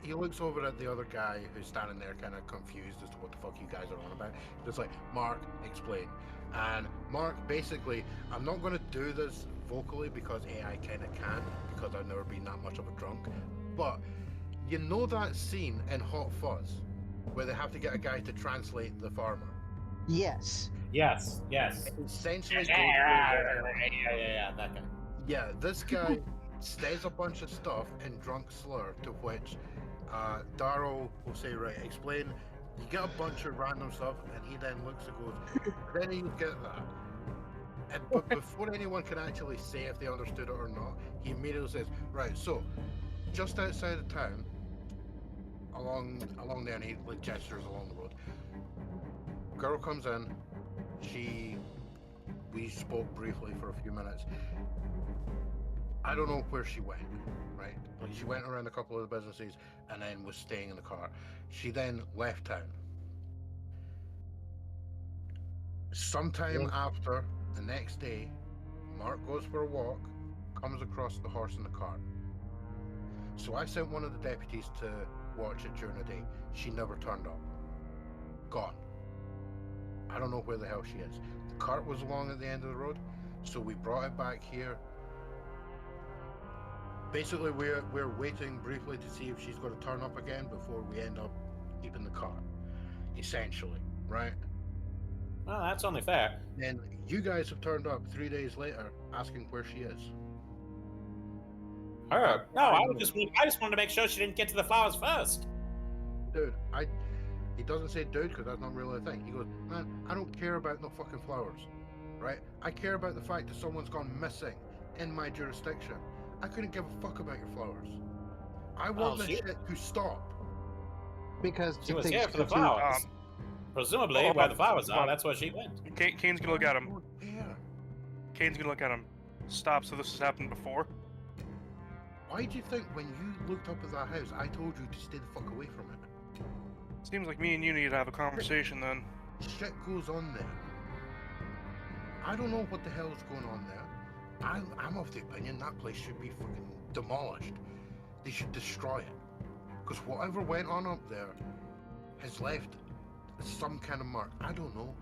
He looks over at the other guy who's standing there kind of confused as to what the fuck you guys are on about. Just like, Mark, explain. And Mark, basically, I'm not going to do this vocally because I kind of can't, because I've never been that much of a drunk. But you know that scene in Hot Fuzz where they have to get a guy to translate the farmer? Yes. Yes. Essentially, Yeah, that guy. yeah, this guy says a bunch of stuff in drunk slur, to which Daryl will say, right, explain. You get a bunch of random stuff, and he then looks and goes, then you get that. But before anyone can actually say if they understood it or not, he immediately says, right, so, just outside of town, along there, and he like gestures along the road, girl comes in, we spoke briefly for a few minutes. I don't know where she went, right? Like, she went around a couple of the businesses and then was staying in the car. She then left town. Sometime after, the next day, Mark goes for a walk, comes across the horse in the car. So I sent one of the deputies to watch it during the day. She never turned up. Gone. I don't know where the hell she is. The cart was along at the end of the road, so we brought it back here. Basically, we're waiting briefly to see if she's going to turn up again before we end up keeping the car. Essentially, right? Well, that's only fair. Then you guys have turned up 3 days later asking where she is. Her? No, I just wanted to make sure she didn't get to the flowers first. Dude, he doesn't say dude because that's not really a thing. He goes, man, I don't care about no fucking flowers, right? I care about the fact that someone's gone missing in my jurisdiction. I couldn't give a fuck about your flowers. I want this shit to stop. Because She was things here for the go to- flowers. Presumably, hold where on, the flowers hold are, on. that's where she went. Kane's gonna look at him. Yeah. Kane's gonna look at him. Stop, so this has happened before? Why do you think when you looked up at that house, I told you to stay the fuck away from it? Seems like me and you need to have a conversation then. Shit goes on there. I don't know what the hell is going on there. I'm of the opinion that place should be fucking demolished. They should destroy it. Because whatever went on up there has left some kind of mark. I don't know.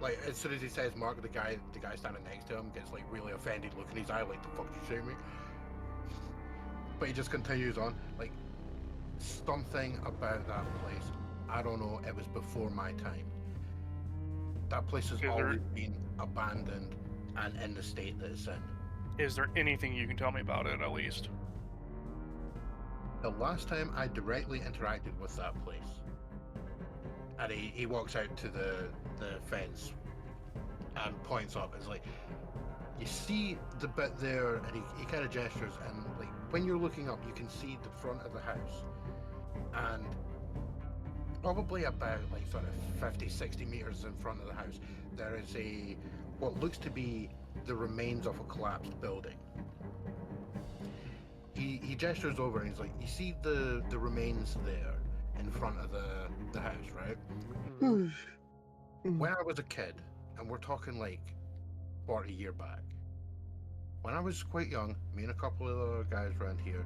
Like, as soon as he says mark, the guy standing next to him gets like really offended, look in his eye like, the fuck you say me? But he just continues on. Like, something about that place, I don't know, it was before my time. That place has always been abandoned and in the state that it's in. Is there anything you can tell me about it, at least? The last time I directly interacted with that place, and he walks out to the fence and points up. It's like, you see the bit there, and he kind of gestures, and like when you're looking up, you can see the front of the house, and probably about like sort of 50-60 meters in front of the house, there is what looks to be the remains of a collapsed building. He gestures over and he's like, you see the remains there in front of the house, right? When I was a kid, and we're talking like 40 years back, when I was quite young, me and a couple of other guys around here,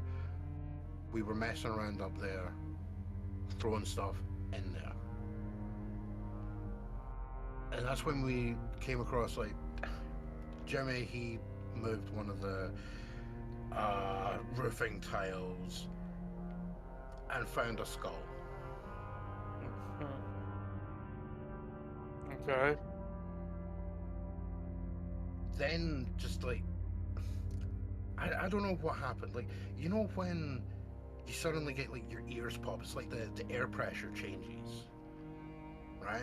we were messing around up there, throwing stuff in there. And that's when we came across, like, Jimmy, he moved one of the roofing tiles and found a skull. Okay. Then just like, I don't know what happened. Like, you know when you suddenly get like your ears pop, it's like the air pressure changes, right?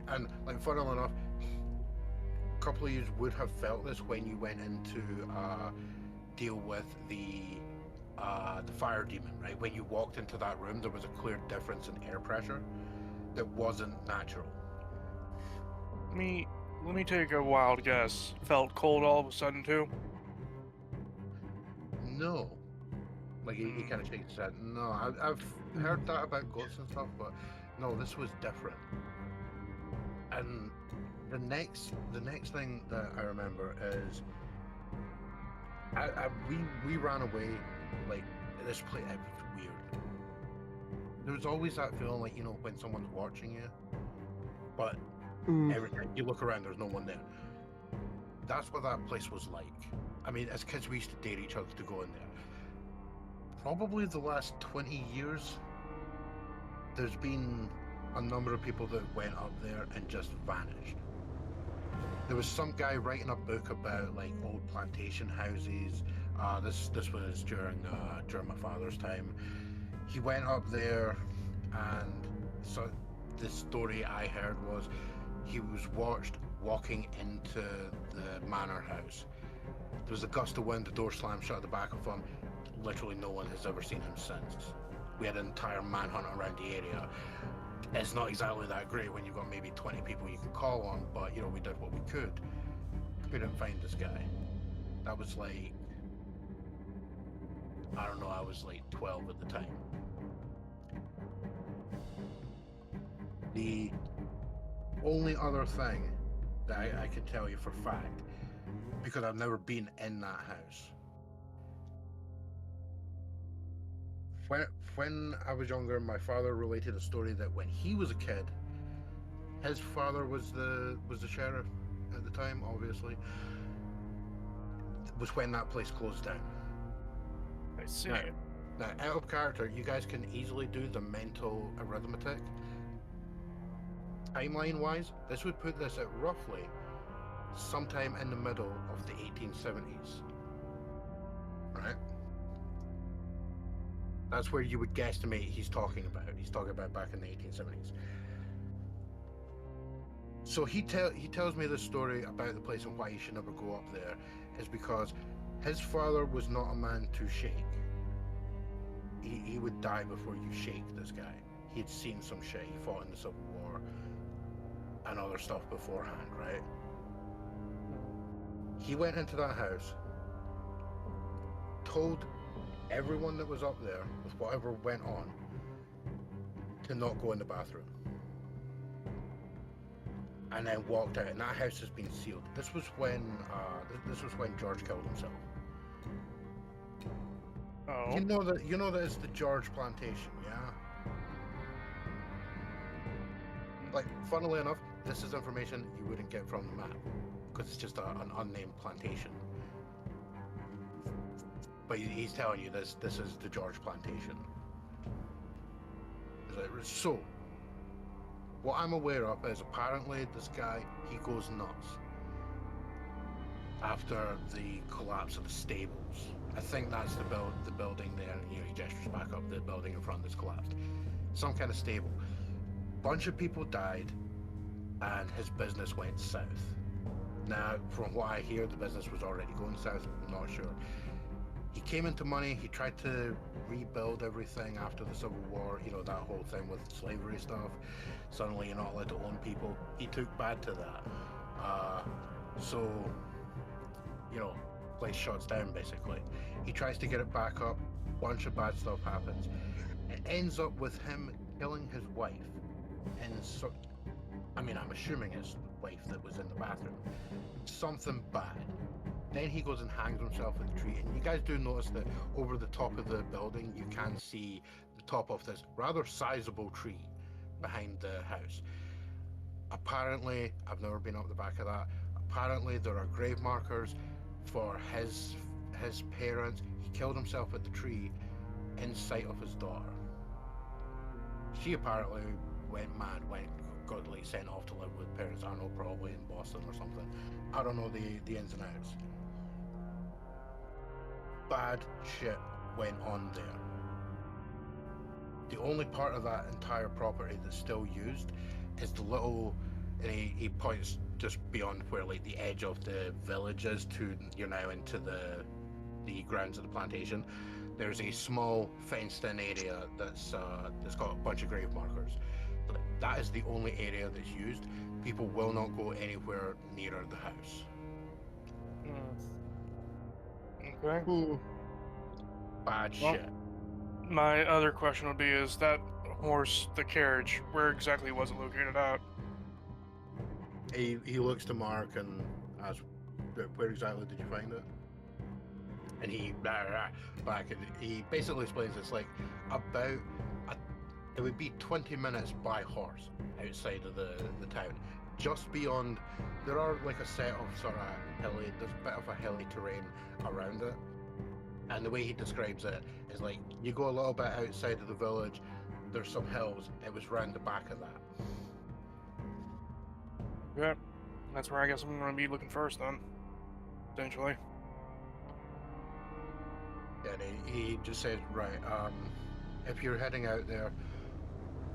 And like, funnily enough, a couple of you would have felt this when you went into deal with the the fire demon, right? When you walked into that room, there was a clear difference in air pressure that wasn't natural. Let me take a wild guess. Felt cold all of a sudden too. No. Like he kind of shakes his head. No, I've heard that about ghosts and stuff, but no, this was different. And the next thing that I remember is we ran away. Like this place, it was weird. There was always that feeling like, you know, when someone's watching you, but every time you look around, there's no one there. That's what that place was like. I mean, as kids, we used to dare each other to go in there. Probably the last 20 years, there's been a number of people that went up there and just vanished. There was some guy writing a book about like old plantation houses. This was during my father's time. He went up there, and so the story I heard was he was watched walking into the manor house. There was a gust of wind, the door slammed shut at the back of him. Literally no one has ever seen him since. We had an entire manhunt around the area. It's not exactly that great when you've got maybe 20 people you can call on, but you know, we did what we could. Couldn't find this guy. That was like, I don't know, I was like 12 at the time. The only other thing that I can tell you for fact, because I've never been in that house. When I was younger, my father related a story that when he was a kid, his father was the sheriff at the time, obviously, was when that place closed down. I see. Now, out of character, you guys can easily do the mental arithmetic. Timeline-wise, this would put this at roughly sometime in the middle of the 1870s. Right? That's where you would guesstimate he's talking about. He's talking about back in the 1870s. So he tells me this story about the place and why you should never go up there is because his father was not a man to shake. He would die before you shake this guy. He'd seen some shit. He fought in the Civil War and other stuff beforehand, right? He went into that house, told everyone that was up there with whatever went on to not go in the bathroom, and then walked out. And that house has been sealed. This was when George killed himself. Oh. You know that it's the George plantation, yeah? Like, funnily enough, this is information you wouldn't get from the map because it's just an unnamed plantation. But he's telling you this is the George plantation. So, what I'm aware of is apparently this guy, he goes nuts after the collapse of the stables. I think that's the building there, and he gestures back up, the building in front that's collapsed. Some kind of stable. Bunch of people died, and his business went south. Now, from what I hear, the business was already going south, I'm not sure. He came into money, he tried to rebuild everything after the Civil War, you know, that whole thing with slavery stuff. Suddenly you're not allowed to own people. He took bad to that. So, you know, place shuts down basically. He tries to get it back up, bunch of bad stuff happens. It ends up with him killing his wife. And so, I mean, I'm assuming his wife that was in the bathroom. Something bad. Then he goes and hangs himself in the tree. And you guys do notice that over the top of the building, you can see the top of this rather sizable tree behind the house. Apparently, I've never been up the back of that. Apparently, there are grave markers for his parents. He killed himself at the tree in sight of his daughter. She apparently went mad, got like sent off to live with parents, I don't know, probably in Boston or something. I don't know the ins and outs. Bad shit went on there. The only part of that entire property that's still used is the little, and he points just beyond where like the edge of the village is to, you're now into the grounds of the plantation. there's a small fenced-in area that's got a bunch of grave markers. That is the only area that's used. People will not go anywhere nearer the house. Okay. Bad Well, shit. My other question would be, is that horse, the carriage, where exactly was it located at? He looks to Mark and asks, "Where exactly did you find it?" And he back, and he basically explains it's like about it would be 20 minutes by horse outside of the town. Just beyond, there are like a set of sort of hilly, there's a bit of a hilly terrain around it. And the way he describes it is like, you go a little bit outside of the village, there's some hills, it was round the back of that. Yeah, that's where I guess I'm going to be looking first then, potentially. And he just says, right, if you're heading out there,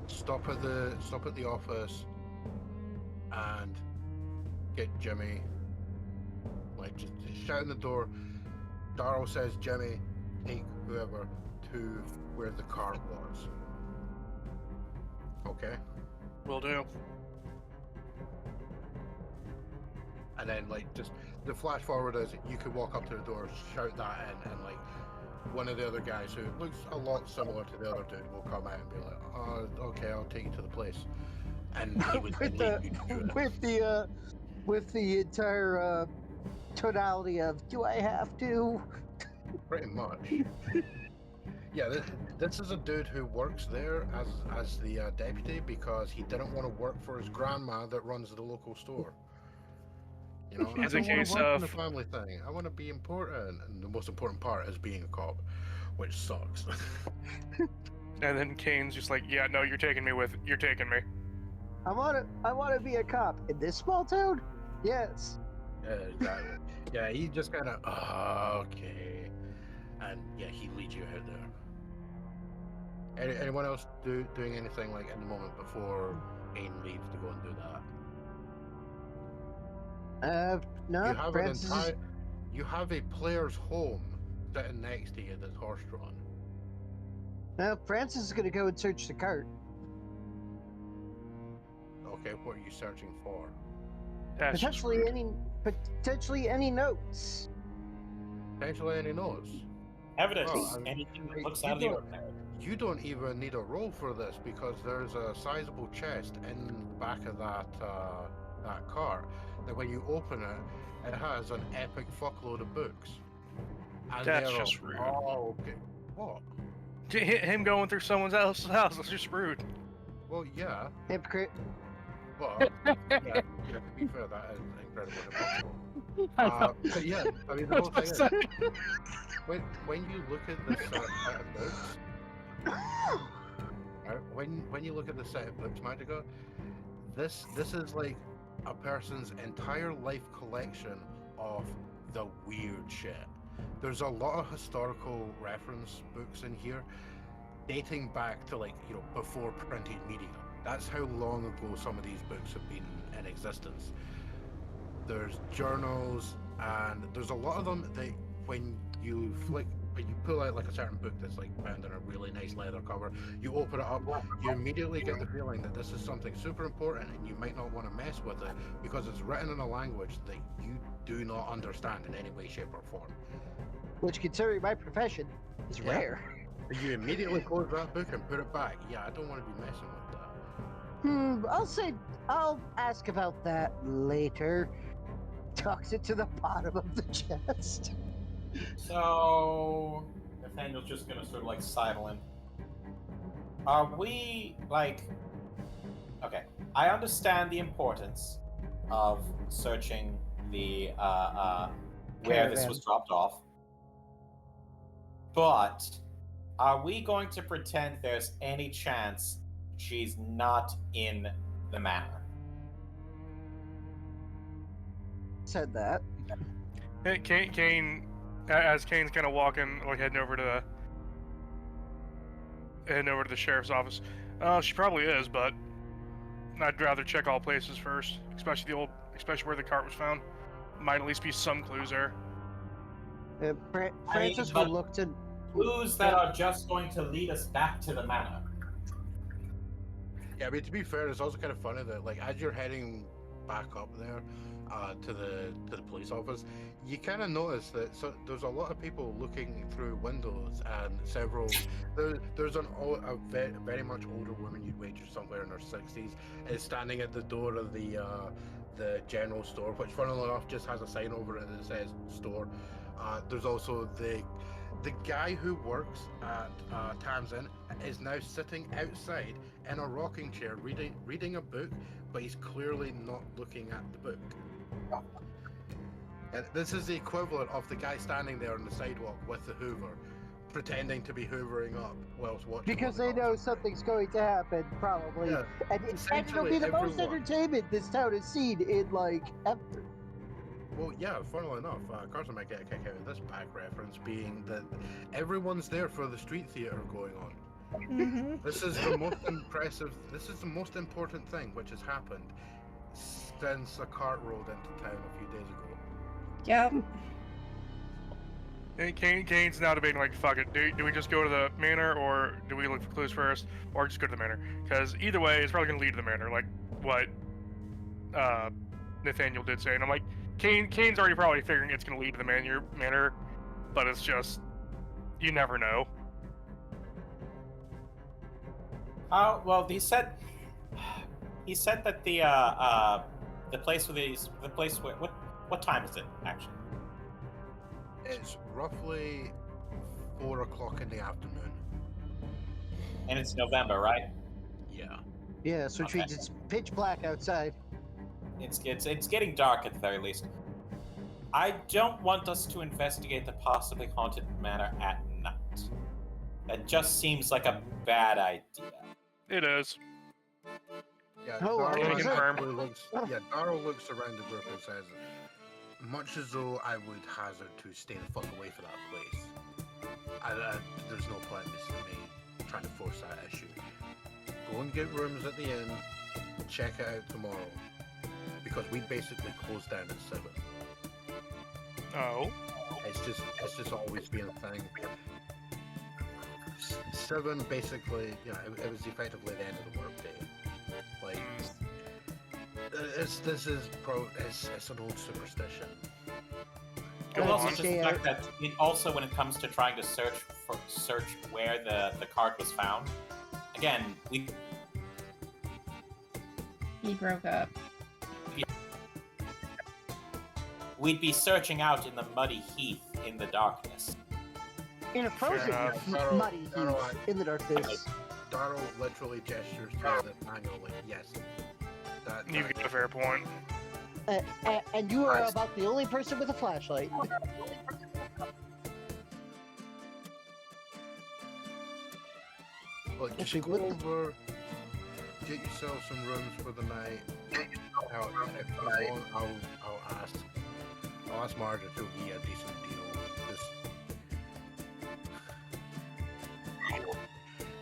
stop at the office and get Jimmy. Like, just shout in the door. Darrell says, Jimmy, take whoever to where the cart was. Okay? Will do. And then, like, just the flash forward is you could walk up to the door, shout that in, and like one of the other guys who looks a lot similar to the other dude will come out and be like, "Oh, okay, I'll take you to the place." And he would with lead you to it. with the entire tonality of "Do I have to?" Pretty much. Yeah, this is a dude who works there as the deputy because he didn't want to work for his grandma that runs the local store. You know, I It's a don't want case to work in the of- family thing. I want to be important, and the most important part is being a cop, which sucks. And then Cain's just like, yeah, no, you're taking me. I want to be a cop in this small town. Yes. Yeah, exactly. Yeah, he just kind of okay, and yeah, he leads you out there. Anyone else doing anything like in the moment before Cain leaves to go and do that? No, You have Francis is- you have a player's home sitting next to you that's horse-drawn. No, Francis is going to go and search the cart. Okay, what are you searching for? That's just rude. Potentially any notes. Potentially any notes. Evidence. Well, I mean, Anything that you looks out of the don't- ordinary. You don't even need a roll for this because there's a sizable chest in the back of that cart that when you open it, it has an epic fuckload of books. And That's they're just rude. Oh, okay. What? Him going through someone else's house, that's just rude. Well, yeah, Hypocrite. but yeah, to be fair, that is incredibly impossible. But yeah, I mean, the whole thing is, when you look at this set of books, right, when you look at the set of books, Magica, this is like a person's entire life collection of the weird shit. There's a lot of historical reference books in here, dating back to before printed media. That's how long ago some of these books have been in existence. There's journals, and there's a lot of them that when you pull out like a certain book that's like bound in a really nice leather cover, you open it up, you immediately get the feeling that this is something super important and you might not want to mess with it because it's written in a language that you do not understand in any way, shape, or form. Which, considering my profession, is Yeah. rare. You immediately close that book and put it back. Yeah, I don't want to be messing with that. I'll ask about that later. Tucks it to the bottom of the chest. So Nathaniel's just gonna sort of like sidle in. Are we okay, I understand the importance of searching the where this Caravan. was dropped off. But are we going to pretend there's any chance she's not in the manor? Said that. Hey, Cain, as Cain's kind of walking, like heading over to the sheriff's office. She probably is, but I'd rather check all places first, especially where the cart was found. Might at least be some clues there. Francis will look to clues that are just going to lead us back to the manor. Yeah, I mean, to be fair, it's also kind of funny that, like, as you're heading back up there to the police office, you kind of notice that there's a lot of people looking through windows, and there's a very much older woman, you'd wager somewhere in her 60s, is standing at the door of the general store, which, funnily enough, just has a sign over it that says store. There's also the guy who works at Tam's Inn is now sitting outside in a rocking chair reading a book, but he's clearly not looking at the book. And this is the equivalent of the guy standing there on the sidewalk with the Hoover, pretending to be hoovering up whilst watching. Because they know something's going to happen, probably. Yeah, And it'll be the most entertainment this town has seen in, like, ever. Well, yeah, funnily enough, Karsa might get a kick out of this back reference, being that everyone's there for the street theatre going on. Mm-hmm. This is the most most important thing which has happened since a cart rolled into town a few days ago. Yep. And Cain's now debating, like, fuck it, do we just go to the manor, or do we look for clues first, or just go to the manor? Because either way, it's probably going to lead to the manor, like what Nathaniel did say. And I'm like, Cain's already probably figuring it's going to lead to the manor, but it's just, you never know. Well, he said that the place where what time is it actually? It's roughly 4 o'clock in the afternoon. And it's November, right? Yeah. Yeah, so which means it's pitch black outside. It's getting dark at the very least. I don't want us to investigate the possibly haunted manor at night. That just seems like a bad idea. It is. Yeah, Oh, Darrell confirm. Darrell looks around the group and says, much as though I would hazard to stay the fuck away from that place, there's no point in me trying to force that issue. Go and get rooms at the inn, check it out tomorrow, because we basically closed down at 7. Oh. It's just always been a thing. 7 basically, it was effectively the end of the workday. Like, it's an old superstition. And also just the fact that when it comes to trying to search where the card was found, again, He broke up. we'd be searching out in the muddy heath in the darkness. In a frozen muddy heath in the darkness. Darrell literally gestures to Nathaniel like, yes. You've got a fair point. And you are about the only person with a flashlight. Look, just go over, get yourself some rooms for the night. If you want, I'll ask Margaret to give you a decent deal.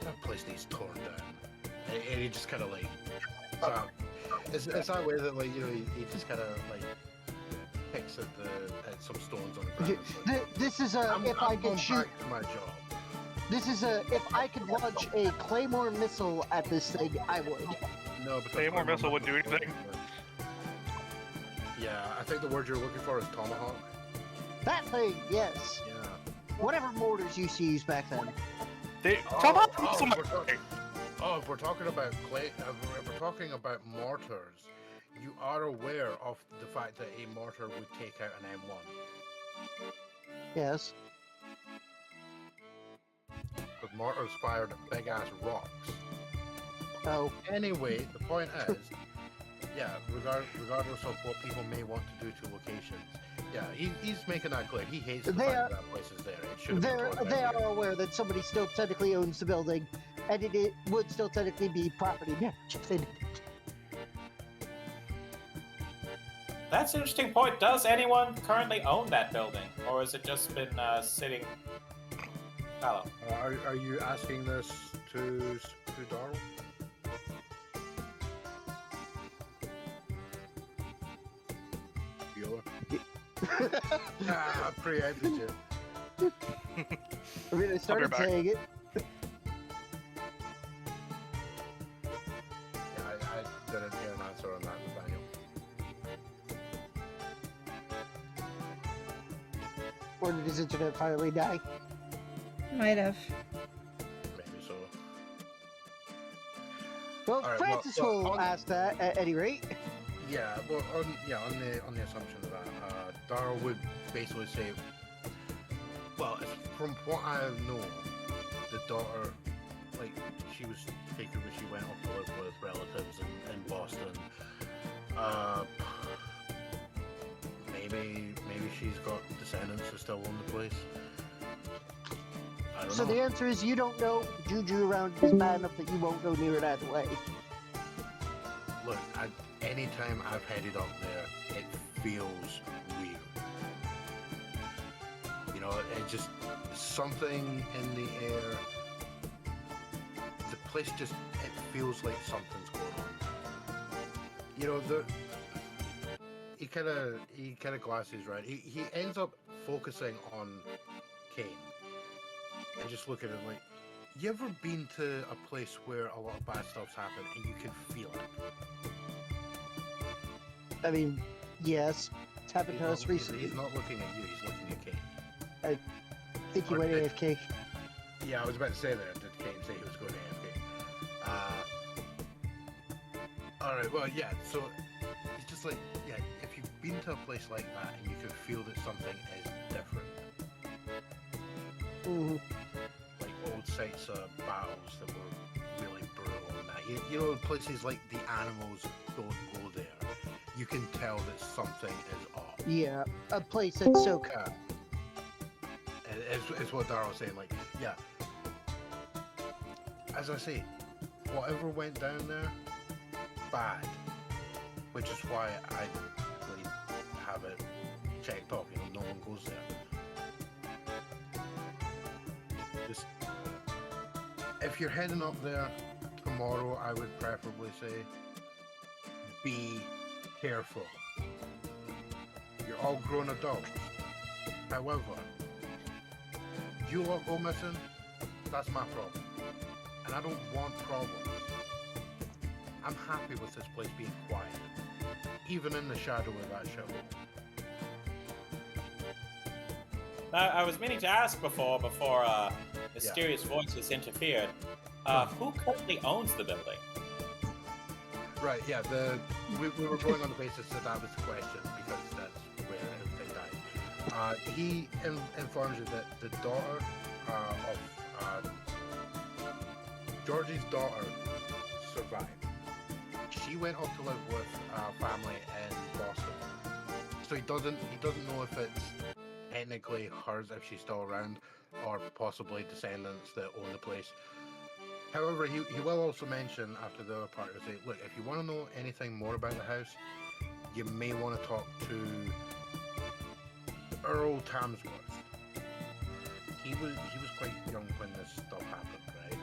That place needs torn down. And he just kind of like, it's that way that, like, he just kind of like picks at some stones on the ground. This is if I could shoot back to my job. This is if I could launch a Claymore missile at this thing, I would. No, because Claymore missile wouldn't do anything. Yeah, I think the word you're looking for is tomahawk. That thing, yes. Yeah. Whatever mortars used to use back then. If we're talking about if we're talking about mortars, you are aware of the fact that a mortar would take out an M1. Yes. Because mortars fired big ass rocks. Oh. Anyway, the point is, yeah, regardless of what people may want to do to locations, yeah, he's making that clear. He hates the fact that place is there. It should have been torn they down. are aware that somebody still technically owns the building, and it would still technically be property management. That's an interesting point. Does anyone currently own that building, or has it just been sitting fallow? Are you asking this to Darrell? Bueller? I preempted you. I mean, I started back. saying it. Yeah, I didn't hear an answer on that, Nathaniel. Or did his internet finally die? Might have. Maybe so. Well, All right, Francis well, will on- ask that at any rate. Yeah, well, on the assumption of that, Darrell would basically say, well, from what I know, the daughter, like, she was taken when she went off to live with relatives in Boston. Maybe she's got descendants who still own the place. I don't So know. the answer is you don't know. Juju around is bad enough that you won't go near it either way. Look, anytime I've headed up there, it feels weird. You know, it just something in the air. The place just it feels like something's going on. You know, he kind of glasses right. He ends up focusing on Cain and just look at him like. You ever been to a place where a lot of bad stuff's happened and you can feel it? I mean, yes, it's happened to us recently. He's not looking at you, he's looking at Cain. I think he Or went did- AFK. Yeah, I was about to say that. Did Cain say he was going to AFK? Alright, well, yeah, so it's just like, yeah, if you've been to a place like that and you can feel that something is different, Mhm. like old sites of battles that were really brutal and that, you know, places like the animals don't go there. You can tell that something is off. Yeah, a place that's so Yeah. And it's what Darrell's saying, like, yeah. As I say, whatever went down there, bad. Which is why I really have it checked off, you know, no one goes there. Just, if you're heading up there tomorrow, I would preferably say, be careful. You're all grown adults. However, you lot go missing, that's my problem. And I don't want problems. I'm happy with this place being quiet, even in the shadow of that shithole. I was meaning to ask before mysterious voices interfered. Who currently owns the building? Right, yeah, we were going on the basis that was the question, because that's where everything died. He informs you that the daughter of Georgie's daughter survived. She went off to live with family in Boston. So he doesn't know if it's technically hers if she's still around, or possibly descendants that own the place. However, he will also mention after the other part, he'll say, look, if you want to know anything more about the house, you may want to talk to Earl Tamsworth. He was quite young when this stuff happened, right?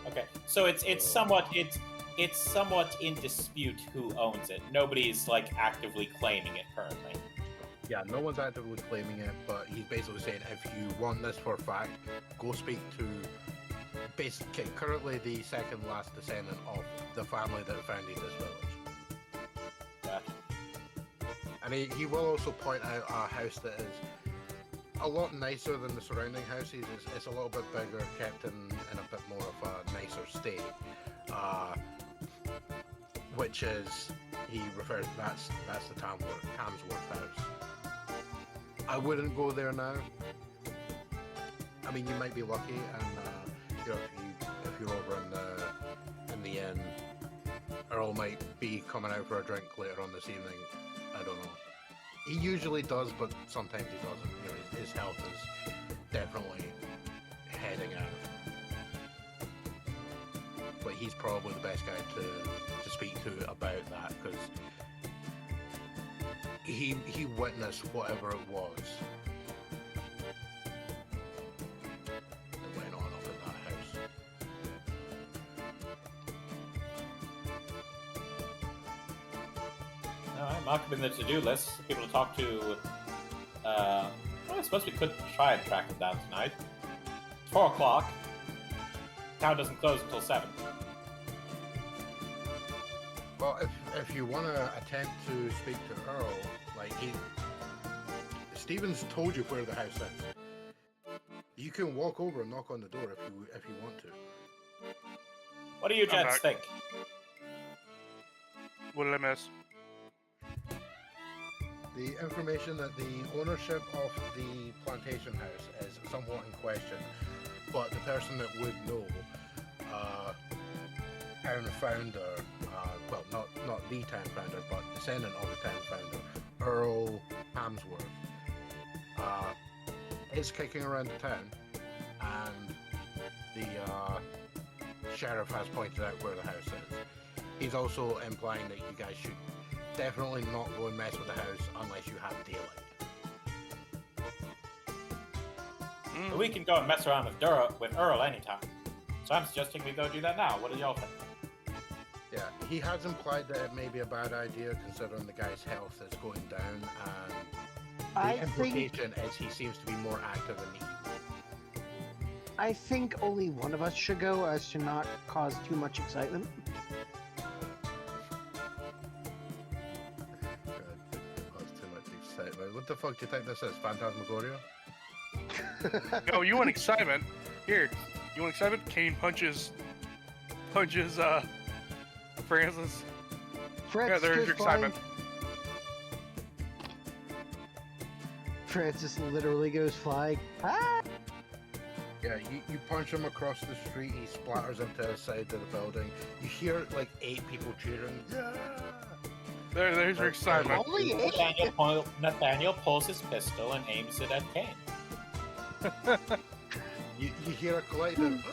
Okay, so it's somewhat in dispute who owns it. Nobody's like actively claiming it currently. Yeah, no one's actively claiming it, but he's basically saying if you want this for a fact, go speak to basically currently the second last descendant of the family that founded this village. Gotcha. And he will also point out a house that is a lot nicer than the surrounding houses. It's a little bit bigger, kept in a bit more of a nicer state. Which is, he refers, that's the Tamsworth house. I wouldn't go there now. I mean, you might be lucky, and you know, if you're over in the inn, Earl might be coming out for a drink later on this evening. I don't know. He usually does, but sometimes he doesn't. You know, his health is definitely heading out. But he's probably the best guy to speak to about that, because he witnessed whatever it was that went on up in that house. All right, mark up in the to-do list. People to talk to I suppose we could try and track them down tonight. It's 4 o'clock. Town doesn't close until 7. Well, if you want to attempt to speak to Earl, like Stephen's told you where the house is. You can walk over and knock on the door if you want to. What do you gents back. think? What did I miss? The information that the ownership of the plantation house is somewhat in question, but the person that would know, town founder, well, not the town founder, but descendant of the town founder, Earl Tamsworth, is kicking around the town, and the sheriff has pointed out where the house is. He's also implying that you guys should definitely not go and mess with the house unless you have daylight. But we can go and mess around with Earl anytime. So I'm suggesting we go do that now. What do y'all think? Yeah, he has implied that it may be a bad idea considering the guy's health is going down, and I the implication is he seems to be more active than he. I think only one of us should go as to not cause too much excitement. Cause too much excitement. What the fuck do you think this is? Phantasmagoria? No, you want excitement? Here, you want excitement? Cain punches Francis. Francis Yeah, there's goes your flying. excitement. Francis literally goes flying. Ah! Yeah, you punch him across the street, he splatters into the side of the building. You hear like 8 people cheering. Yeah! There's your excitement. Only 8? Nathaniel pulls his pistol and aims it at Cain. You hear a collective.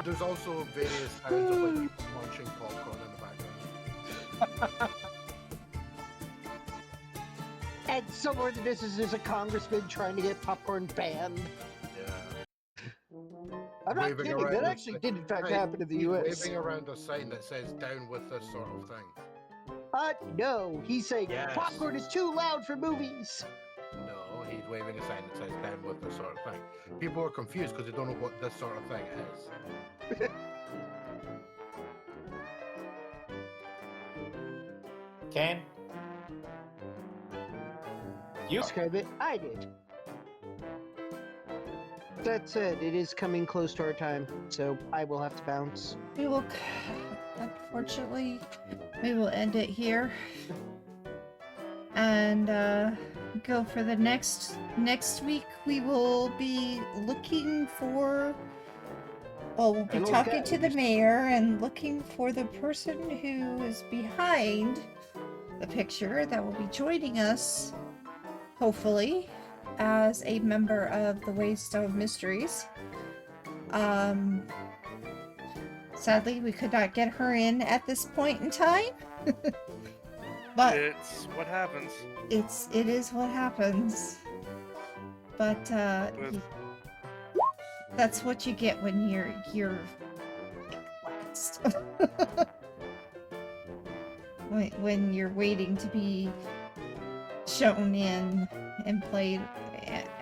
There's also various sounds of like people munching popcorn in the background. And somewhere in the distance there's a congressman trying to get popcorn banned. Yeah. I'm not Waving kidding, around that a actually sign. did in fact Hey, happen in the he's US. waving around a sign that says "Down with this sort of thing." No, he's saying Yes. popcorn is too loud for movies. No, he's waving a sign that says "Down with this sort of thing." People are confused because they don't know what this sort of thing is. Cain? You? Describe it. I did. That said, it is coming close to our time, so I will have to bounce. We will, unfortunately, we will end it here. And go for the next week. We will be looking for. Well, we'll be Hello, talking to the guys. mayor and looking for the person who is behind the picture that will be joining us, hopefully, as a member of the Waystone Mysteries. Sadly, we could not get her in at this point in time. But It's what happens. it is what happens. But With- that's what you get when you're last. when you're waiting to be shown in and played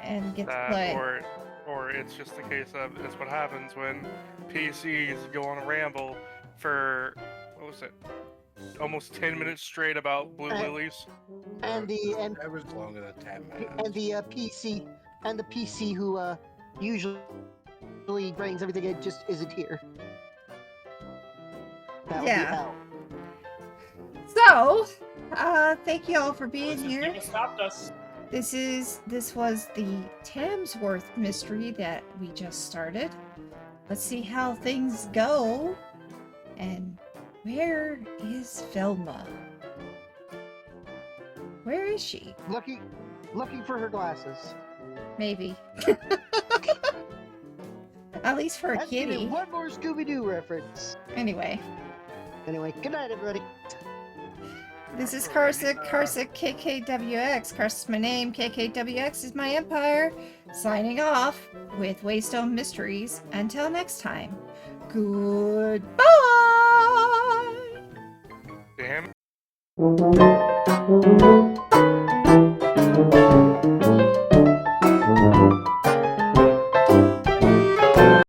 and get to That, play. or it's just a case of it's what happens when PCs go on a ramble for what was it? Almost 10 minutes straight about blue lilies. And the That was longer than 10 minutes. and the PC who usually brings everything in just isn't here. That would be Yeah. hell. So, thank you all for being This here. stopped us. This was the Tamsworth mystery that we just started. Let's see how things go. And where is Velma? Where is she? Looking for her glasses. Maybe. At least for a Let's give it kitty. one more Scooby-Doo reference. Anyway, Anyway, good night, everybody. this is KarsaKKWx. Karsa's my name. KKWX is my empire. Signing off with Waystone Mysteries. Until next time, goodbye. Damn.